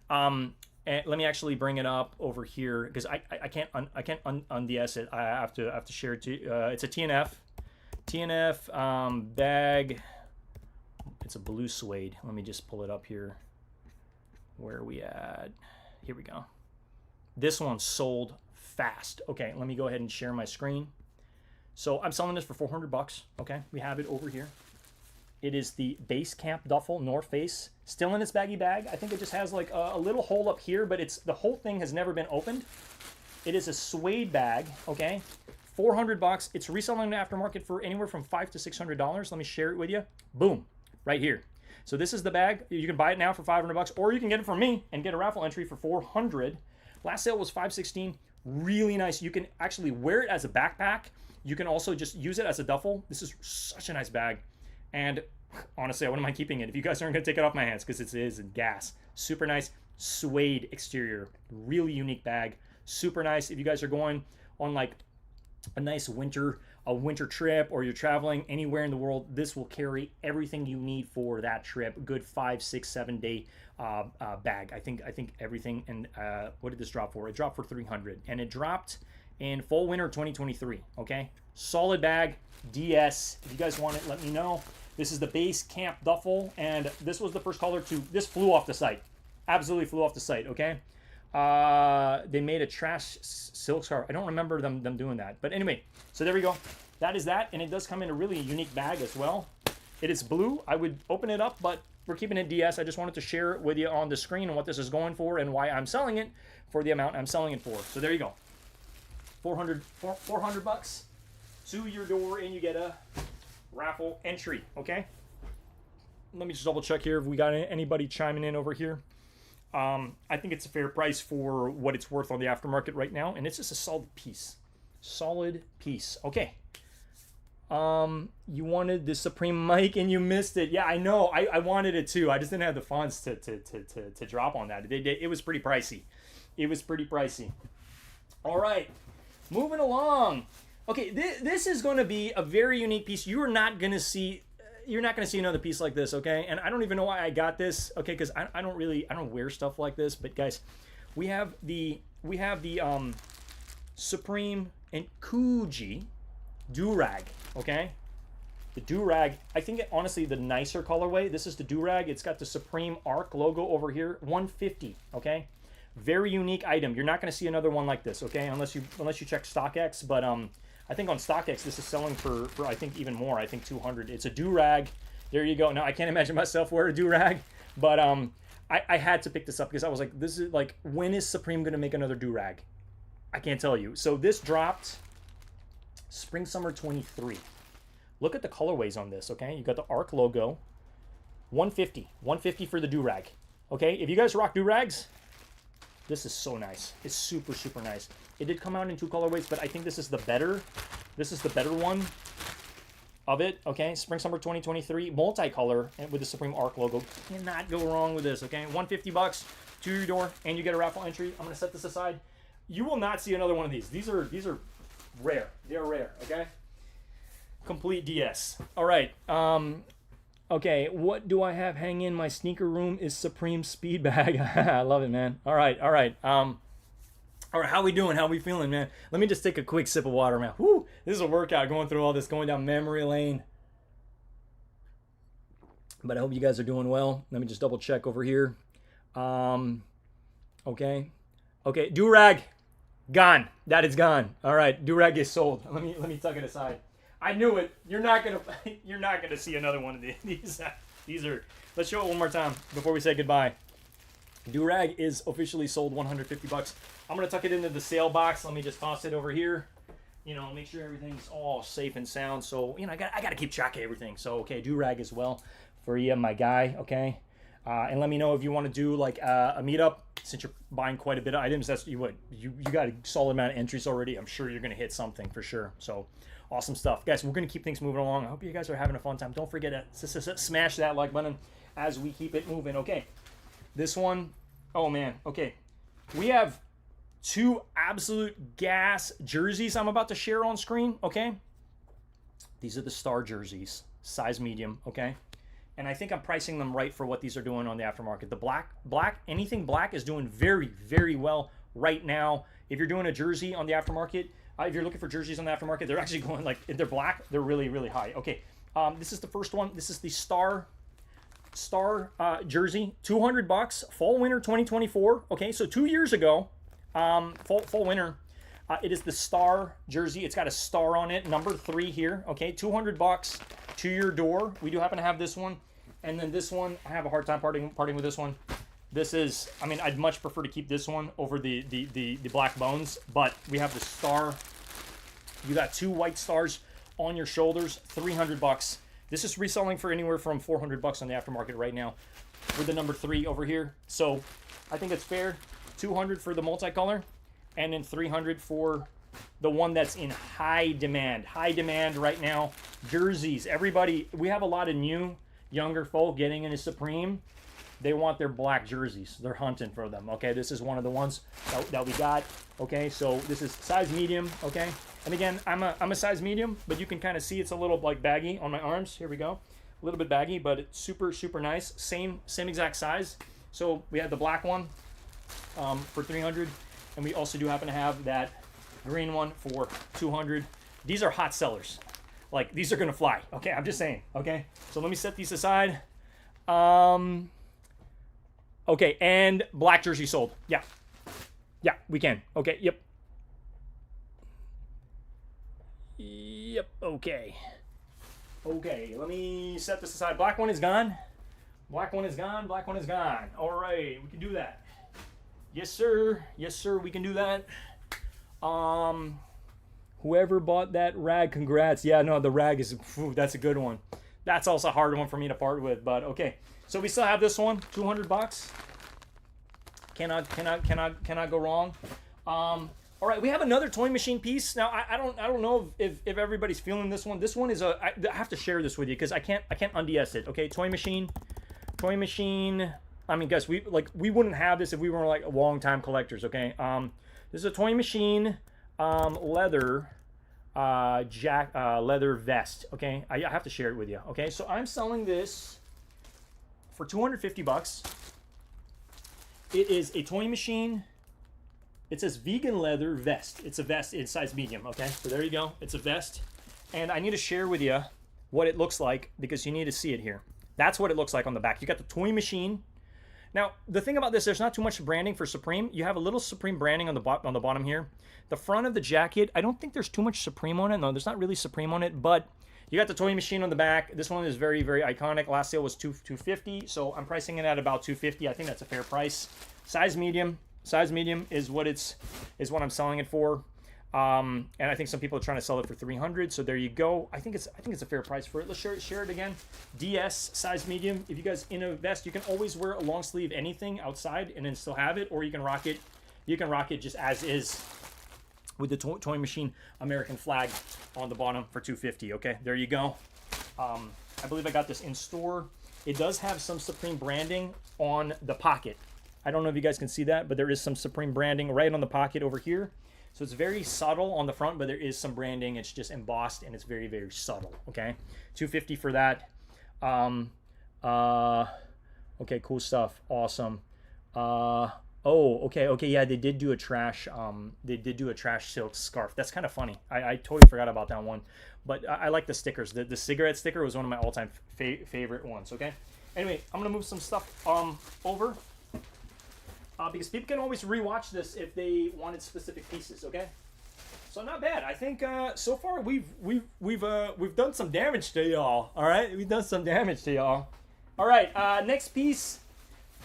And let me actually bring it up over here because I can't unds it. I have to share it to. It's a TNF bag. It's a blue suede. Let me just pull it up here. Where are we at? Here we go. This one sold fast. Okay, let me go ahead and share my screen. So I'm selling this for 400 bucks. Okay, we have it over here. It is the Base Camp Duffel North Face, still in its baggy bag. I think it just has like a little hole up here, but the whole thing has never been opened. It is a suede bag, okay? 400 bucks. It's reselling in the aftermarket for anywhere from $500 to $600. Let me share it with you. Boom, right here. So this is the bag. You can buy it now for 500 bucks, or you can get it from me and get a raffle entry for 400. Last sale was 516. Really nice. You can actually wear it as a backpack. You can also just use it as a duffel. This is such a nice bag. And honestly, I wouldn't mind keeping it if you guys aren't going to take it off my hands because it is in gas. Super nice suede exterior. Really unique bag. Super nice. If you guys are going on like a nice winter trip, or you're traveling anywhere in the world, this will carry everything you need for that trip. Good 5, 6, 7 day bag. I think everything. And what did this drop for? It dropped for 300, and it dropped in fall winter 2023. Okay, solid bag. DS. If you guys want it, let me know. This is the Base Camp Duffel, and this was the first color to. This flew off the site. Absolutely flew off the site. Okay. They made a trash silk scarf. I don't remember them doing that. But anyway, so there we go. That is that. And it does come in a really unique bag as well. It is blue. I would open it up, but we're keeping it DS. I just wanted to share it with you on the screen and what this is going for and why I'm selling it for the amount I'm selling it for. So there you go. 400 bucks to your door, and you get a raffle entry. Okay. Let me just double check here if we got anybody chiming in over here. I think it's a fair price for what it's worth on the aftermarket right now, and it's just a solid piece. Solid piece. Okay. You wanted the Supreme mic and you missed it. Yeah, I know. I wanted it too. I just didn't have the funds to drop on that. It was pretty pricey. It was pretty pricey. All right. Moving along. Okay, this is going to be a very unique piece. You're not going to see another piece like this, okay? And I don't even know why I got this, okay? Because I don't wear stuff like this. But guys, we have the Supreme and Coogi do-rag, okay? The do-rag, I think honestly the nicer colorway. This is the do-rag. It's got the Supreme Arc logo over here. 150, okay? Very unique item. You're not going to see another one like this, okay? Unless you check StockX, but I think on StockX this is selling for I think even more. I think 200. It's a do-rag. There you go. Now I can't imagine myself wear a do-rag, but I had to pick this up because I was like, this is like, when is Supreme going to make another do-rag? I can't tell you. So this dropped spring summer 23. Look at the colorways on this, okay? You got the Arc logo. 150 for the do-rag. Okay? If you guys rock do-rags, this is so nice. It's super, super nice. It did come out in 2 colorways, but I think this is the better one of it, okay? Spring Summer 2023, multicolor with the Supreme Arc logo. Cannot go wrong with this, okay? 150 bucks to your door, and you get a raffle entry. I'm gonna set this aside. You will not see another one of these. These are rare. They're rare, okay? Complete DS. All right. Okay, what do I have hanging in my sneaker room is Supreme Speed Bag. I love it, man. All right. All right, how we doing? How we feeling, man? Let me just take a quick sip of water, man. Whoo! This is a workout going through all this, going down memory lane. But I hope you guys are doing well. Let me just double check over here. Okay. Okay, do-rag. Gone. That is gone. All right, do-rag is sold. Let me tuck it aside. I knew it. You're not gonna see another one of these. These are. Let's show it one more time before we say goodbye. Do-rag is officially sold 150 bucks. I'm gonna tuck it into the sale box. Let me just toss it over here. You know, make sure everything's all safe and sound. So I gotta keep track of everything. So okay, do-rag as well for you, my guy. Okay, and let me know if you want to do like a meetup. Since you're buying quite a bit of items, that's you got a solid amount of entries already. I'm sure you're gonna hit something for sure. So. Awesome stuff. Guys, we're going to keep things moving along. I hope you guys are having a fun time. Don't forget to smash that like button as we keep it moving. Okay. This one, oh man. Okay. We have 2 absolute gas jerseys I'm about to share on screen. Okay. These are the Star jerseys. Size medium. Okay. and I think I'm pricing them right for what these are doing on the aftermarket. The anything black is doing very, very well right now. If you're doing a jersey on the aftermarket, if you're looking for jerseys on the aftermarket, they're actually going, like, if they're black, they're really, really high. Okay, this is the first one. This is the Star jersey, $200, fall winter 2024. Okay, so 2 years ago, fall winter. It is the Star jersey. It's got a star on it, number 3 here. Okay, $200 to your door. We do happen to have this one, and then this one. I have a hard time parting with this one. This is, I mean, I'd much prefer to keep this one over the black bones, but we have the Star. You got 2 white stars on your shoulders, $300. This is reselling for anywhere from $400 on the aftermarket right now with the number 3 over here. So I think it's fair. $200 for the multicolor, and then $300 for the one that's in high demand. High demand right now. Jerseys. Everybody, we have a lot of new, younger folk getting into Supreme. They want their black jerseys. They're hunting for them. Okay, this is one of the ones that we got. Okay, so this is size medium. Okay, and again, I'm a size medium, but you can kind of see it's a little like baggy on my arms. Here we go, a little bit baggy, but it's super, super nice. Same exact size. So we have the black one for $300, and we also do happen to have that green one for $200. These are hot sellers. Like, these are gonna fly. Okay, I'm just saying. Okay, so let me set these aside. Okay, and black jersey sold. Yeah, we can. Okay, yep. Okay, let me set this aside. Black one is gone. Black one is gone. All right, we can do that. Yes, sir, we can do that. Whoever bought that rag, congrats. Yeah, no, the rag is, that's a good one. That's also a hard one for me to part with, but okay. So we still have this one, $200. Cannot go wrong. All right, we have another Toy Machine piece. Now I don't know if everybody's feeling this one. This one is I have to share this with you because I can't unds it. Okay, Toy Machine. I mean, guys, we wouldn't have this if we were like long-time collectors. Okay, this is a Toy Machine leather leather vest. Okay, I have to share it with you. Okay, so I'm selling this for $250. It is a Toy Machine. It says vegan leather vest. It's a vest in size medium. Okay, so there you go. It's a vest, and I need to share with you what it looks like because you need to see it here. That's what it looks like on the back. You got the Toy Machine. Now, the thing about this, there's not too much branding for Supreme. You have a little Supreme branding on the bottom here. The front of the jacket, I don't think there's too much Supreme on it. No, there's not really Supreme on it, but you got the Toy Machine on the back. This one is very, very iconic. Last sale was $250, so I'm pricing it at about $250. I think that's a fair price. Size medium. Size medium is what I'm selling it for. And I think some people are trying to sell it for $300. So there you go. I think it's a fair price for it. Let's share it again. DS size medium. If you guys in a vest, you can always wear a long sleeve anything outside and then still have it, or you can rock it. You can rock it just as is with the Toy Machine American flag on the bottom for $250. Okay, there you go. I believe I got this in store. It does have some Supreme branding on the pocket. I don't know if you guys can see that, but there is some Supreme branding right on the pocket over here. So it's very subtle on the front, but there is some branding. It's just embossed, and it's very, very subtle, okay? $250 for that. Okay, cool stuff. Awesome. Okay, yeah, they did do a trash silk scarf. That's kind of funny. I totally forgot about that one. But I like the stickers. The cigarette sticker was one of my all-time favorite ones, okay? Anyway, I'm going to move some stuff over. Because people can always rewatch this if they wanted specific pieces. Okay, so not bad. I think so far we've done some damage to y'all. All right, we've done some damage to y'all. All right, next piece.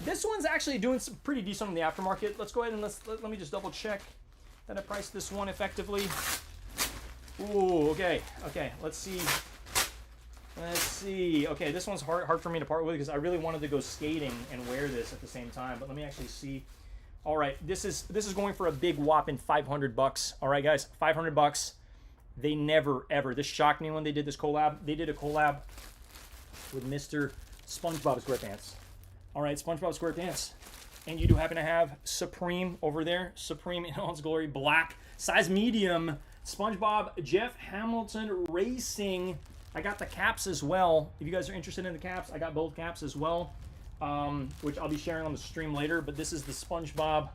This one's actually doing some pretty decent on the aftermarket. Let's go ahead and let me just double check that I priced this one effectively. Ooh, okay. Let's see. Okay, this one's hard for me to part with because I really wanted to go skating and wear this at the same time. But let me actually see. All right, this is going for a big whopping $500. All right, guys, $500. They never ever. This shocked me when they did this collab. They did a collab with Mr. SpongeBob SquarePants. All right, SpongeBob SquarePants, and you do happen to have Supreme over there. Supreme in all its glory, black, size medium. SpongeBob Jeff Hamilton Racing I got the caps as well. If you guys are interested in the caps, I got both caps as well, which I'll be sharing on the stream later. But this is the SpongeBob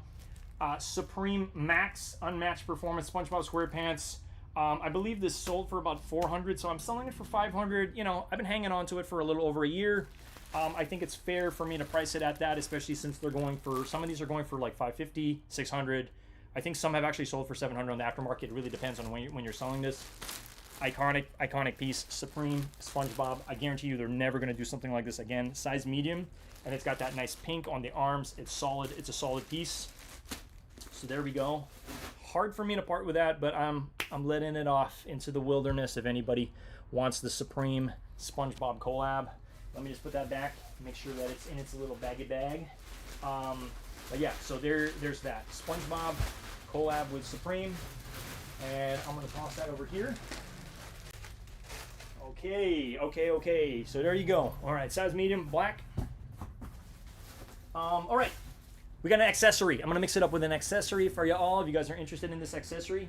Supreme Max Unmatched Performance SpongeBob SquarePants. I believe this sold for about 400, so I'm selling it for 500. You know, I've been hanging on to it for a little over a year. I think it's fair for me to price it at that, especially since they're going for, some of these are going for like 550, 600. I think some have actually sold for 700 on the aftermarket. It really depends on when you're selling this. Iconic piece, Supreme SpongeBob. I guarantee you they're never going to do something like this again. Size medium, and it's got that nice pink on the arms. It's solid. It's a solid piece. So there we go. Hard for me to part with that, but I'm letting it off into the wilderness if anybody wants the Supreme SpongeBob collab. Let me just put that back, make sure that it's in its little baggy bag. But yeah, so there's that SpongeBob collab with Supreme, and I'm gonna toss that over here. Okay. So there you go. All right, size medium, black. All right, we got an accessory. I'm gonna mix it up with an accessory for you all. If you guys are interested in this accessory,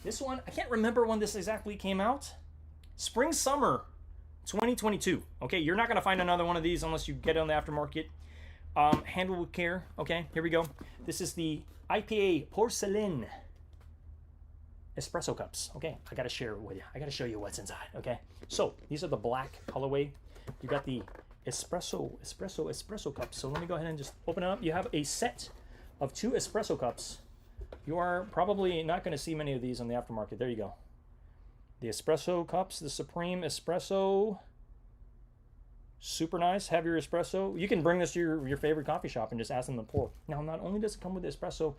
this one I can't remember when this exactly came out. Spring summer 2022. Okay, you're not gonna find another one of these unless you get it on the aftermarket. Handle with care. Okay, here we go. This is the IPA Porcelain espresso cups. Okay, I gotta share it with you. I gotta show you what's inside. Okay, so these are the black colorway. You got the espresso cups. So let me go ahead and just open it up. You have a set of 2 espresso cups. You are probably not going to see many of these on the aftermarket. There you go. The espresso cups, the Supreme Espresso. Super nice. Have your espresso. You can bring this to your favorite coffee shop and just ask them to pour. Now, not only does it come with the espresso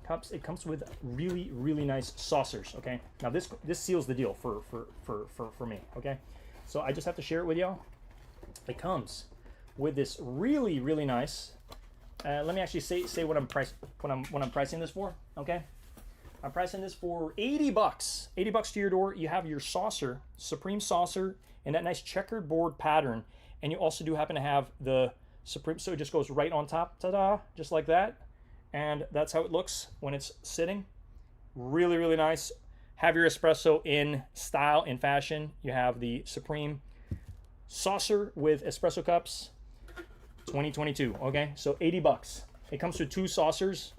cups, it comes with really nice saucers. Okay. Now this seals the deal for me. Okay. So I just have to share it with y'all. It comes with this really nice. Let me actually say what I'm pricing this for. Okay. I'm pricing this for $80. $80 to your door. You have your saucer, Supreme saucer, and that nice checkered board pattern. And you also do happen to have the Supreme, so it just goes right on top, ta-da, just like that. And that's how it looks when it's sitting. Really nice. Have your espresso in style, in fashion. You have the Supreme saucer with espresso cups, 2022. Okay, so $80. It comes with 2 saucers.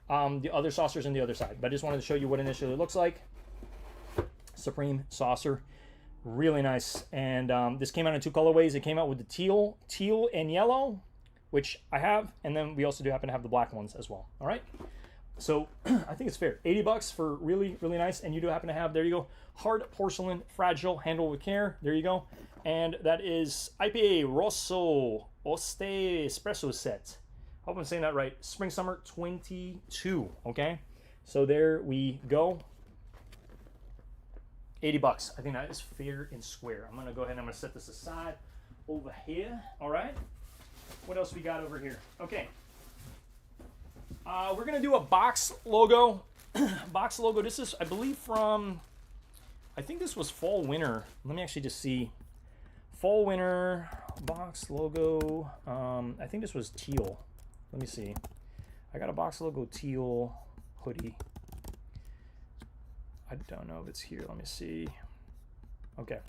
The other saucers on the other side, but I just wanted to show you what initially looks like. Supreme saucer, really nice. And this came out in 2 colorways. It came out with the teal and yellow, which I have, and then we also do happen to have the black ones as well. All right, so I think it's fair. $80 for really nice, and you do happen to have, there you go, hard porcelain, fragile, handle with care. There you go, and that is IPA Rosso Oste Espresso Set. Hope I'm saying that right. Spring summer 22. Okay, so there we go. $80. I think that is fair and square. I'm gonna go ahead and I'm gonna set this aside over here. All right. What else we got over here? Okay. We're gonna do a box logo. Box logo. This is, I believe, from. I think this was fall winter. Let me actually just see. Fall winter box logo. I think this was teal. Let me see. I got a box logo teal hoodie. I don't know if it's here. Let me see. Okay.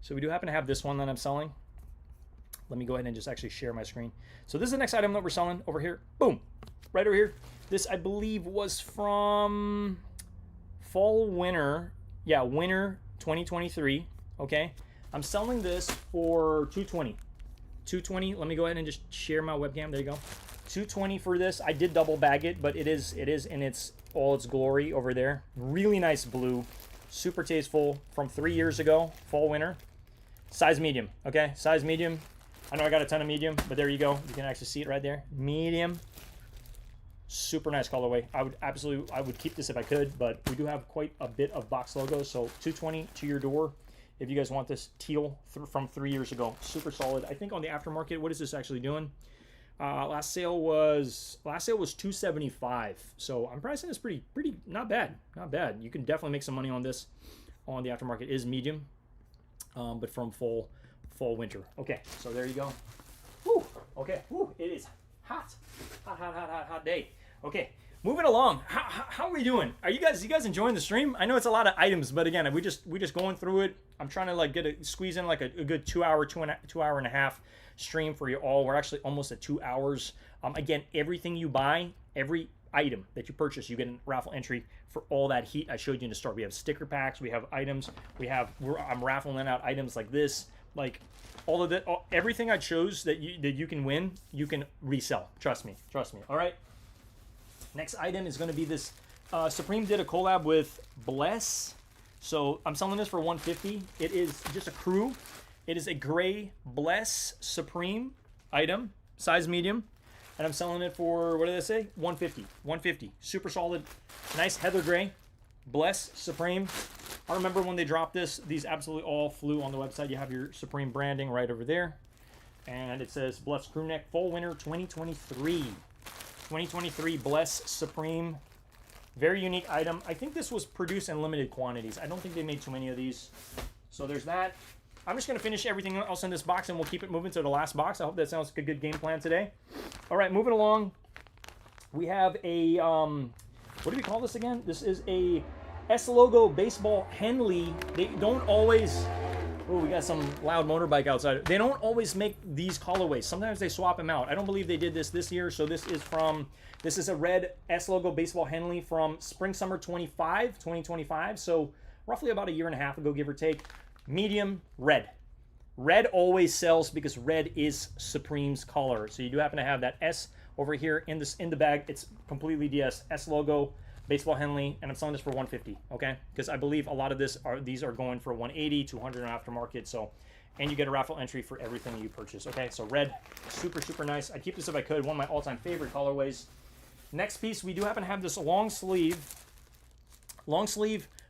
So we do happen to have this one that I'm selling. Let me go ahead and just actually share my screen. So this is the next item that we're selling over here. Boom. Right over here. This, I believe, was from fall winter. Yeah, winter 2023. Okay. I'm selling this for $220. $220. Let me go ahead and just share my webcam. There you go. $220 for this. I did double bag it, but it is in all its glory over there. Really nice blue, super tasteful, from 3 years ago, fall winter. Size medium. Okay, size medium. I know I got a ton of medium, but there you go. You can actually see it right there. Medium. Super nice colorway. I would keep this if I could, but we do have quite a bit of box logos, so $220 to your door. If you guys want this teal from 3 years ago, super solid. I think on the aftermarket, what is this actually doing? Last sale was $275. So I'm pricing this pretty not bad. You can definitely make some money on this. On the aftermarket. It is medium, but from fall winter. Okay, so there you go. Woo. Okay. Woo. It is hot day. Okay, moving along. How are we doing? Are you guys enjoying the stream? I know it's a lot of items, but again, we just going through it. I'm trying to like squeeze in like a good 2 hour, 2 hour and a half stream for you all. We're actually almost at 2 hours. Again, everything you buy, every item that you purchase, you get a raffle entry for all that heat I showed you in the start. We have sticker packs, we have items, I'm raffling out items like this, like all of that, everything I chose that you can win, you can resell. Trust me. All right. Next item is going to be this. Supreme did a collab with Bless, so I'm selling this for $150. It is just a crew. It is a gray Bless Supreme item, size medium, and I'm selling it for, what did I say? $150. Super solid, nice heather gray Bless Supreme. I remember when they dropped this, these absolutely all flew on the website. You have your Supreme branding right over there. And it says Bless Crew Neck Fall Winter 2023. 2023 Bless Supreme. Very unique item. I think this was produced in limited quantities. I don't think they made too many of these. So there's that. I'm just going to finish everything else in this box and we'll keep it moving to the last box. I hope that sounds like a good game plan today. All right, moving along. We have a, what do we call this again? This is a S Logo Baseball Henley. They don't always, oh, we got some loud motorbike outside. They don't always make these colorways. Sometimes they swap them out. I don't believe they did this year. So this is a red S Logo Baseball Henley from Spring Summer 2025. So roughly about a year and a half ago, give or take. Medium red. Red always sells because red is Supreme's color. So you do happen to have that S over here in the bag. It's completely DS S Logo Baseball Henley, and I'm selling this for $150. Okay, because I believe a lot of these are going for $180, $200 on aftermarket. So, and you get a raffle entry for everything you purchase. Okay, so red, super nice. I'd keep this if I could. One of my all-time favorite colorways. Next piece, we do happen to have this long sleeve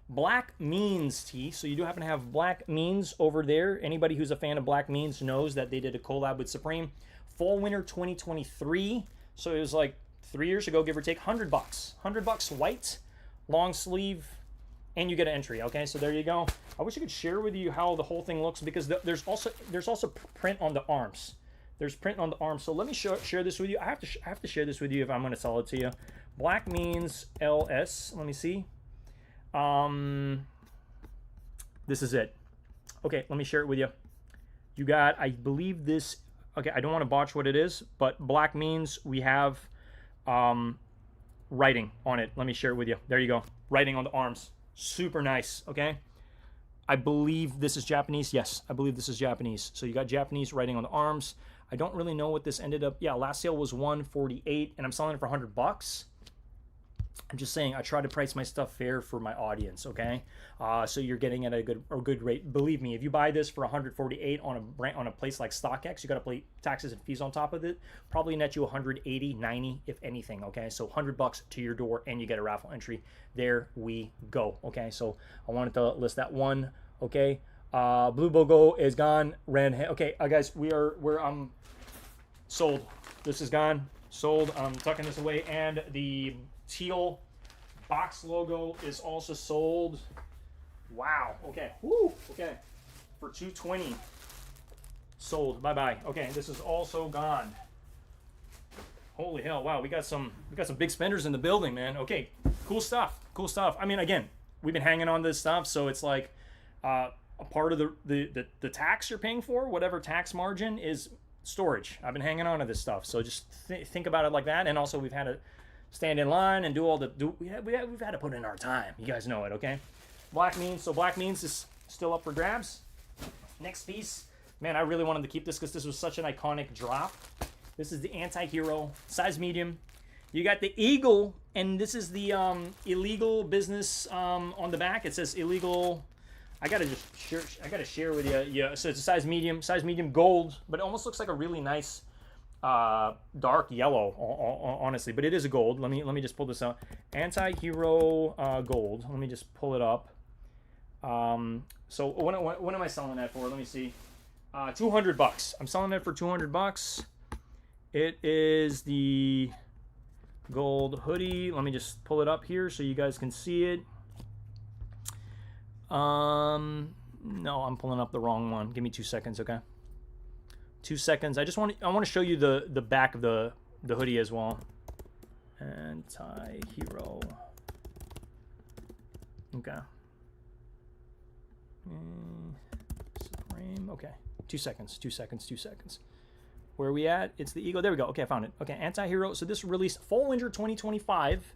Black Means tee. So you do happen to have Black Means over there. Anybody who's a fan of Black Means knows that they did a collab with Supreme. Fall Winter 2023. So it was like 3 years ago, give or take. $100 white, long sleeve, and you get an entry. Okay, so there you go. I wish I could share with you how the whole thing looks because there's also print on the arms. There's print on the arms. So let me share this with you. I have to share this with you if I'm going to sell it to you. Black Means LS. Let me see. This is it. Okay, let me share it with you. You got, I believe this, okay, I don't want to botch what it is, but Black Means we have writing on it. Let me share it with you. There you go. Writing on the arms. Super nice, okay? I believe this is Japanese. Yes, I believe this is Japanese. So you got Japanese writing on the arms. I don't really know what this ended up. Yeah, last sale was $148 and I'm selling it for $100. I'm just saying I try to price my stuff fair for my audience, okay? So you're getting at a good rate. Believe me, if you buy this for $148 on a place like StockX, you got to pay taxes and fees on top of it. Probably net you $180, $90 if anything, okay? So $100 to your door and you get a raffle entry. There we go, okay? So I wanted to list that one, okay? Blue Bogo is gone. Red, okay, guys, we're sold. This is gone, sold. I'm tucking this away, and the teal box logo is also sold. Wow. Okay. Woo. Okay. For $220. Sold. Bye-bye. Okay, this is also gone. Holy hell. Wow, we got some big spenders in the building, man. Okay. Cool stuff. Cool stuff. I mean, again, we've been hanging on this stuff, so it's like a part of the tax you're paying for, whatever tax margin is storage. I've been hanging on to this stuff. So just think about it like that. And also we've had to stand in line and do all we've had to put in our time. You guys know it, okay? Black Means. So Black Means is still up for grabs. Next piece. Man, I really wanted to keep this because this was such an iconic drop. This is the Anti-Hero, size medium. You got the eagle, and this is the illegal business on the back. It says illegal. I gotta share with you. Yeah, so it's a size medium gold, but it almost looks like a really nice dark yellow, honestly, but it is a gold. Let me just pull this out. Anti-Hero gold. Let me just pull it up. So what am I selling that for? Let me see. $200. I'm selling it for $200. It is the gold hoodie. Let me just pull it up here so you guys can see it. No, I'm pulling up the wrong one. Give me 2 seconds, okay? 2 seconds. I want to show you the back of the hoodie as well. Anti-hero. Okay. Supreme. Okay. 2 seconds. 2 seconds. 2 seconds. Where are we at? It's the Eagle. There we go. Okay, I found it. Okay, Anti-Hero. So this released fall winter 2025.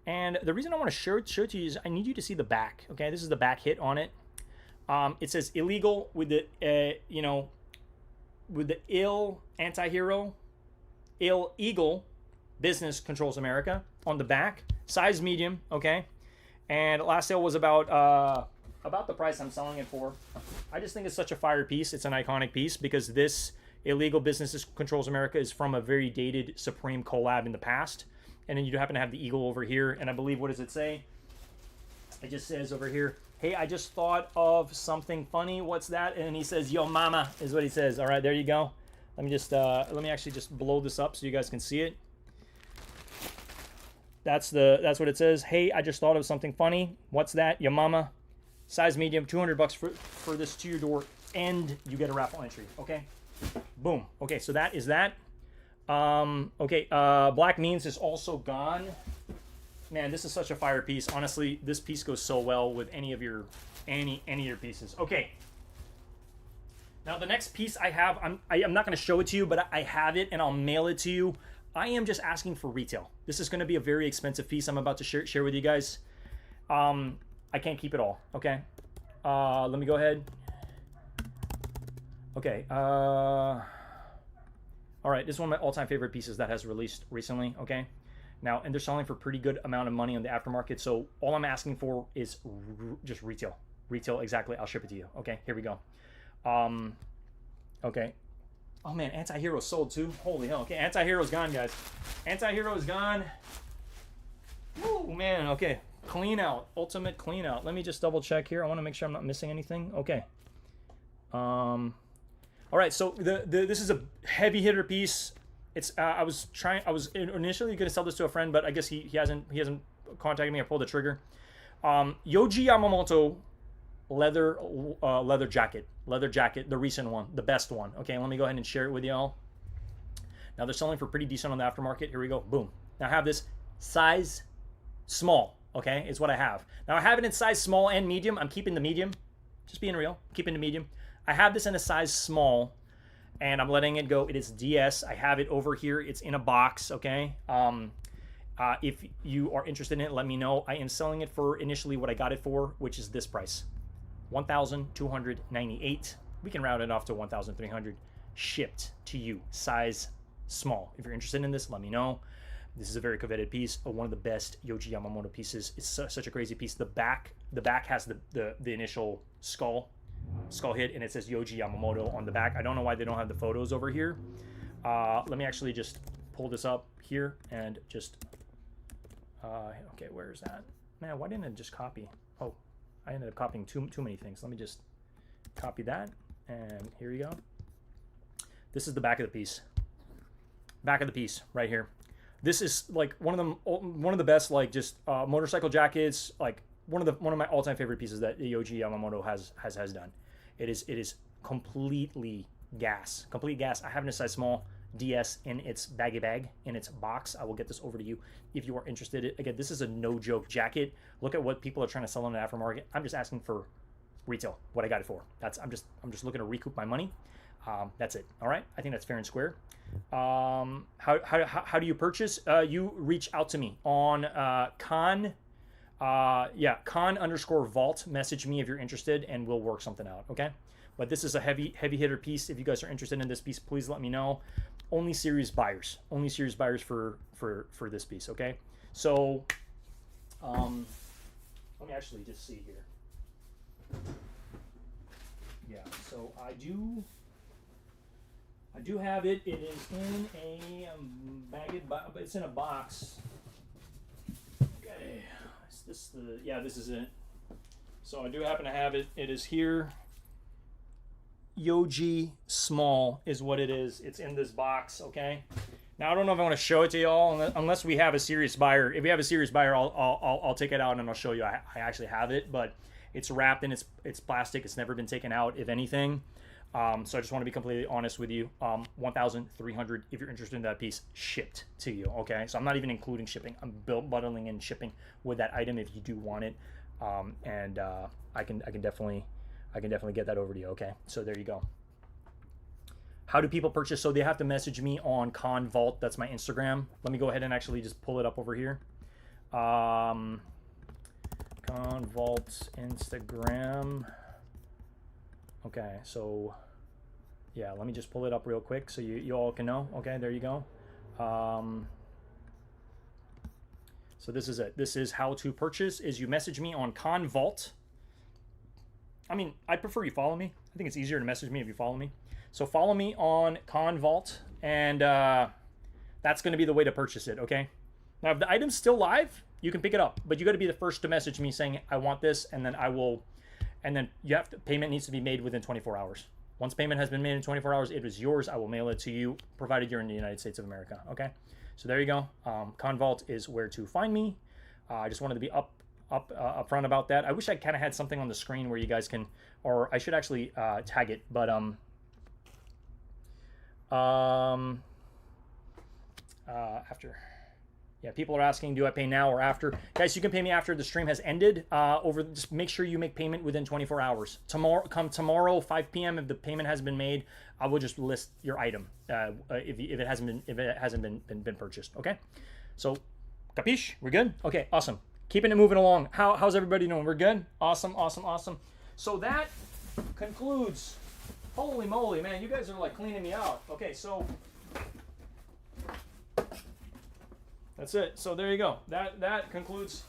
And the reason I want to show it to you is I need you to see the back. Okay, this is the back hit on it. It says illegal with the, with the ill Anti-Hero, ill Eagle business controls America on the back. Size medium, okay? And last sale was about the price I'm selling it for. I just think it's such a fire piece. It's an iconic piece because this illegal businesses controls America is from a very dated Supreme collab in the past. And then you happen to have the Eagle over here. And I believe, what does it say? It just says over here, hey, I just thought of something funny. What's that? And he says, yo mama, is what he says. All right, there you go. Let me just, let me actually just blow this up so you guys can see it. That's what it says. Hey, I just thought of something funny. What's that? Your mama. Size medium, $200 for this to your door, and you get a raffle entry. Okay, boom. Okay, so that is that. Okay, Black Means is also gone. Man, this is such a fire piece. Honestly, this piece goes so well with any of your pieces. Okay. Now the next piece I have, I'm not going to show it to you, but I have it and I'll mail it to you. I am just asking for retail. This is going to be a very expensive piece I'm about to share with you guys. I can't keep it all, okay? Let me go ahead. Okay, all right, this is one of my all-time favorite pieces that has released recently, okay? Now, and they're selling for pretty good amount of money on the aftermarket, so all I'm asking for is just retail. Retail, exactly, I'll ship it to you, okay? Here we go. Okay. Oh man, Anti-Hero sold too. Holy hell, okay, Anti-Hero's gone, guys. Anti-Hero is gone. Woo, man, okay. Clean out, ultimate clean out. Let me just double check here. I want to make sure I'm not missing anything. Okay. All right, so this is a heavy hitter piece. It's I was initially going to sell this to a friend, but I guess he hasn't contacted me. I pulled the trigger. Yohji Yamamoto leather jacket, the recent one, the best one. Okay, let me go ahead and share it with y'all. Now they're selling for pretty decent on the aftermarket. Here we go. Boom. Now I have this size small. Okay, is what I have. Now I have it in size small and medium. I'm keeping the medium. Just being real. I'm keeping the medium. I have this in a size small, and I'm letting it go. It is DS. I have it over here. It's in a box, okay? If you are interested in it, let me know. I am selling it for initially what I got it for, which is this price. $1,298. We can round it off to $1,300. Shipped to you. Size small. If you're interested in this, let me know. This is a very coveted piece, one of the best Yohji Yamamoto pieces. It's such a crazy piece. The back has the initial skull hit, and it says Yohji Yamamoto on the back. I don't know why they don't have the photos over here. Let me actually just pull this up here and just okay, where is that? Man, why didn't it just copy? Oh, I ended up copying too many things. Let me just copy that, and here you go. This is the back of the piece. Back of the piece right here. This is like one of the best, like, just motorcycle jackets, like one of my all-time favorite pieces that Yohji Yamamoto has done. It is completely gas. Complete gas. I have it in a size small, DS, in its baggy bag, in its box. I will get this over to you if you are interested. Again, this is a no-joke jacket. Look at what people are trying to sell on the aftermarket. I'm just asking for retail, what I got it for. I'm just looking to recoup my money. That's it. All right. I think that's fair and square. How do you purchase? You reach out to me on Con _vault. Message me if you're interested, and we'll work something out. Okay. But this is a heavy hitter piece. If you guys are interested in this piece, please let me know. Only serious buyers. Only serious buyers for this piece. Okay. So, let me actually just see here. Yeah. So I do have it. It is in a it's in a box. Okay, is this the? Yeah, this is it. So I do happen to have it. It is here. Yohji small is what it is. It's in this box. Okay. Now I don't know if I want to show it to y'all unless we have a serious buyer. If we have a serious buyer, I'll take it out and I'll show you. I actually have it, but it's wrapped in its plastic. It's never been taken out, if anything. So I just want to be completely honest with you. 1,300 if you're interested in that piece shipped to you. Okay, so I'm not even including shipping. I'm bundling in shipping with that item if you do want it, and I can definitely get that over to you. Okay, so there you go. How do people purchase? So they have to message me on ConVault. That's my Instagram. Let me go ahead and actually just pull it up over here. ConVault Instagram. Okay, so yeah, let me just pull it up real quick so you all can know. Okay, there you go. So this is it. This is how to purchase. Is you message me on ConVault. I mean, I prefer you follow me. I think it's easier to message me if you follow me. So follow me on ConVault, and that's going to be the way to purchase it. Okay. Now, if the item's still live, you can pick it up, but you got to be the first to message me saying I want this, and then I will. And then payment needs to be made within 24 hours. Once payment has been made in 24 hours, it is yours. I will mail it to you, provided you're in the United States of America. Okay, so there you go. ConVault is where to find me. I just wanted to be upfront about that. I wish I kind of had something on the screen where you guys can, or I should actually tag it. But after. Yeah, people are asking, do I pay now or after? Guys, you can pay me after the stream has ended. Just make sure you make payment within 24 hours. Tomorrow, 5 p.m. If the payment has been made, I will just list your item if it hasn't been purchased. Okay, so capiche? We're good. Okay, awesome. Keeping it moving along. How's everybody doing? We're good. Awesome. So that concludes. Holy moly, man! You guys are like cleaning me out. Okay, so. That's it. So there you go. That concludes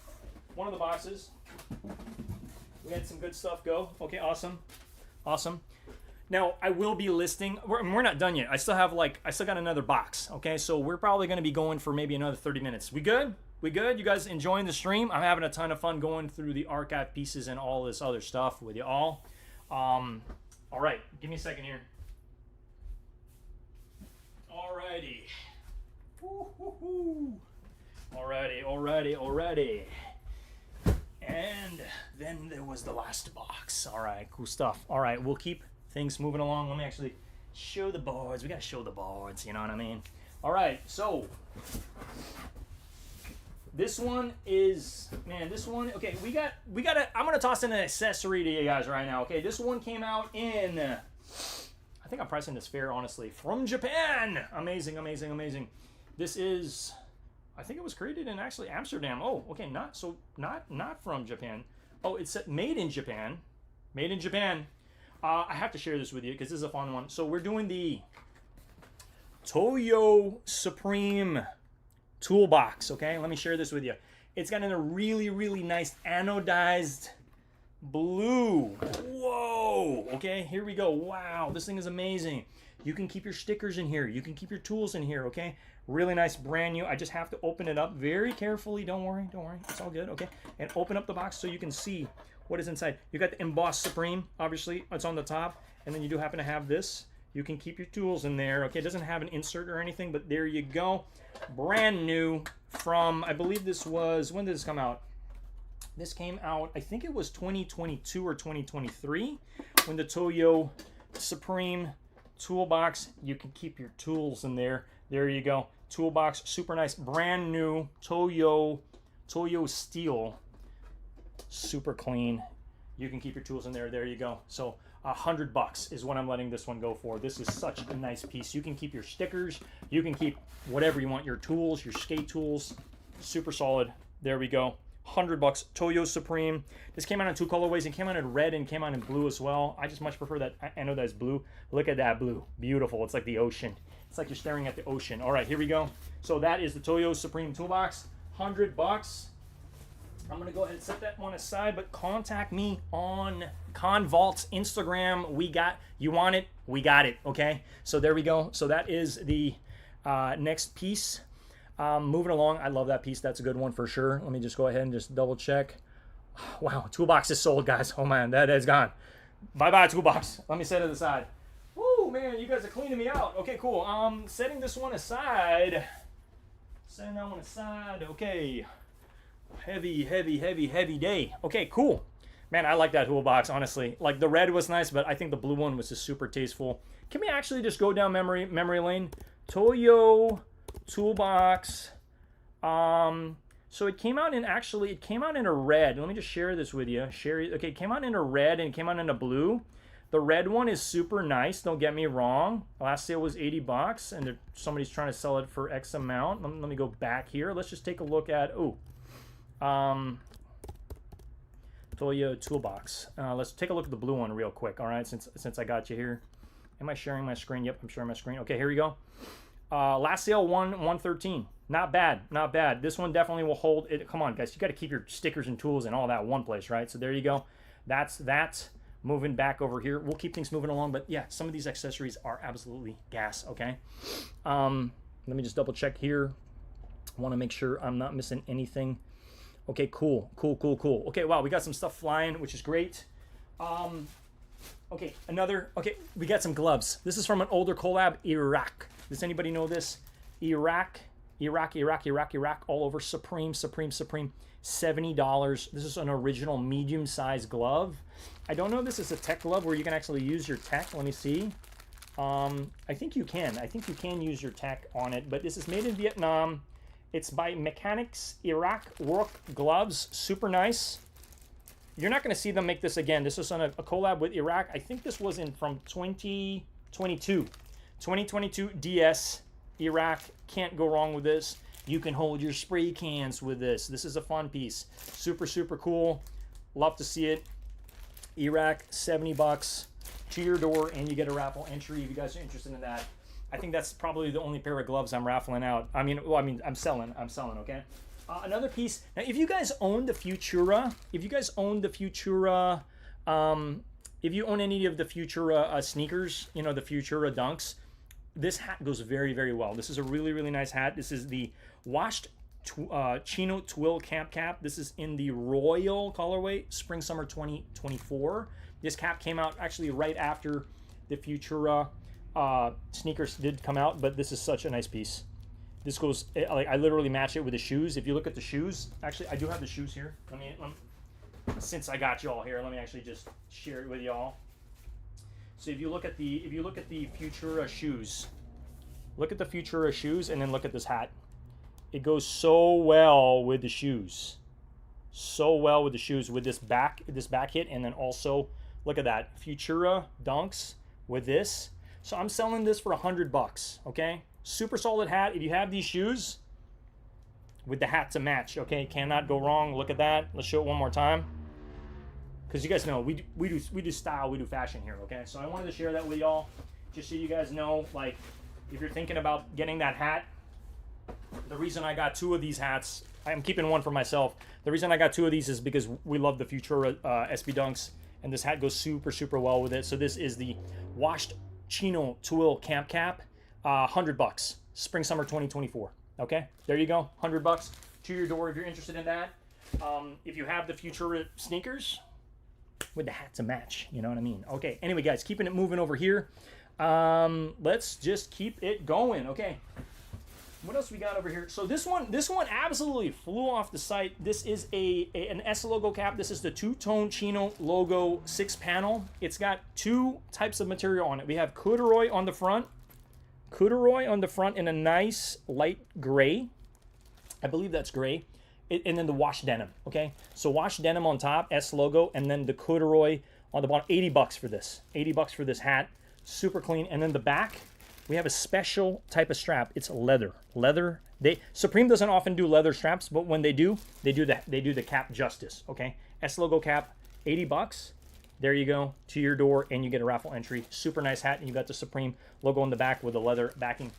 one of the boxes. We had some good stuff go. Okay, awesome. Now I will be listing. We're not done yet. I still got another box. Okay, so we're probably going to be going for maybe another 30 minutes. We good? We good? You guys enjoying the stream? I'm having a ton of fun going through the archive pieces and all this other stuff with you all. All right, give me a second here. Alrighty. Woo-hoo-hoo. Alrighty. And then there was the last box. All right, cool stuff. All right, we'll keep things moving along. Let me actually show the boards. We gotta show the boards, you know what I mean? All right, so this one is, man, this one, okay, we got I'm gonna toss in an accessory to you guys right now. Okay, this one came out in, I think I'm pricing this fair, honestly, from Japan. Amazing. This is, I think it was created in actually Amsterdam. Oh, okay, not from Japan. Oh, it's made in Japan. I have to share this with you because this is a fun one. So we're doing the Toyo Supreme toolbox. Okay, let me share this with you. It's got in a really nice anodized blue. Whoa. Okay, here we go. Wow, this thing is amazing. You can keep your stickers in here. You can keep your tools in here. Okay. Really nice, brand new. I just have to open it up very carefully. Don't worry. It's all good, okay? And open up the box so you can see what is inside. You got the embossed Supreme, obviously. It's on the top. And then you do happen to have this. You can keep your tools in there, okay? It doesn't have an insert or anything, but there you go. Brand new from, I believe this was, when did this come out? This came out, I think it was 2022 or 2023 when the Toyo Supreme toolbox, you can keep your tools in there. There you go. Toolbox, super nice, brand new Toyo steel, super clean. You can keep your tools in there. There you go. So $100 is what I'm letting this one go for. This is such a nice piece. You can keep your stickers. You can keep whatever you want. Your tools, your skate tools, super solid. There we go. $100. Toyo Supreme. This came out in 2 colorways. It came out in red and came out in blue as well. I just much prefer that anodized blue. Look at that blue. Beautiful. It's like the ocean. It's like you're staring at the ocean. All right, here we go. So that is the Toyo Supreme toolbox. $100. I'm going to go ahead and set that one aside, but contact me on ConVault's Instagram. You want it, we got it, okay? So there we go. So that is the next piece. Moving along, I love that piece. That's a good one for sure. Let me just go ahead and just double check. Wow, toolbox is sold, guys. Oh man, that is gone. Bye-bye, toolbox. Let me set it aside. Woo, man, you guys are cleaning me out. Okay, cool. Setting this one aside. Setting that one aside. Okay. Heavy day. Okay, cool. Man, I like that Hool box, honestly. Like, the red was nice, but I think the blue one was just super tasteful. Can we actually just go down memory lane? Toyo Toolbox. So it came out in, actually, it came out in a red. Let me just share this with you. Okay, it came out in a red and it came out in a blue. The red one is super nice, don't get me wrong. Last sale was 80 bucks, and somebody's trying to sell it for X amount. Let me go back here. Let's just take a look at, Toyo Toolbox. Let's take a look at the blue one real quick, all right, since I got you here. Am I sharing my screen? Yep, I'm sharing my screen. Okay, here we go. Last sale, 113. Not bad, not bad. This one definitely will hold it. Come on, guys, you got to keep your stickers and tools and all that one place, right? So there you go. That's that. Moving back over here, we'll keep things moving along, but yeah, some of these accessories are absolutely gas. Okay, let me just double check here. I want to make sure I'm not missing anything. Okay, cool. Okay, wow, we got some stuff flying, which is great. Okay, we got some gloves. This is from an older collab, Iraq. Does anybody know this? Iraq, all over. Supreme. $70. This is an original medium-sized glove. I don't know if this is a tech glove where you can actually use your tech. Let me see. I think you can. I think you can use your tech on it, but this is made in Vietnam. It's by Mechanics Iraq Work Gloves. Super nice. You're not going to see them make this again. This is on a collab with Iraq. I think this was from 2022. 2022 DS. Iraq. Can't go wrong with this. You can hold your spray cans with this. This is a fun piece. Super cool. Love to see it. Iraq, 70 bucks to your door, and you get a raffle entry if you guys are interested in that. I think that's probably the only pair of gloves I'm raffling out. I'm selling, okay? Another piece. Now, if you guys own the Futura, if you own any of the Futura sneakers, the Futura Dunks, this hat goes very well. This is a really nice hat. This is the washed Chino Twill Camp Cap. This is in the Royal colorway, Spring Summer 2024. This cap came out actually right after the Futura sneakers did come out, but this is such a nice piece. This goes, like, I literally match it with the shoes. If you look at the shoes, actually I do have the shoes here. Let me since I got you all here, let me actually just share it with y'all. So if you look at the Futura shoes, look at the Futura shoes, and then look at this hat. It goes so well with the shoes, with this back hit, and then also look at that Futura Dunks with this. So I'm selling this for $100. Okay, super solid hat. If you have these shoes with the hat to match, okay, cannot go wrong. Look at that. Let's show it one more time, because you guys know we do style, we do fashion here. Okay, so I wanted to share that with y'all, just so you guys know, like, if you're thinking about getting that hat. The reason I got two of these hats, I'm keeping one for myself. The reason I got two of these is because we love the Futura SB Dunks, and this hat goes super well with it. So this is the washed Chino Twill Camp Cap, $100, Spring Summer 2024. Okay, there you go, $100 to your door if you're interested in that. If you have the Futura sneakers with the hat to match, you know what I mean. Okay, anyway, guys, keeping it moving over here. Let's just keep it going. Okay. What else we got over here? So this one absolutely flew off the site. This is an S logo cap. This is the two-tone Chino logo 6-panel. It's got two types of material on it. We have corduroy on the front. Corduroy on the front in a nice light gray. I believe that's gray. And then the wash denim, okay? So wash denim on top, S logo, and then the corduroy on the bottom. $80 for this. $80 for this hat. Super clean. And then the back, we have a special type of strap. It's leather. Supreme doesn't often do leather straps, but when they do the cap justice. Okay, S logo cap, $80. There you go, to your door, and you get a raffle entry. Super nice hat, and you got the Supreme logo on the back with the leather backing.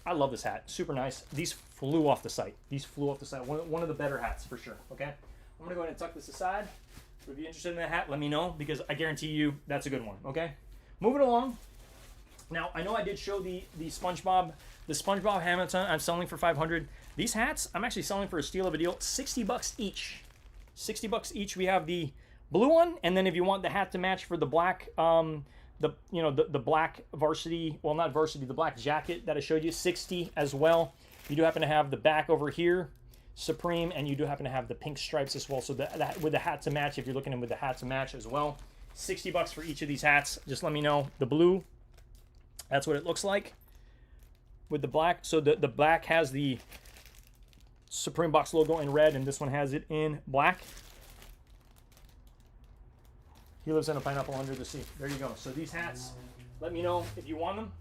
I love this hat. Super nice. These flew off the site. One of the better hats for sure. Okay, I'm gonna go ahead and tuck this aside. If you're interested in that hat, let me know, because I guarantee you that's a good one. Okay, moving along. Now, I know I did show the SpongeBob Hamilton. I'm selling for $500. These hats, I'm actually selling for a steal of a deal. $60 each. $60 each. We have the blue one, and then if you want the hat to match for the black, the black varsity, well, not varsity, the black jacket that I showed you, $60 as well. You do happen to have the back over here, Supreme, and you do happen to have the pink stripes as well. So that with the hat to match, if you're looking with the hat to match as well. 60 bucks for each of these hats. Just let me know. The blue, that's what it looks like with the black. So the black has the Supreme Box logo in red, and this one has it in black. He lives in a pineapple under the sea. There you go. So these hats, let me know if you want them.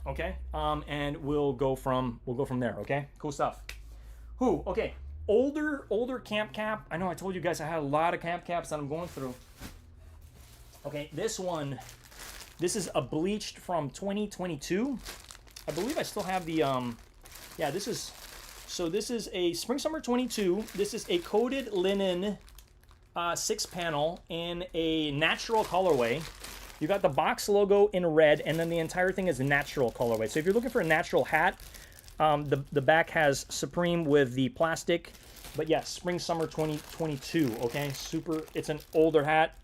Okay, and we'll go from there. Okay, cool stuff. Okay, older camp cap. I know I told you guys I had a lot of camp caps that I'm going through. Okay, this one, this is a bleached from 2022. I believe I still have the yeah, this is a spring summer 22. This is a coated linen 6-panel in a natural colorway. You got the box logo in red, and then the entire thing is natural colorway. So if you're looking for a natural hat, the back has Supreme with the plastic. But yeah, spring summer 2022. Okay, super. It's an older hat.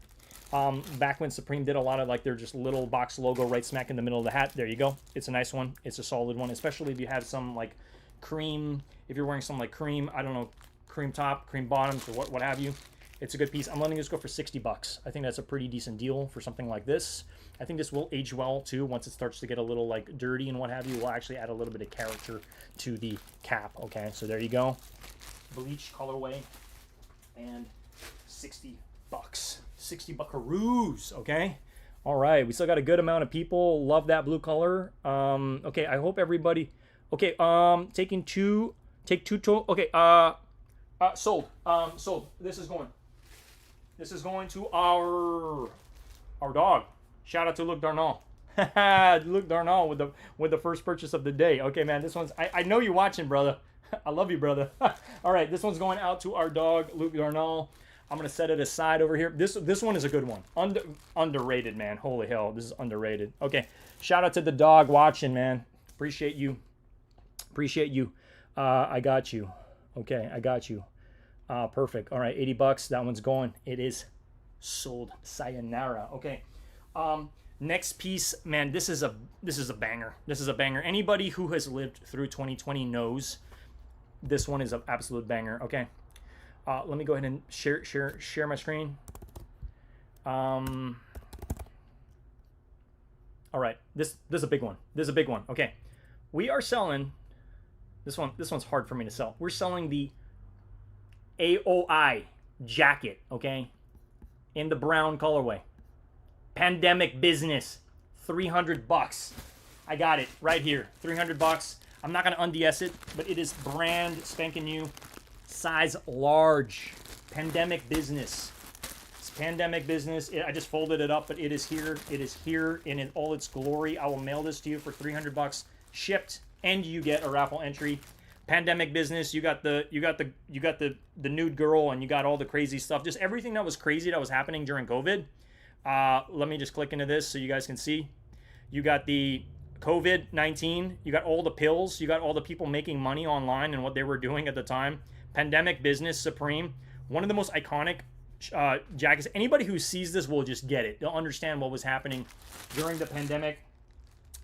Back when Supreme did a lot of like their just little box logo right smack in the middle of the hat. There you go. It's a nice one. It's a solid one, especially if you have some like cream. If you're wearing some like cream, I don't know, cream top, cream bottoms, or what have you. It's a good piece. I'm letting this go for 60 bucks. I think that's a pretty decent deal for something like this. I think this will age well too. Once it starts to get a little like dirty and what have you, we'll actually add a little bit of character to the cap. Okay, so there you go. Bleach colorway and 60 bucks. 60 buckaroos, okay? All right, we still got a good amount of people. Love that blue color. Okay, I hope everybody... Okay, take two okay, sold. Sold. This is going to our dog. Shout out to Luke Darnall. Luke Darnall with the first purchase of the day. Okay, man, this one's... I know you're watching, brother. I love you, brother. All right, this one's going out to our dog, Luke Darnall. I'm going to set it aside over here. This one is a good one. Underrated, man. Holy hell, this is underrated. Okay, shout out to the dog watching, man. Appreciate you. Appreciate you. I got you. Okay, I got you. Perfect. All right, 80 bucks. That one's going. It is sold. Sayonara. Okay. Next piece, man, this is a banger. This is a banger. Anybody who has lived through 2020 knows this one is an absolute banger. Okay. Let me go ahead and share my screen. All right, this is a big one. This is a big one. Okay, we are selling this one. This one's hard for me to sell. We're selling the AOI jacket. Okay, in the brown colorway. Pandemic business, 300 bucks. I got it right here, 300 bucks. I'm not gonna unds it, but it is brand spanking new. Size large. Pandemic business. It's pandemic business. I just folded it up, but it is here. It is here in all its glory. I will mail this to you for 300 bucks shipped, and you get a raffle entry. Pandemic business. You got the nude girl, and you got all the crazy stuff. Just everything that was crazy that was happening during COVID. Let me just click into this so you guys can see. You got the COVID-19. You got all the pills. You got all the people making money online and what they were doing at the time. Pandemic business, Supreme. One of the most iconic jackets. Anybody who sees this will just get it. They'll understand what was happening during the pandemic.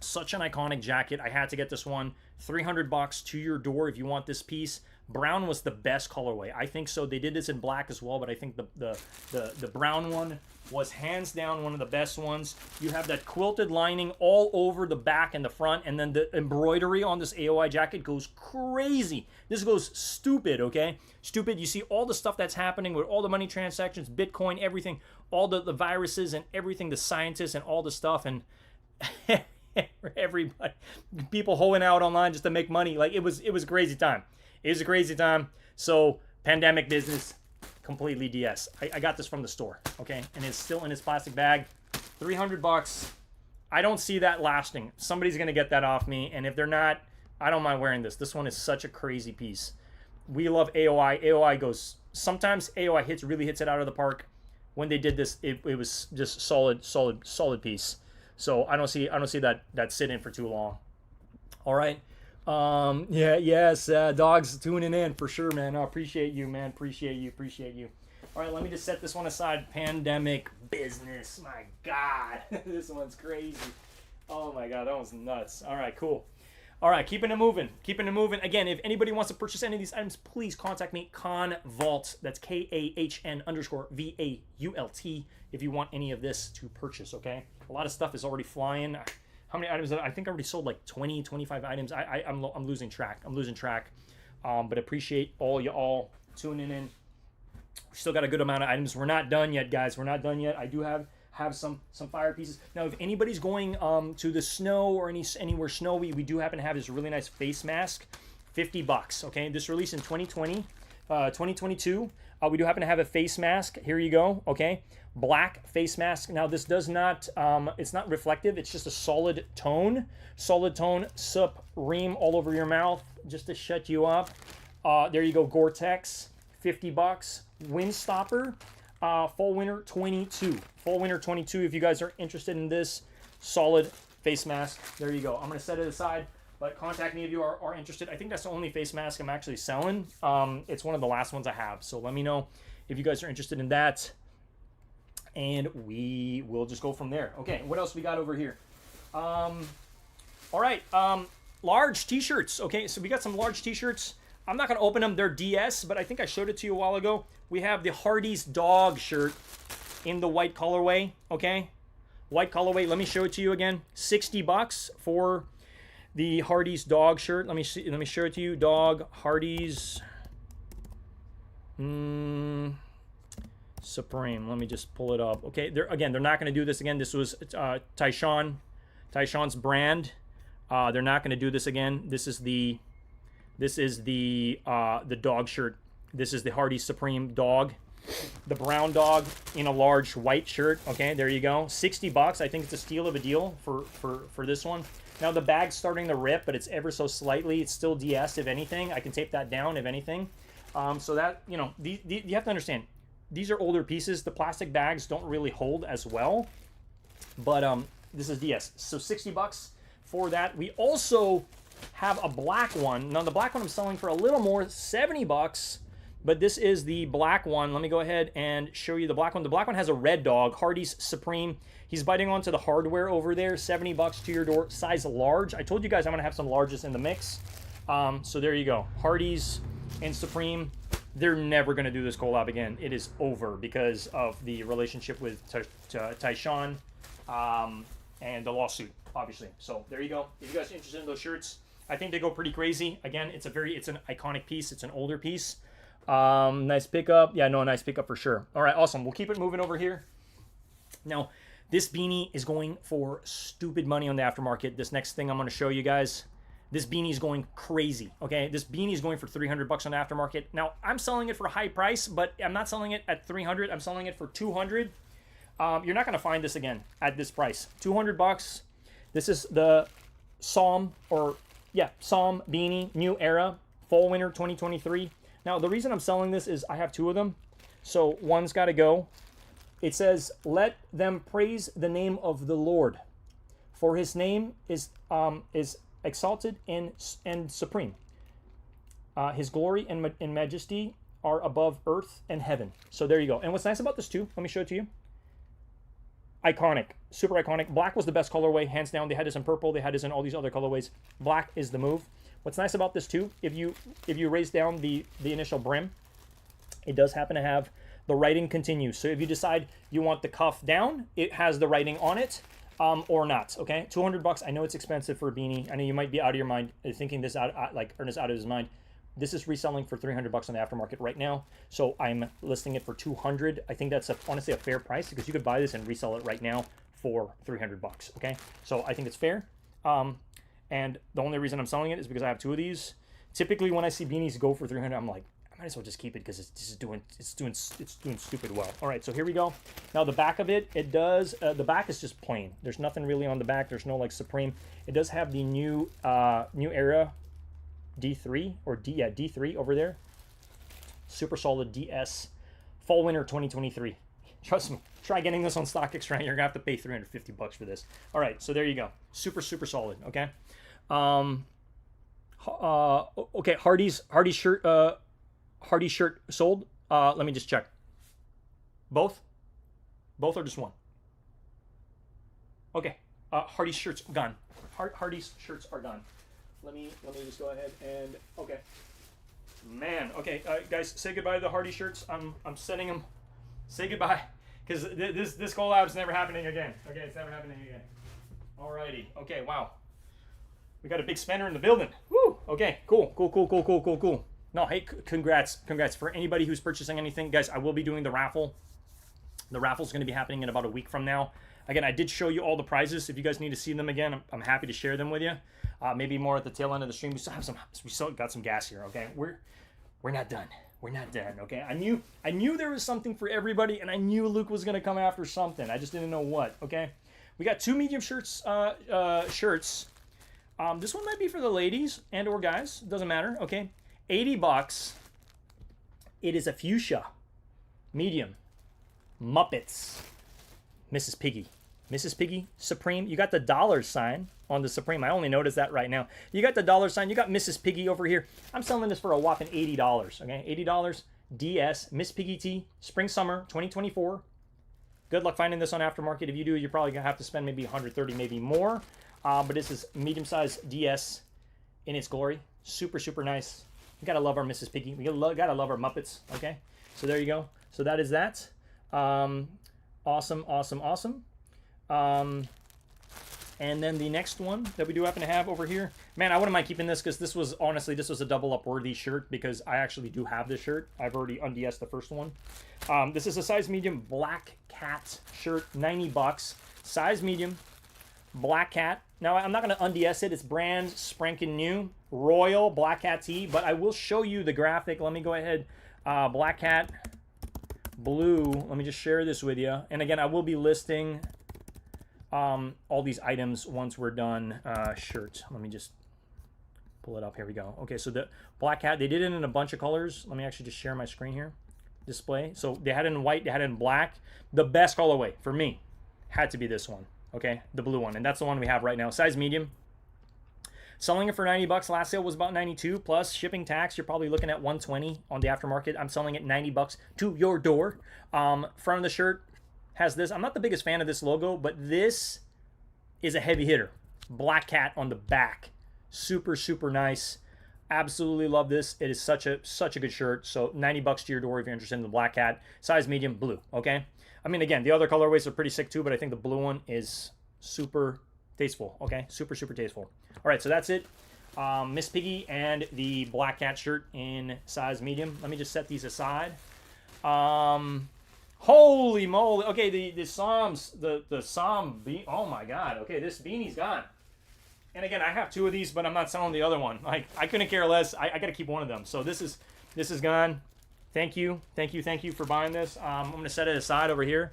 Such an iconic jacket. I had to get this one. 300 bucks to your door if you want this piece. Brown was the best colorway. I think so. They did this in black as well, but I think the brown one was hands down one of the best ones. You have that quilted lining all over the back and the front, and then the embroidery on this AOI jacket goes crazy. This goes stupid, okay? Stupid. You see all the stuff that's happening with all the money transactions, Bitcoin, everything, all the viruses and everything, the scientists and all the stuff, and everybody, people hoeing out online just to make money. Like it was a crazy time. It was a crazy time. So pandemic business, completely DS. I got this from the store, okay? And it's still in its plastic bag. 300 bucks. I don't see that lasting. Somebody's going to get that off me. And if they're not, I don't mind wearing this. This one is such a crazy piece. We love AOI. AOI goes, sometimes AOI really hits it out of the park. When they did this, it was just solid piece. So I don't see that sit in for too long. All right. Yes, dogs tuning in for sure, man. I appreciate you, man. Appreciate you. All right, let me just set this one aside. Pandemic business. My God, this one's crazy. Oh my God, that one's nuts. All right, cool. All right, keeping it moving. Keeping it moving. Again, if anybody wants to purchase any of these items, please contact me, KahnVault. That's KAHN_VAULT if you want any of this to purchase, okay? A lot of stuff is already flying. How many items? I think I already sold like 20, 25 items. I'm losing track. I'm losing track. But appreciate all y'all tuning in. We still got a good amount of items. We're not done yet, guys. We're not done yet. I do have some fire pieces. Now, if anybody's going to the snow or anywhere snowy, we do happen to have this really nice face mask, $50. Okay, this released in 2022. We do happen to have a face mask. Here you go. Okay, black face mask. Now, this does not. It's not reflective. It's just a solid tone. Solid tone Supreme all over your mouth, just to shut you up. There you go. Gore-Tex, $50. Windstopper. Fall winter 22. Fall winter 22. If you guys are interested in this solid face mask, there you go. I'm gonna set it aside, but contact me if you are interested. I think that's the only face mask I'm actually selling. It's one of the last ones I have, so let me know if you guys are interested in that, and we will just go from there. Okay, what else we got over here? All right, large t-shirts. Okay, so we got some large t-shirts. I'm not gonna open them. They're DS, but I think I showed it to you a while ago. We have the Hardee's dog shirt in the white colorway, okay? White colorway, let me show it to you again. $60 for the Hardee's dog shirt. Let me show it to you. Dog, Hardee's Supreme. Let me just pull it up. Okay, they're not going to do this again. This was Tyshawn's brand. They're not going to do this again. This is the dog shirt. This is the Hardee's Supreme dog, the brown dog in a large white shirt. Okay, there you go. $60. I think it's a steal of a deal for this one. Now the bag's starting to rip, but it's ever so slightly. It's still DS, if anything. I can tape that down, if anything. So that, you know, you have to understand, these are older pieces. The plastic bags don't really hold as well, but this is DS. So $60 for that. We also have a black one. Now the black one I'm selling for a little more, $70. But this is the black one. Let me go ahead and show you the black one. The black one has a red dog, Hardee's Supreme. He's biting onto the hardware over there. $70 to your door, size large. I told you guys I'm gonna have some larges in the mix. So there you go, Hardee's and Supreme. They're never gonna do this collab again. It is over because of the relationship with Tyshawn and the lawsuit, obviously. So there you go. If you guys are interested in those shirts, I think they go pretty crazy. Again, it's an iconic piece. It's an older piece. Nice pickup. Yeah, no, nice pickup for sure. All right, awesome. We'll keep it moving over here. Now, this beanie is going for stupid money on the aftermarket. This next thing I'm going to show you guys, this beanie is going crazy. Okay, this beanie is going for $300 on the aftermarket. Now, I'm selling it for a high price, but I'm not selling it at $300. I'm selling it for $200. You're not going to find this again at this price. $200. This is the Psalm beanie, new era, fall winter 2023. Now, the reason I'm selling this is I have two of them. So one's got to go. It says, let them praise the name of the Lord, for his name is exalted and supreme. His glory and majesty are above earth and heaven. So there you go. And what's nice about this too, let me show it to you. Iconic, super iconic. Black was the best colorway, hands down. They had this in purple. They had this in all these other colorways. Black is the move. What's nice about this too, if you raise down the initial brim, it does happen to have the writing continues. So if you decide you want the cuff down, it has the writing on it, or not. Okay, $200. I know it's expensive for a beanie. I know you might be out of your mind thinking this like Ernest out of his mind. This is reselling for $300 on the aftermarket right now. So I'm listing it for $200. I think that's honestly a fair price because you could buy this and resell it right now for $300. Okay, so I think it's fair. And the only reason I'm selling it is because I have two of these. Typically, when I see beanies go for $300, I'm like, I might as well just keep it because it's doing stupid well. All right, so here we go. Now the back of it, the back is just plain. There's nothing really on the back. There's no like Supreme. It does have the new era D3 or D3 over there. Super solid DS fall winter 2023. Trust me, try getting this on StockX right. You're gonna have to pay $350 for this. All right, so there you go. Super solid. Okay. Okay. Hardee's shirt. Hardee's shirt sold. Let me just check. Both or just one? Okay. Hardee's shirts gone. Hardee's shirts are gone. let me just go ahead and okay. Man, okay, guys, say goodbye to the Hardy shirts. I'm sending them. Say goodbye, because this collab's never happening again. Okay, it's never happening again. Alrighty. Okay, wow. We got a big spender in the building. Woo. Okay, cool. No, hey, congrats for anybody who's purchasing anything, guys. I will be doing the raffle. The raffle's going to be happening in about a week from now. Again, I did show you all the prizes. If you guys need to see them again, I'm happy to share them with you. Maybe more at the tail end of the stream. We still got some gas here. Okay, we're not done. We're not done. Okay, I knew there was something for everybody, and I knew Luke was going to come after something. I just didn't know what. Okay, we got 2 medium shirts. This one might be for the ladies and or guys. Doesn't matter. Okay, $80. It is a fuchsia, medium, Muppets, Mrs. Piggy, Supreme. You got the dollar sign on the Supreme. I only noticed that right now. You got the dollar sign. You got Mrs. Piggy over here. I'm selling this for a whopping $80. Okay, $80. DS Miss Piggy T, Spring Summer 2024. Good luck finding this on aftermarket. If you do, you're probably gonna have to spend maybe $130, maybe more. But this is medium-sized DS in its glory. Super nice. We gotta love our Mrs. Piggy. We gotta love our Muppets. Okay, so there you go. So that is that. Awesome. And then the next one that we do happen to have over here, man, I wouldn't mind keeping this because this was a double up worthy shirt because I actually do have this shirt. I've already unds the first one. This is a size medium Black Cat shirt, $90. Size medium, Black Cat. Now, I'm not going to unds it. It's brand spanking new, Royal Black Cat tee, but I will show you the graphic. Let me go ahead. Black Cat, blue. Let me just share this with you. And again, I will be listing all these items once we're done. Shirt. Let me just pull it up. Here we go. Okay, so the Black Cat, they did it in a bunch of colors. Let me actually just share my screen here. Display. So they had it in white, they had it in black. The best colorway for me had to be this one. Okay, the blue one, and that's the one we have right now. Size medium. Selling it for $90. Last sale was about $92 plus shipping tax. You're probably looking at $120 on the aftermarket. I'm selling it $90 to your door. Front of the shirt has this. I'm not the biggest fan of this logo, but this is a heavy hitter. Black Cat on the back. Super nice. Absolutely love this. It is such a good shirt. So $90 to your door if you're interested in the Black Cat. Size medium, blue. Okay. I mean, again, the other colorways are pretty sick too, but I think the blue one is super tasteful. Okay, super tasteful. All right, so that's it. Miss Piggy and the Black Cat shirt in size medium. Let me just set these aside. Holy moly! Okay, the Psalms, the Psalm beanie. Oh my God! Okay, this beanie's gone. And again, I have 2 of these, but I'm not selling the other one. Like I couldn't care less. I got to keep one of them. So this is gone. Thank you for buying this. I'm gonna set it aside over here.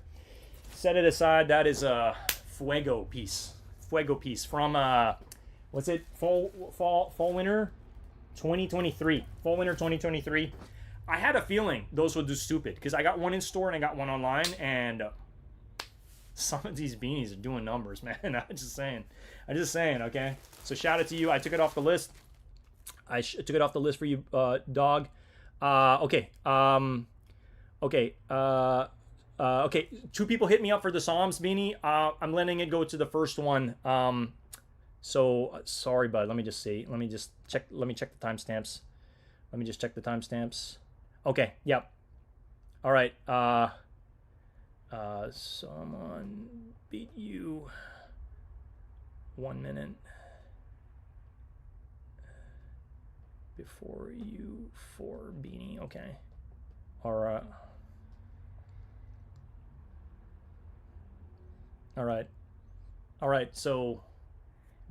Set it aside. That is a Fuego piece from what's it? Fall winter 2023. Fall winter 2023. I had a feeling those would do stupid because I got one in store and I got one online, and some of these beanies are doing numbers, man. I'm just saying. Okay. So shout out to you. I took it off the list. I took it off the list for you, dog. Okay. Okay. 2 people hit me up for the Psalms beanie. I'm letting it go to the first one. So sorry, bud. Let me check the timestamps. Let me just check the timestamps. Okay. Yep. All right. Someone beat you. 1 minute before you for beanie. Okay. All right. All right. So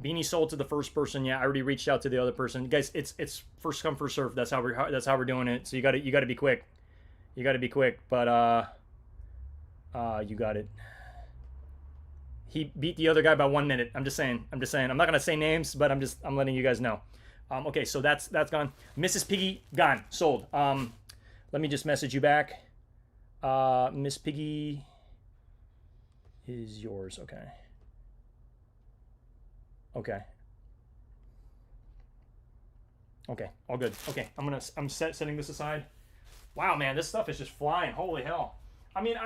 beanie sold to the first person. Yeah, I already reached out to the other person. Guys, it's first come first serve. That's how we're doing it. So you got to be quick. But you got it. He beat the other guy by 1 minute. I'm just saying. I'm not gonna say names, but I'm letting you guys know. Okay, so that's gone. Mrs. Piggy gone, sold. Let me just message you back. Miss Piggy is yours. Okay, all good. Okay, I'm setting this aside. Wow, man, this stuff is just flying. Holy hell. I mean,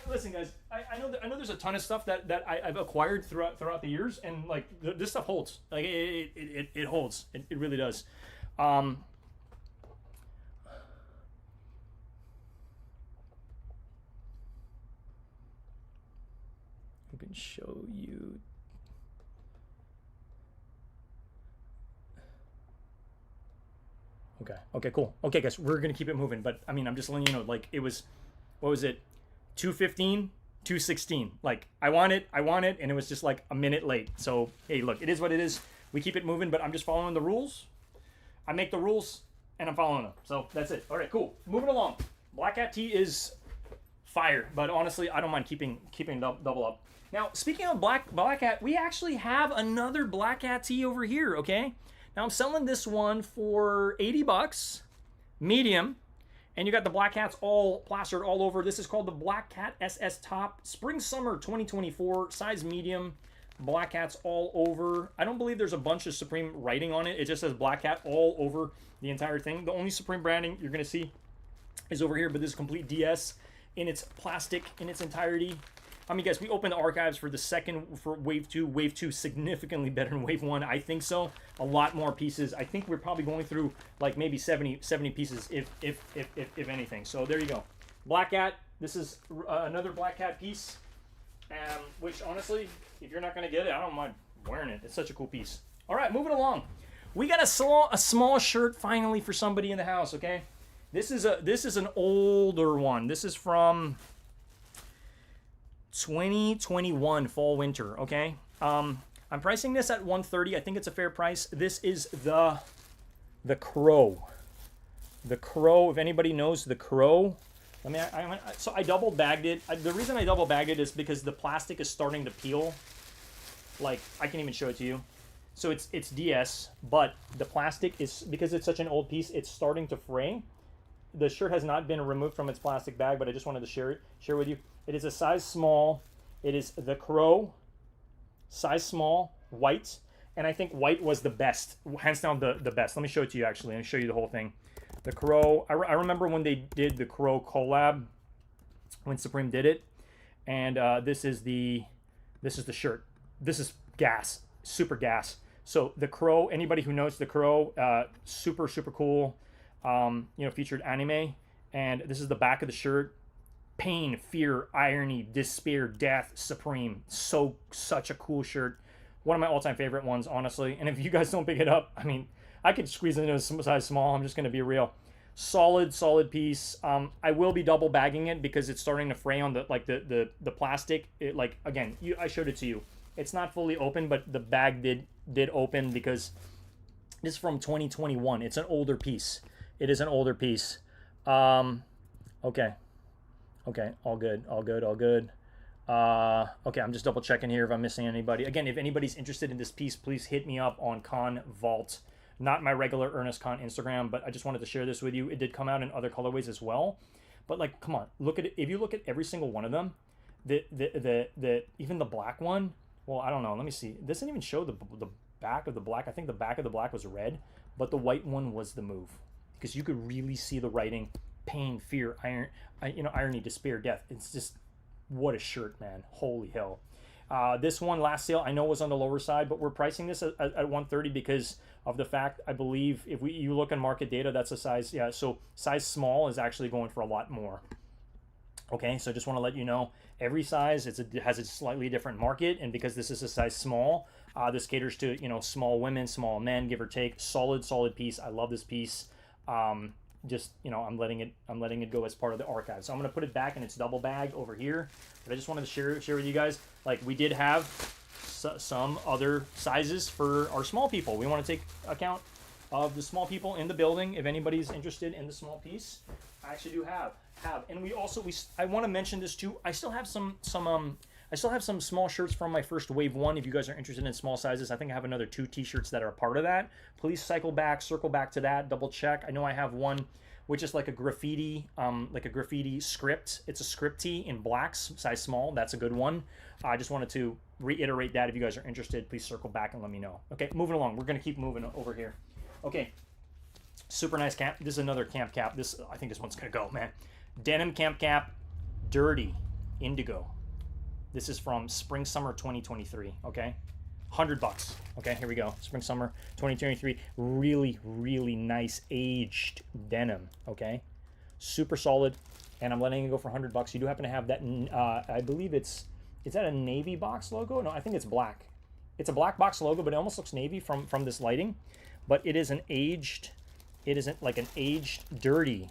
listen, guys. I know there's a ton of stuff that I've acquired throughout the years, and like this stuff holds. Like it holds. It really does. Um, I can show you. Okay. Okay. Cool. Okay, guys, we're gonna keep it moving. But I mean, I'm just letting you know. Like it was, what was it? 2:15, 2:16. Like I want it, and it was just like a minute late. So hey, look, it is what it is. We keep it moving, but I'm just following the rules. I make the rules, and I'm following them. So that's it. All right, cool. Moving along. Black Cat Tee is fire, but honestly, I don't mind keeping double up. Now, speaking of Black Cat, we actually have another Black Cat Tee over here. Okay. Now I'm selling this one for $80, medium. And you got the Black Cats all plastered all over. This is called the Black Cat SS Top Spring Summer 2024, size medium. Black Cats all over. I don't believe there's a bunch of Supreme writing on it. It just says Black Cat all over the entire thing. The only Supreme branding you're going to see is over here, but this is complete DS in its plastic in its entirety. I mean, guys, we opened the archives for Wave 2. Wave 2 significantly better than Wave 1. I think so. A lot more pieces. I think we're probably going through like maybe 70 pieces, if anything. So there you go. Black Cat. This is another Black Cat piece, which honestly, if you're not going to get it, I don't mind wearing it. It's such a cool piece. All right, moving along. We got a small shirt finally for somebody in the house, okay? This is an older one. This is from 2021 fall winter, okay? I'm pricing this at $130. I think it's a fair price. This is the Crow. The Crow, if anybody knows the Crow. So I double bagged it. The reason I double bagged it is because the plastic is starting to peel. Like, I can even show it to you. So it's DS, but the plastic is, because it's such an old piece, it's starting to fray. The shirt has not been removed from its plastic bag, but I just wanted to share with you. It is a size small. It is the Crow, size small, white. And I think white was the best, hands down the best. Let me show it to you, actually. Let me show you the whole thing. The Crow, I remember when they did the Crow collab, when Supreme did it. And this is the shirt. This is gas, super gas. So the Crow, anybody who knows the Crow, super cool. Featured anime. And this is the back of the shirt. Pain, fear, irony, despair, death, supreme. Such a cool shirt. One of my all-time favorite ones, honestly. And if you guys don't pick it up, I mean, I could squeeze it into a size small. I'm just going to be real. Solid piece. I will be double bagging it because it's starting to fray on the plastic. It, like, again, I showed it to you. It's not fully open, but the bag did open because this is from 2021. It's an older piece. It is an older piece. Okay, all good. Okay, I'm just double checking here if I'm missing anybody. Again, if anybody's interested in this piece, please hit me up on Con Vault. Not my regular Ernest Con Instagram, but I just wanted to share this with you. It did come out in other colorways as well. But like, come on, look at it. If you look at every single one of them, even the black one, well, I don't know. Let me see. This didn't even show the back of the black. I think the back of the black was red, but the white one was the move. Because you could really see the writing, pain, fear, irony, despair, death. It's just, what a shirt, man. Holy hell. This one, last sale, I know was on the lower side, but we're pricing this at $130 because of the fact, I believe, if you look on market data, that's a size, yeah, so size small is actually going for a lot more. Okay, so just want to let you know, every size has a slightly different market, and because this is a size small, this caters to, small women, small men, give or take. Solid piece. I love this piece. Just, I'm letting it go as part of the archive. So I'm going to put it back in its double bag over here. But I just wanted to share with you guys, like, we did have some other sizes for our small people. We want to take account of the small people in the building. If anybody's interested in the small piece, I actually do have. And I want to mention this too. I still have some small shirts from my first Wave 1. If you guys are interested in small sizes, I think I have another 2 t-shirts that are a part of that. Please circle back to that, double check. I know I have one which is like a graffiti script. It's a script tee in blacks, size small. That's a good one. I just wanted to reiterate that. If you guys are interested, please circle back and let me know. Okay, moving along. We're going to keep moving over here. Okay, super nice camp. This is another camp cap. I think this one's going to go, man. Denim camp cap. Dirty Indigo. This is from Spring Summer 2023. Okay, $100. Okay, here we go. Spring Summer 2023. Really, really nice aged denim. Okay, super solid, and I'm letting it go for $100. You do happen to have that. I believe is that a navy box logo? No, I think it's black. It's a black box logo, but it almost looks navy from this lighting. But it is an aged. It isn't like an aged dirty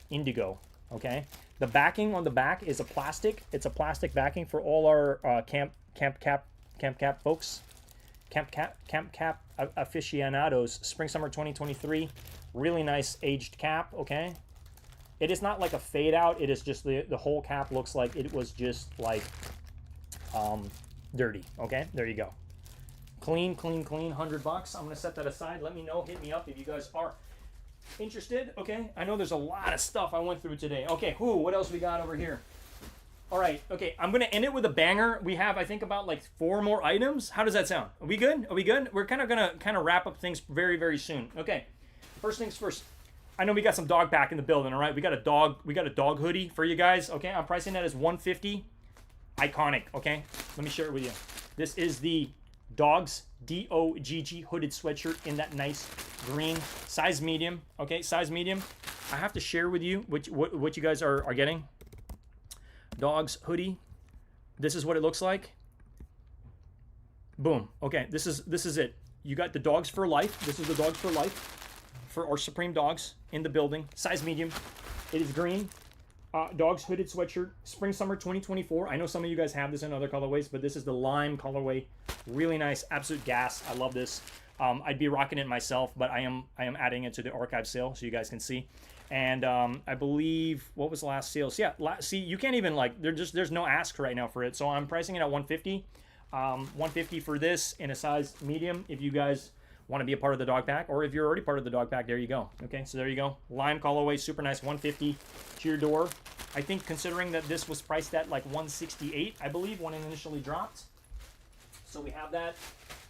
indigo. Okay, the backing on the back is a plastic. It's a plastic backing for all our camp cap folks, camp cap aficionados. Spring Summer 2023. Really nice aged cap. Okay, it is not like a fade out. It is just the whole cap looks like it was just like dirty. Okay, there you go. Clean, clean, clean. $100. I'm gonna set that aside. Let me know. Hit me up if you guys are interested. Okay, I know there's a lot of stuff I went through today. Okay, what else we got over here? All right, okay, I'm gonna end it with a banger. We have, I think, about like 4 more items. How does that sound? Are we good? Are we good? We're gonna wrap up things very, very soon. Okay, first things first. I know we got some dog pack in the building. All right, we got a dog hoodie for you guys. Okay, I'm pricing that as $150. Iconic. Okay, let me share it with you. This is the Dogs DOGG hooded sweatshirt in that nice green, size medium. Okay, size medium. I have to share with you what you guys are getting. Dogs hoodie. This is what it looks like. Boom. Okay, this is it. You got the Dogs for Life. This is the Dogs for Life for our Supreme Dogs in the building. Size medium. It is green. Dogs hooded sweatshirt, Spring Summer 2024. I know some of you guys have this in other colorways, but this is the lime colorway. Really nice, absolute gas. I love this. I'd be rocking it myself, but I am adding it to the archive sale so you guys can see. And I believe, what was the last sale? So yeah, see, you can't even like, there's no ask right now for it. So I'm pricing it at $150. $150 for this in a size medium. If you guys want to be a part of the dog pack, or if you're already part of the dog pack, there you go. Okay, so there you go. Lime colorway, super nice, $150 to your door. I think considering that this was priced at like $168, I believe, when it initially dropped. So we have that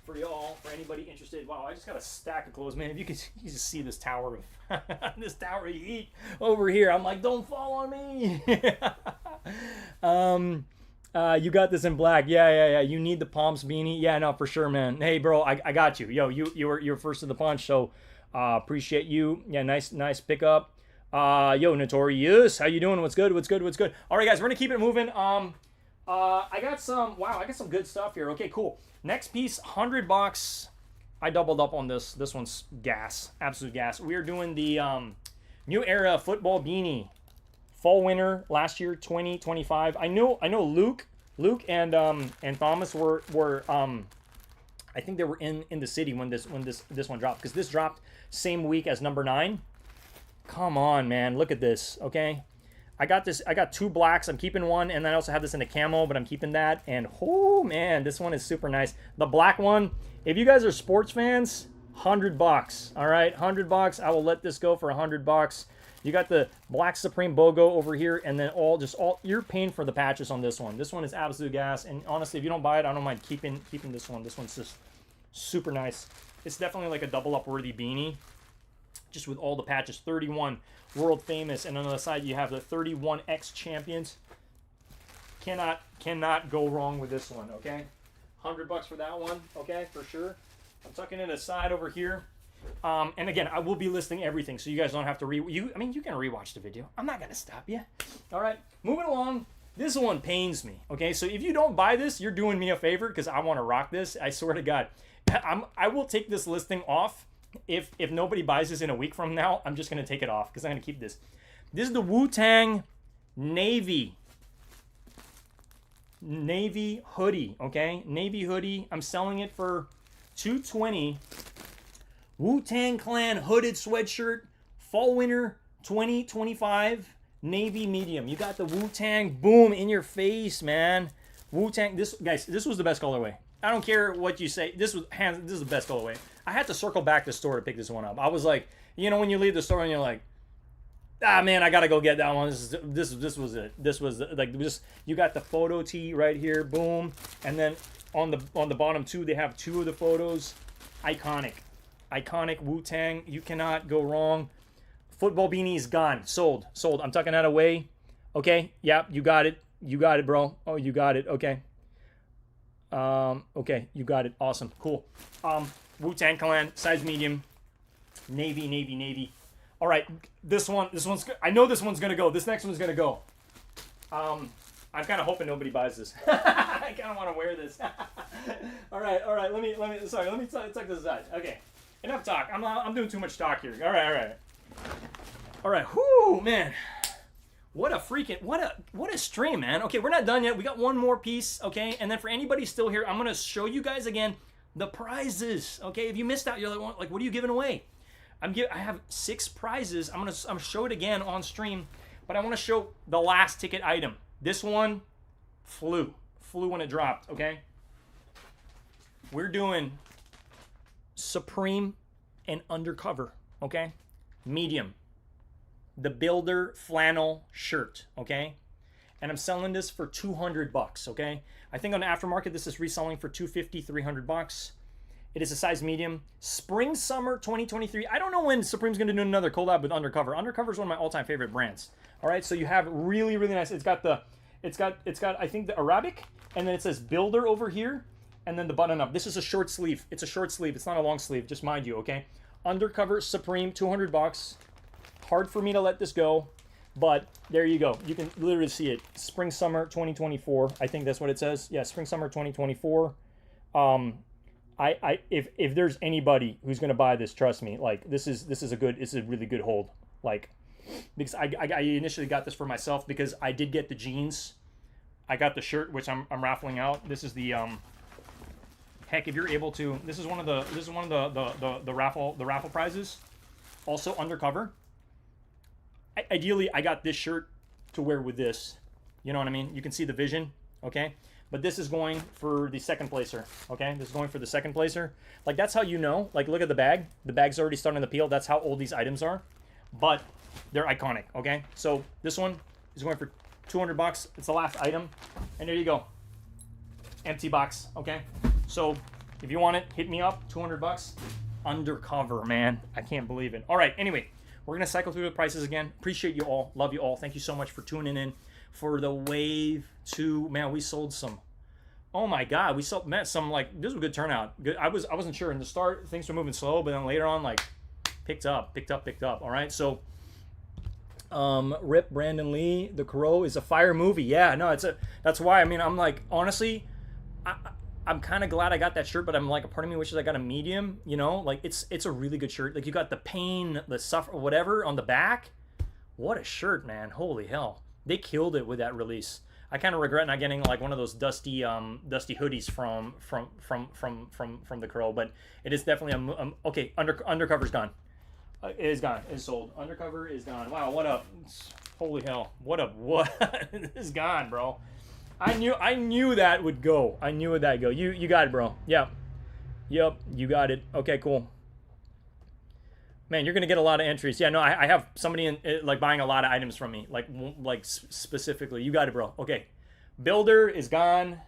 for y'all, for anybody interested. Wow, I just got a stack of clothes, man. If you can just see this tower of this tower of heat over here. I'm like, don't fall on me. You got this in black. Yeah. You need the Palms beanie. Yeah, no, for sure, man. Hey, bro, I got you. Yo, you're first to the punch, so appreciate you. Yeah, nice pickup. Yo, Notorious, how you doing? What's good? All right, guys, we're gonna keep it moving. I got some good stuff here. Okay, cool. Next piece, $100. I doubled up on this. This one's gas, absolute gas. We are doing the New Era football beanie. Fall winter last year 2025. I know Luke and Thomas were I think they were in the city when this one dropped, because this dropped same week as number 9. Come on, man, look at this. Okay, I got 2 blacks. I'm keeping one, and then I also have this in a camo, but I'm keeping that. And oh man, this one is super nice. The black one, if you guys are sports fans, $100. All right, $100. I will let this go for $100. You got the black Supreme BOGO over here, and then all you're paying for the patches on this one. This one is absolute gas, and honestly, if you don't buy it, I don't mind keeping this one. This one's just super nice. It's definitely like a double up worthy beanie, just with all the patches. 31 world famous, and on the side you have the 31X champions. Cannot go wrong with this one. Okay, $100 for that one. Okay, for sure. I'm tucking it aside over here. And again, I will be listing everything, so you guys don't have to you can rewatch the video. I'm not gonna stop you. All right, moving along. This one pains me. Okay, so if you don't buy this, you're doing me a favor, because I want to rock this. I swear to God, I will take this listing off if nobody buys this in a week from now. I'm just gonna take it off because I'm gonna keep this. This is the Wu-Tang Navy hoodie. Okay, Navy hoodie. I'm selling it for $220. Wu-Tang Clan hooded sweatshirt, fall winter 2025, navy medium. You got the Wu-Tang, boom, in your face, man. Wu-Tang, this was the best colorway. I don't care what you say. This is the best colorway. I had to circle back to the store to pick this one up. I was like, you know, when you leave the store and you're like, man, I gotta go get that one. This was it. This was like this. You got the photo tee right here, boom, and then on the bottom too, they have 2 of the photos. Iconic Wu-Tang. You cannot go wrong. Football beanie is gone. Sold. I'm tucking that away. Okay, yeah, you got it. You got it, bro. Oh, you got it. Okay. Okay, you got it. Awesome. Cool. Wu-Tang Clan, size medium. Navy, navy, navy. All right, this one's. I know this one's gonna go. This next one's gonna go. I'm kind of hoping nobody buys this. I kind of want to wear this. all right. Let me. Sorry, let me tuck this aside. Okay, enough talk. I'm doing too much talk here. All right. Whoo, man. What a stream, man. Okay, we're not done yet. We got one more piece. Okay, and then for anybody still here, I'm gonna show you guys again the prizes. Okay, if you missed out, you're like, what are you giving away? I have 6 prizes. I'm gonna show it again on stream, but I want to show the last ticket item. This one flew when it dropped. Okay, we're doing Supreme and Undercover. Okay, medium, the Builder flannel shirt. Okay, and I'm selling this for $200. Okay, I think on the aftermarket this is reselling for $250, $300. It is a size medium. Spring Summer 2023. I don't know when Supreme's going to do another collab with Undercover. Undercover is one of my all-time favorite brands. All right, so you have really nice. It's got I think the Arabic, and then it says Builder over here, and then the button up. This is a short sleeve. It's a short sleeve. It's not a long sleeve. Just mind you, okay? Undercover Supreme, $200. Hard for me to let this go, but there you go. You can literally see it. Spring Summer 2024. I think that's what it says. Yeah, Spring Summer 2024. If there's anybody who's gonna buy this, trust me, like this is a really good hold. Like, because I initially got this for myself because I did get the jeans. I got the shirt, which I'm raffling out. This is the heck, if you're able to, this is one of the raffle prizes. Also Undercover. Ideally, I got this shirt to wear with this. You know what I mean? You can see the vision, okay? But this is going for the second placer, okay? This is going for the second placer. Like, that's how you know. Like, look at the bag. The bag's already starting to peel. That's how old these items are. But they're iconic, okay? So this one is going for $200. It's the last item. And there you go. Empty box, okay? So if you want it, hit me up. $200. Undercover, man. I can't believe it. All right, anyway. We're going to cycle through the prices again. Appreciate you all. Love you all. Thank you so much for tuning in for the Wave 2. Man, we sold some. Oh my God. We sold some, like, this was a good turnout. Good. I wasn't sure. In the start, things were moving slow, but then later on, like, picked up. All right. So, Rip Brandon Lee. The Crow is a fire movie. Yeah, no, that's why. I mean, I'm like, honestly, I'm kind of glad I got that shirt, but I'm like, a part of me wishes I got a medium, you know? Like, it's a really good shirt. Like, you got the pain, the suffer, whatever on the back. What a shirt, man. Holy hell. They killed it with that release. I kind of regret not getting, like, one of those dusty hoodies from the Crow, but it is definitely okay, Undercover's gone. It is gone. It's sold. Undercover is gone. Wow, what up? Holy hell. What It's gone, bro. I knew that would go. I knew that'd go. You got it, bro. Yeah. Yep, you got it. Okay, cool. Man, you're gonna get a lot of entries. Yeah, no, I have somebody like buying a lot of items from me, like specifically. You got it, bro. Okay, Builder is gone.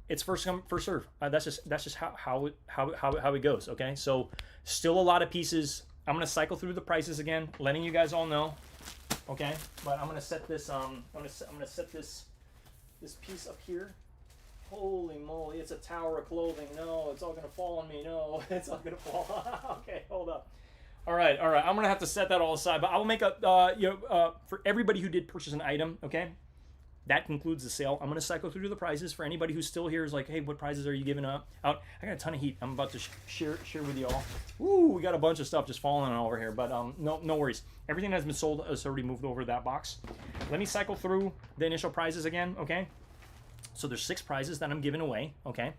It's first come, first serve. That's just how it goes. Okay, so still a lot of pieces. I'm gonna cycle through the prices again, letting you guys all know. Okay, but I'm gonna set this. I'm gonna set this piece up here. Holy moly, it's a tower of clothing. No, it's all gonna fall on me. No, it's all gonna fall. Okay, hold up. All right. I'm gonna have to set that all aside, but I will make a for everybody who did purchase an item. Okay, that concludes the sale. I'm gonna cycle through the prices for anybody who's still here. Is like, hey, what prizes are you giving out? I got a ton of heat. I'm about to share with y'all. Ooh, we got a bunch of stuff just falling over here, but no worries. Everything that's been sold is already moved over to that box. Let me cycle through the initial prizes again. Okay. So there's 6 prizes that I'm giving away. Okay.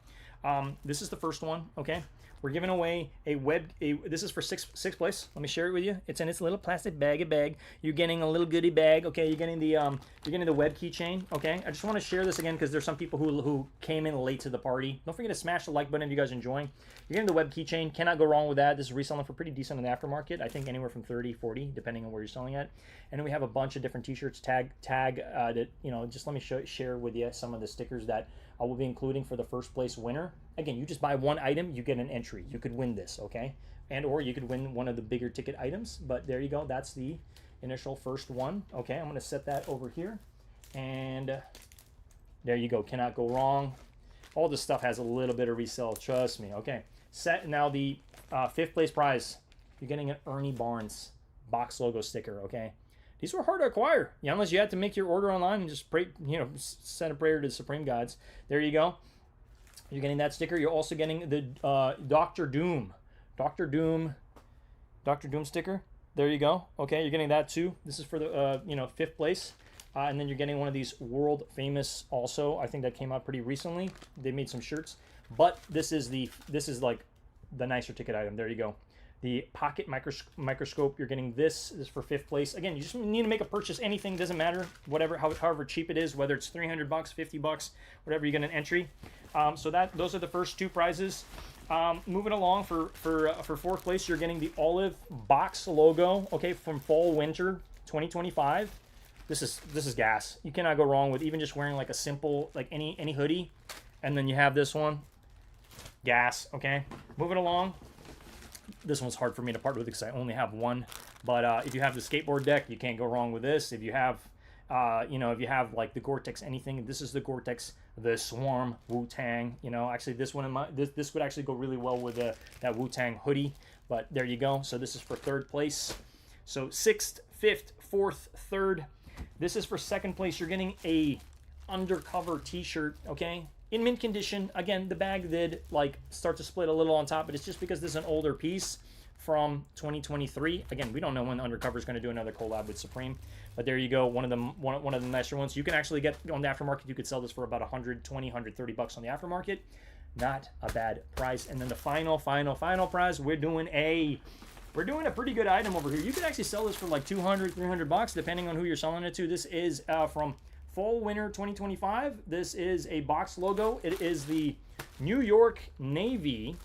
This is the first one. Okay. We're giving away this is for sixth place. Let me share it with you. It's in its little plastic bag. You're getting a little goodie bag. Okay, you're getting the web keychain. Okay, I just want to share this again because there's some people who came in late to the party. Don't forget to smash the like button if you guys are enjoying. You're getting the web keychain. Cannot go wrong with that. This is reselling for pretty decent in the aftermarket. I think anywhere from 30, 40, depending on where you're selling at. And then we have a bunch of different T-shirts. Tag that just let me share with you some of the stickers that I will be including for the first place winner. Again, you just buy one item, you get an entry. You could win this, okay? And or you could win one of the bigger ticket items. But there you go. That's the initial first one. Okay, I'm going to set that over here. And there you go. Cannot go wrong. All this stuff has a little bit of resale. Trust me. Okay. Set. Now the 5th place prize. You're getting an Ernie Barnes box logo sticker. Okay. These were hard to acquire. Yeah, unless you had to make your order online and just pray, you know, send a prayer to the Supreme Gods. There you go. You're getting that sticker. You're also getting the Doctor Doom sticker. There you go. Okay, you're getting that too. This is for the you know, 5th place. And then you're getting one of these world famous also. I think that came out pretty recently. They made some shirts, but this is like the nicer ticket item. There you go. The pocket microscope. You're getting this. This is for 5th place. Again, you just need to make a purchase. Anything, doesn't matter. Whatever, however cheap it is, whether it's $300, $50, whatever, you get an entry. So those are the first 2 prizes. Moving along for 4th place, you're getting the Olive box logo. Okay, from fall winter 2025. This is gas. You cannot go wrong with even just wearing like a simple, like any hoodie, and then you have this one. Gas. Okay, moving along. This one's hard for me to part with because I only have one. But if you have the skateboard deck, you can't go wrong with this. If you have, you know, if you have like the Gore-Tex anything, this is the Gore-Tex, the Swarm Wu-Tang. You know, actually this one in my this would actually go really well with that Wu-Tang hoodie. But there you go. So this is for 3rd place. So 6th, 5th, 4th, 3rd. This is for 2nd place. You're getting a undercover t-shirt, okay? In mint condition. Again, the bag did like start to split a little on top, but it's just because this is an older piece from 2023. Again, we don't know when Undercover is going to do another collab with Supreme, but there you go. One of the nicer ones. You can actually get on the aftermarket. You could sell this for about 120, 130 bucks on the aftermarket. Not a bad price. And then the final prize, we're doing a pretty good item over here. You could actually sell this for like 200, 300 bucks, depending on who you're selling it to. This is from fall winter 2025. This is a box logo. It is the New York Navy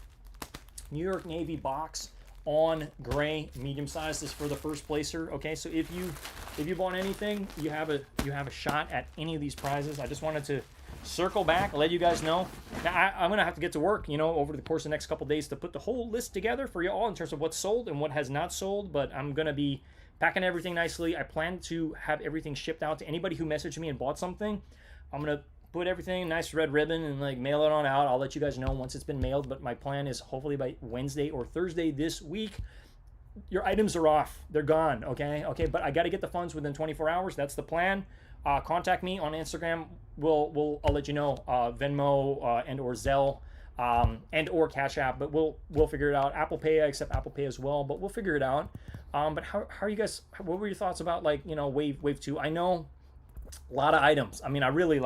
box on gray, medium size. This is for the first placer. Okay, so if you bought anything, you have a shot at any of these prizes. I just wanted to circle back, let you guys know. Now I'm gonna have to get to work, you know, over the course of the next couple days to put the whole list together for you all in terms of what's sold and what has not sold. But I'm gonna be packing everything nicely. I plan to have everything shipped out to anybody who messaged me and bought something. I'm gonna put everything nice red ribbon and like mail it on out. I'll let you guys know once it's been mailed, but my plan is hopefully by Wednesday or Thursday this week, your items are off. They're gone. Okay, but I got to get the funds within 24 hours. That's the plan. Contact me on Instagram. I'll let you know, Venmo and or Zelle and or Cash App, but we'll figure it out. Apple Pay, I accept Apple Pay as well, but we'll figure it out. But how are you guys? What were your thoughts about, like, you know, wave 2? I know a lot of items. I mean, I really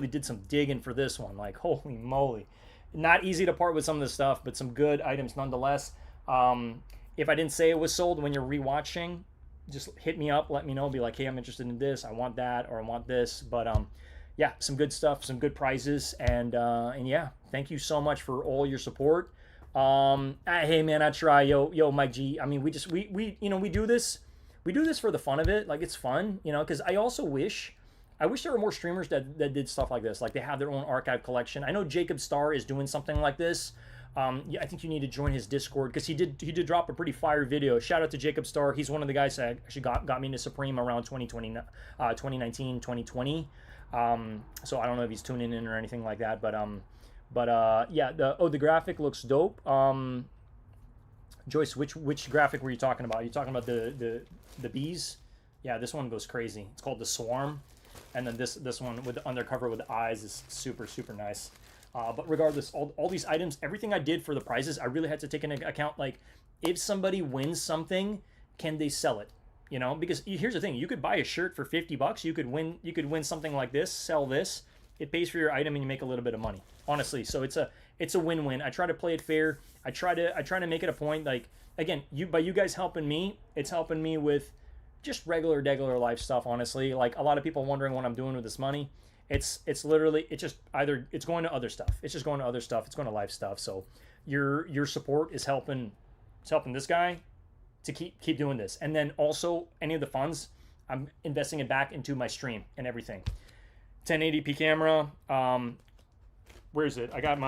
did some digging for this one. Like, holy moly, not easy to part with some of this stuff, but some good items nonetheless. If I didn't say it was sold when you're rewatching, just hit me up, let me know, be like, hey, I'm interested in this, I want that, or I want this. But yeah, some good stuff, some good prizes, and yeah, thank you so much for all your support. Hey man, I try. Yo Mike G, I mean, we you know, we do this for the fun of it. Like, it's fun, you know, because I wish there were more streamers that did stuff like this. Like, they have their own archive collection. I know Jacob Star is doing something like this. Yeah, I think you need to join his Discord, because he did drop a pretty fire video. Shout out to Jacob Star. He's one of the guys that actually got me into Supreme around 2019, 2020. So I don't know if he's tuning in or anything like that, but yeah, the graphic looks dope. Joyce, which graphic were you talking about? Are you talking about the bees? Yeah, this one goes crazy. It's called the Swarm, and then this one with the undercover with the eyes is super nice. But regardless, all these items, everything I did for the prizes, I really had to take into account, like, if somebody wins something, can they sell it? You know, because here's the thing: you could buy a shirt for 50 bucks. You could win something like this, sell this. It pays for your item, and you make a little bit of money. Honestly, so it's a win-win. I try to play it fair. I try to make it a point. Like, again, by you guys helping me, it's helping me with just regular life stuff. Honestly, like, a lot of people wondering what I'm doing with this money. It's literally, it's going to other stuff. It's just going to other stuff. It's going to life stuff. So your support is helping this guy to keep doing this. And then also, any of the funds, I'm investing it back into my stream and everything. 1080p camera. Where is it? I got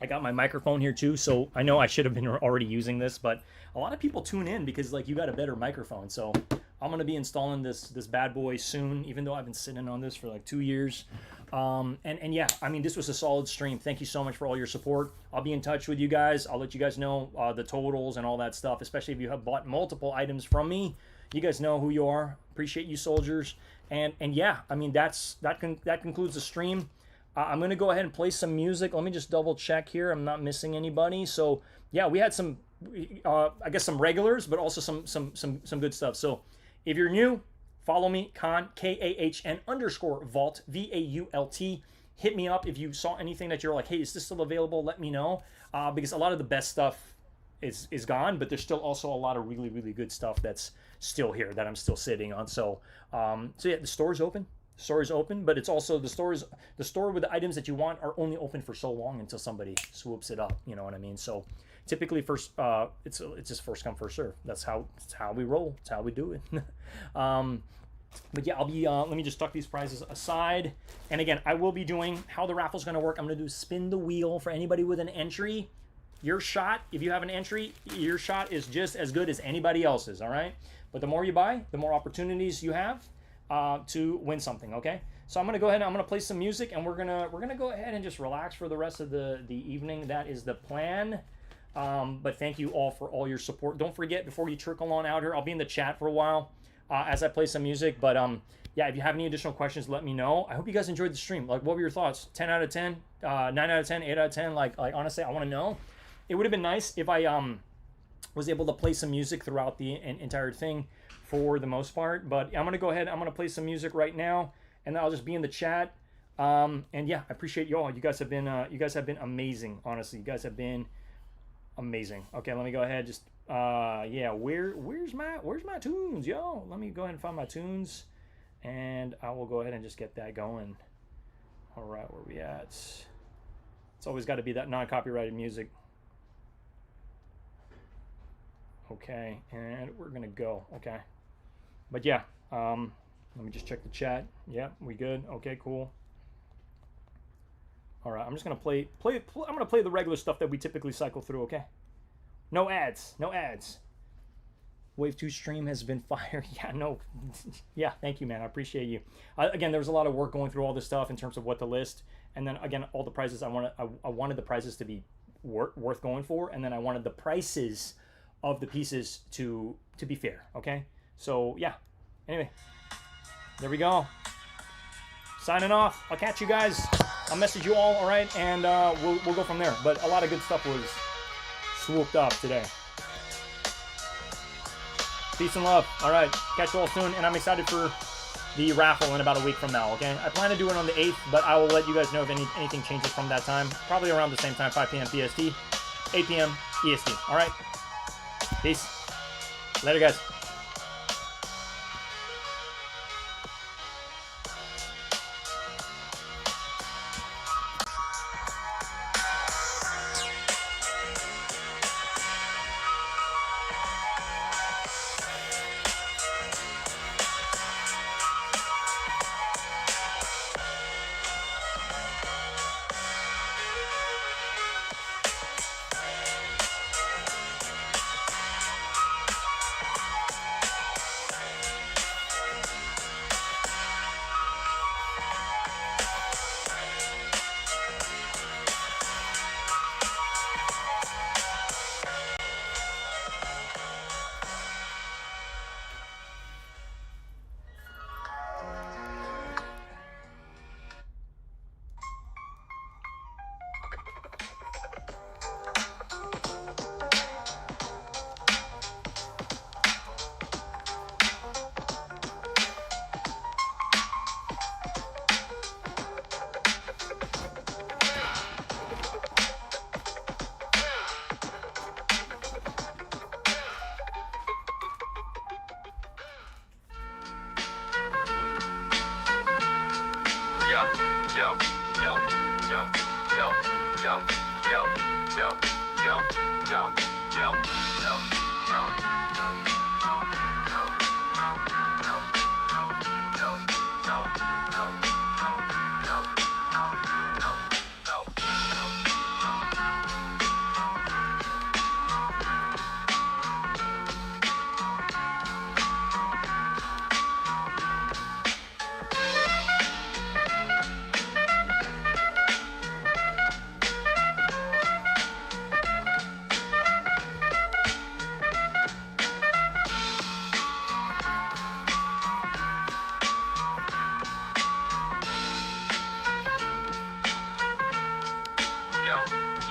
I got my microphone here too, so I know I should have been already using this, but a lot of people tune in because like you got a better microphone. So I'm gonna be installing this bad boy soon, even though I've been sitting on this for like 2 years. And yeah, I mean, this was a solid stream. Thank you so much for all your support. I'll be in touch with you guys. I'll let you guys know the totals and all that stuff, especially if you have bought multiple items from me. You guys know who you are. Appreciate you, soldiers. And yeah, I mean, that concludes the stream. I'm gonna go ahead and play some music. Let me just double check here. I'm not missing anybody. So yeah, we had some, I guess some regulars, but also some good stuff. So if you're new, follow me, Kahn, KAHN_Vault, VAULT. Hit me up if you saw anything that you're like, hey, is this still available? Let me know, because a lot of the best stuff is gone, but there's still also a lot of really, really good stuff that's still here that I'm still sitting on. So so yeah, the store's open. The store is open, but it's also the store with the items that you want are only open for so long until somebody swoops it up. You know what I mean? So typically first, it's just first come first serve. That's how we roll. It's how we do it. But yeah, I'll be. Let me just tuck these prizes aside. And again, I will be doing how the raffle's going to work. I'm going to do spin the wheel for anybody with an entry. Your shot, if you have an entry, your shot is just as good as anybody else's. All right. But the more you buy, the more opportunities you have to win something. Okay. So I'm gonna go ahead and I'm gonna play some music, and we're gonna go ahead and just relax for the rest of the evening. That is the plan. But thank you all for all your support. Don't forget, before you trickle on out here, I'll be in the chat for a while as I play some music. But yeah, if you have any additional questions, let me know. I hope you guys enjoyed the stream. Like, what were your thoughts? 10 out of 10, 9 out of 10, 8 out of 10. Like honestly, I want to know. It would have been nice if I was able to play some music throughout the entire thing for the most part. But I'm gonna go ahead. I'm gonna play some music right now, and I'll just be in the chat. And yeah, I appreciate you all. You guys have been amazing. Honestly, you guys have been amazing. Okay, let me go ahead. Just yeah, where's my tunes, yo? Let me go ahead and find my tunes, and I will go ahead and just get that going. All right, where we at? It's always got to be that non-copyrighted music. Okay, and we're gonna go. Okay, but yeah, let me just check the chat. Yeah, we good? Okay, cool. All right, I'm just gonna play. I'm gonna play the regular stuff that we typically cycle through. Okay, no ads, no ads. Wave 2 stream has been fired. Yeah, no, yeah, thank you, man. I appreciate you. Again, there was a lot of work going through all this stuff in terms of what to list, and then again, all the prizes I wanted the prizes to be worth going for, and then I wanted the prices of the pieces to be fair. Okay, so yeah. Anyway, there we go. Signing off. I'll catch you guys. I'll message you all right, and we'll go from there. But a lot of good stuff was swooped up today. Peace and love. All right, catch you all soon, and I'm excited for the raffle in about a week from now. Okay, I plan to do it on the 8th, but I will let you guys know if anything changes from that time. Probably around the same time, 5 p.m. PST, 8 p.m. EST. All right. Peace. Later, guys.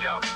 Yo.